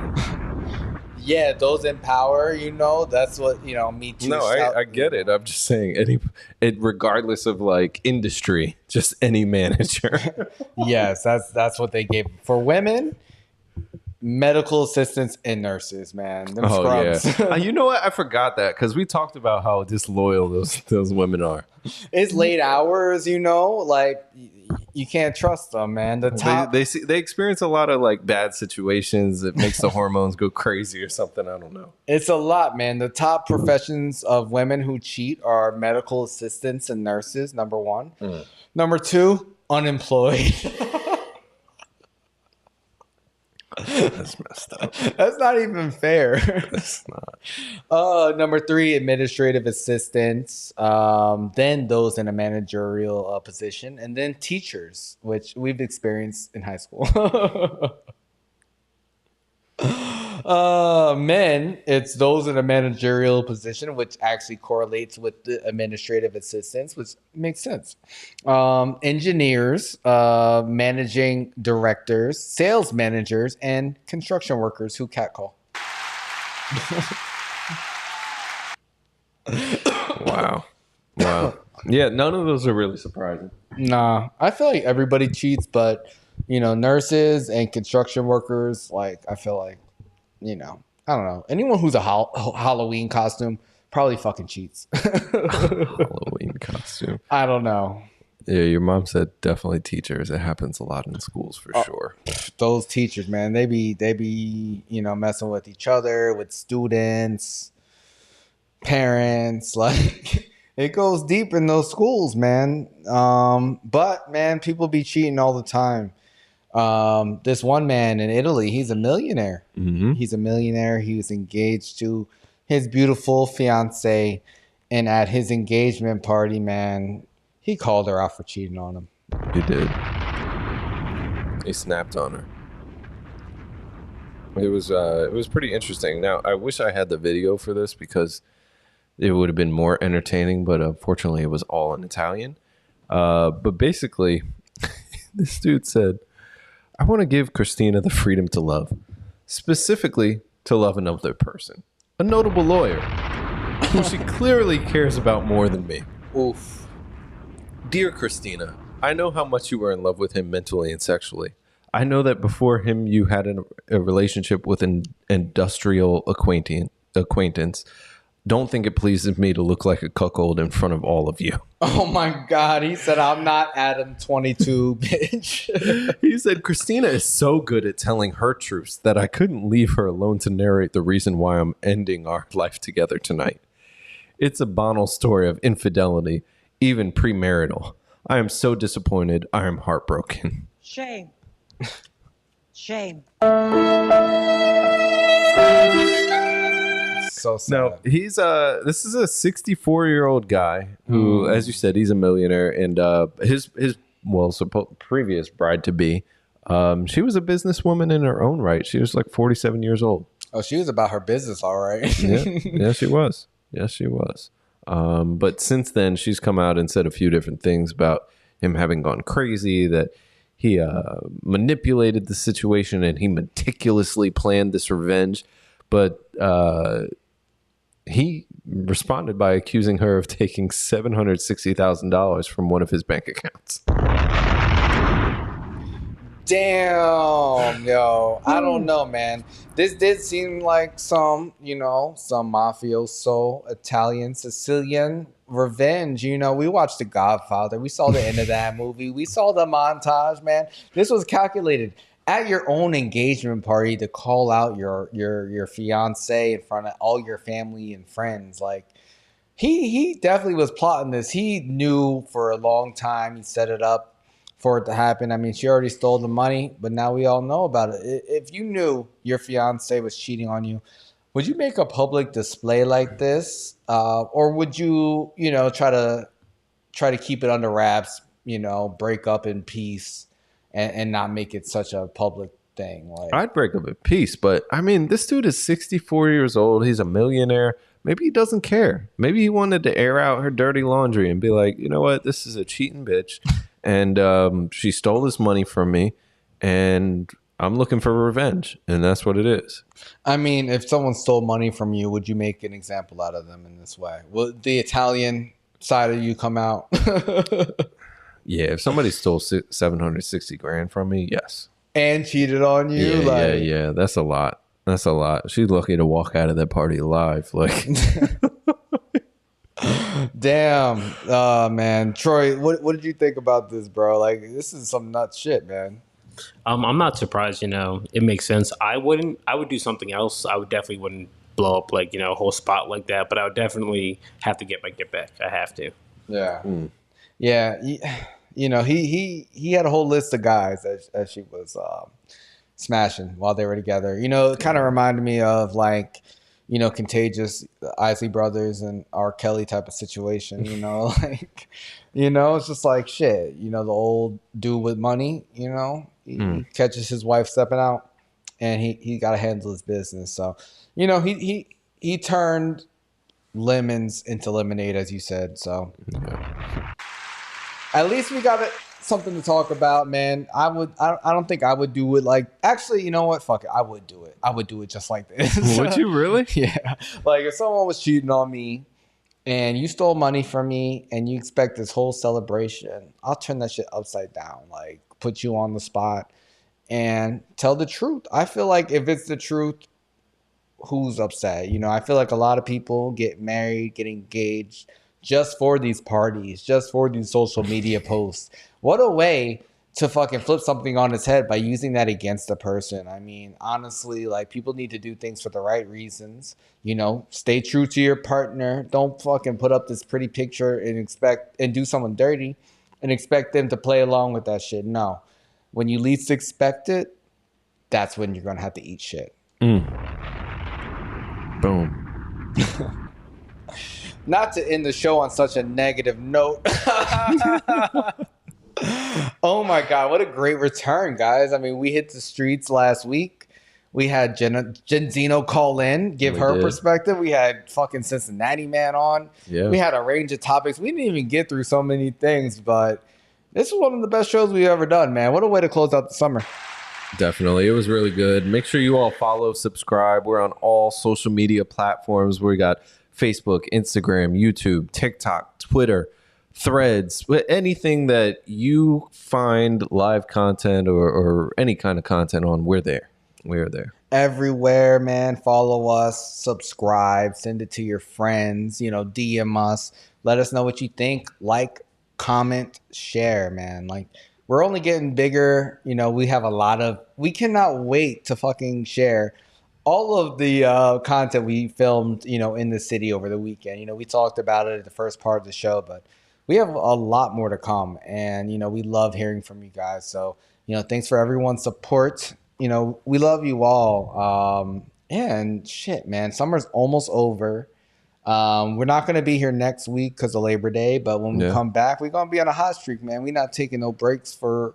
Yeah, those in power, that's what, Me Too. No, I get it. I'm just saying regardless of industry, just any manager. Yes, that's what they gave. For women, medical assistants and nurses, man. Them scrubs. Yeah. You know what? I forgot that because we talked about how disloyal those women are. It's late hours, You can't trust them, man. The top they experience a lot of like bad situations that makes the hormones go crazy or something. I don't know. It's a lot, man. The top professions of women who cheat are medical assistants and nurses, number one. Number two, unemployed. That's messed up. That's not even fair. That's not. Number three, administrative assistants. Then those in a managerial position, and then teachers, which we've experienced in high school. Men, it's those in a managerial position, which actually correlates with the administrative assistants, which makes sense. Engineers, managing directors, sales managers, and construction workers who catcall. Wow. Yeah, none of those are really surprising. Nah, I feel like everybody cheats, but nurses and construction workers, like I feel like, I don't know. Anyone who's a Halloween costume probably fucking cheats. Halloween costume. I don't know. Yeah, your mom said definitely teachers. It happens a lot in schools for sure. Those teachers, man, they be messing with each other, with students, parents. Like it goes deep in those schools, man. But man, people be cheating all the time. This one man in Italy, he's a millionaire. Mm-hmm. He's a millionaire. He was engaged to his beautiful fiancé, and at his engagement party, man, he called her out for cheating on him. He did. He snapped on her. It was pretty interesting. Now, I wish I had the video for this because it would have been more entertaining, but unfortunately, it was all in Italian. But basically, this dude said, I want to give Christina the freedom to love, specifically to love another person, a notable lawyer who she clearly cares about more than me. Oof. Dear Christina, I know how much you were in love with him mentally and sexually. I know that before him you had a relationship with an industrial acquaintance. Don't think it pleases me to look like a cuckold in front of all of you. Oh my God. He said, I'm not Adam 22, bitch. He said, Christina is so good at telling her truths that I couldn't leave her alone to narrate the reason why I'm ending our life together tonight. It's a banal story of infidelity, even premarital. I am so disappointed. I am heartbroken. Shame. Shame. So sad. No, he's this is a 64-year-old guy who, as you said, he's a millionaire, and his previous bride to be, she was a businesswoman in her own right. She was like 47 years old. Oh, she was about her business, all right. Yeah, she was. Yes, she was. But since then, she's come out and said a few different things about him having gone crazy, that he manipulated the situation and he meticulously planned this revenge. But he responded by accusing her of taking $760,000 from one of his bank accounts. Damn, yo. I don't know, man. This did seem like some mafioso Italian, Sicilian revenge. We watched The Godfather. We saw the end of that movie. We saw the montage, man. This was calculated. At your own engagement party to call out your fiance in front of all your family and friends. Like he definitely was plotting this. He knew for a long time. He set it up for it to happen. I mean, she already stole the money, but now we all know about it. If you knew your fiance was cheating on you, would you make a public display like this? Or would you, try to keep it under wraps, break up in peace? And not make it such a public thing. Like, I'd break up in peace, but I mean, this dude is 64 years old. He's a millionaire. Maybe he doesn't care. Maybe he wanted to air out her dirty laundry and be like, you know what? This is a cheating bitch. And she stole this money from me. And I'm looking for revenge. And that's what it is. I mean, if someone stole money from you, would you make an example out of them in this way? Will the Italian side of you come out? Yeah, if somebody stole $760,000 from me, yes. And cheated on you? Yeah. That's a lot. She's lucky to walk out of that party alive. Like, Damn, man, Troy, what did you think about this, bro? Like, this is some nuts shit, man. I'm not surprised. It makes sense. I would do something else. I would definitely wouldn't blow up like a whole spot like that. But I would definitely have to get my get back. I have to. Yeah, yeah. He had a whole list of guys that she was smashing while they were together. It kind of reminded me of like, Contagious, Isley Brothers, and R. Kelly type of situation. Like, it's just like shit. The old dude with money. He catches his wife stepping out, and he got to handle his business. So, he turned lemons into lemonade, as you said. So, at least we got something to talk about, man. I don't think I would do it like. Actually, you know what? Fuck it. I would do it. I would do it just like this. Would you really? Yeah. Like if someone was cheating on me, and you stole money from me, and you expect this whole celebration, I'll turn that shit upside down. Like put you on the spot and tell the truth. I feel like if it's the truth, who's upset? I feel like a lot of people get married, get engaged just for these parties, just for these social media posts. What a way to fucking flip something on its head by using that against a person. I mean, honestly, like people need to do things for the right reasons. Stay true to your partner. Don't fucking put up this pretty picture and do someone dirty and expect them to play along with that shit. No. When you least expect it, that's when you're going to have to eat shit. Boom. Not to end the show on such a negative note. Oh my God, what a great return, guys. I mean, we hit the streets last week. We had Jenziino call in, give her perspective. We had fucking Cincinnati Man on. Yeah. We had a range of topics. We didn't even get through so many things, but this is one of the best shows we've ever done, man. What a way to close out the summer. Definitely. It was really good. Make sure you all follow, subscribe. We're on all social media platforms. We got Facebook, Instagram, YouTube, TikTok, Twitter, Threads, anything that you find live content or any kind of content on, we're there. We're there. Everywhere, man. Follow us, subscribe, send it to your friends, DM us. Let us know what you think. Like, comment, share, man. Like, we're only getting bigger. We have we cannot wait to fucking share all of the content we filmed, in the city over the weekend. We talked about it at the first part of the show, but we have a lot more to come. And, we love hearing from you guys. So, thanks for everyone's support. We love you all. And shit, man, summer's almost over. We're not going to be here next week because of Labor Day, but when we come back, we're going to be on a hot streak, man. We're not taking no breaks for,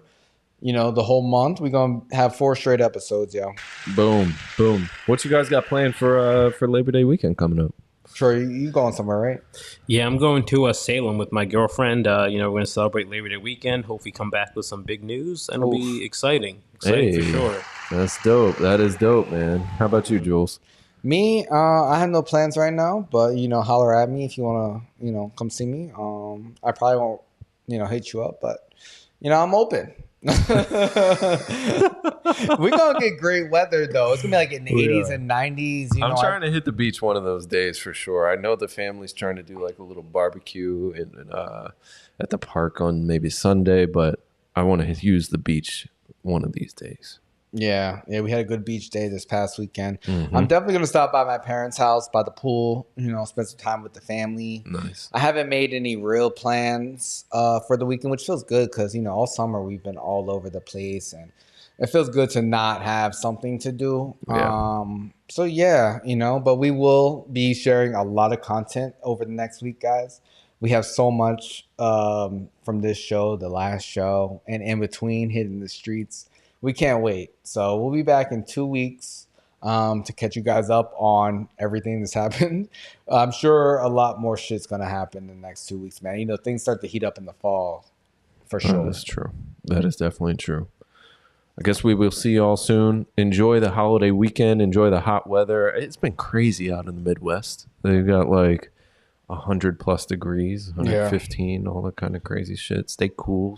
the whole month. We're going to have 4 straight episodes, yo. Boom, boom. What you guys got planned for Labor Day weekend coming up? Troy, you going somewhere, right? Yeah, I'm going to Salem with my girlfriend. We're going to celebrate Labor Day weekend. Hopefully come back with some big news, and it'll be exciting. Exciting for sure. That's dope. That is dope, man. How about you, Jules? Me, I have no plans right now, but, holler at me if you want to, come see me. I probably won't, hit you up, but, I'm open. We're gonna get great weather though. It's gonna be like in the 80s and 90s. I'm trying to hit the beach one of those days for sure. I know the family's trying to do like a little barbecue at the park on maybe Sunday, but I want to use the beach one of these days. Yeah, we had a good beach day this past weekend. Mm-hmm. I'm definitely going to stop by my parents' house by the pool, spend some time with the family. Nice. I haven't made any real plans for the weekend, which feels good because, all summer we've been all over the place and it feels good to not have something to do. Yeah. But we will be sharing a lot of content over the next week, guys. We have so much from this show, the last show, and in between hitting the streets. We can't wait. So we'll be back in 2 weeks to catch you guys up on everything that's happened. I'm sure a lot more shit's going to happen in the next 2 weeks, man. Things start to heat up in the fall for sure. That's true. That is definitely true. I guess we will see y'all soon. Enjoy the holiday weekend. Enjoy the hot weather. It's been crazy out in the Midwest. They've got like 100+ degrees, 115, all that kind of crazy shit. Stay cool.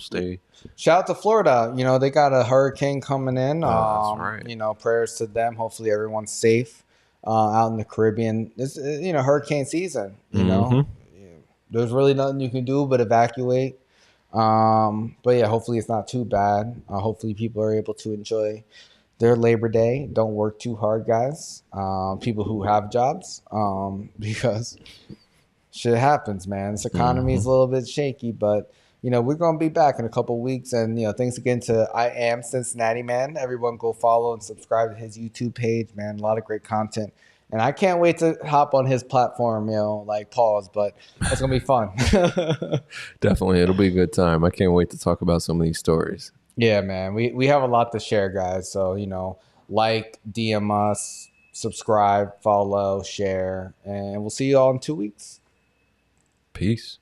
Shout out to Florida. They got a hurricane coming in. That's right. Prayers to them. Hopefully everyone's safe out in the Caribbean. It's hurricane season. there's really nothing you can do but evacuate. But yeah, hopefully it's not too bad. Hopefully people are able to enjoy their Labor Day. Don't work too hard, guys. People who have jobs, because shit happens, man. This economy is a little bit shaky, but we're gonna be back in a couple weeks. And thanks again to I Am Cincinnati Man. Everyone go follow and subscribe to his YouTube page, man. A lot of great content. And I can't wait to hop on his platform, like pause, but it's gonna be fun. Definitely, it'll be a good time. I can't wait to talk about some of these stories. Yeah, man. We have a lot to share, guys. So, like, DM us, subscribe, follow, share, and we'll see you all in 2 weeks. Peace.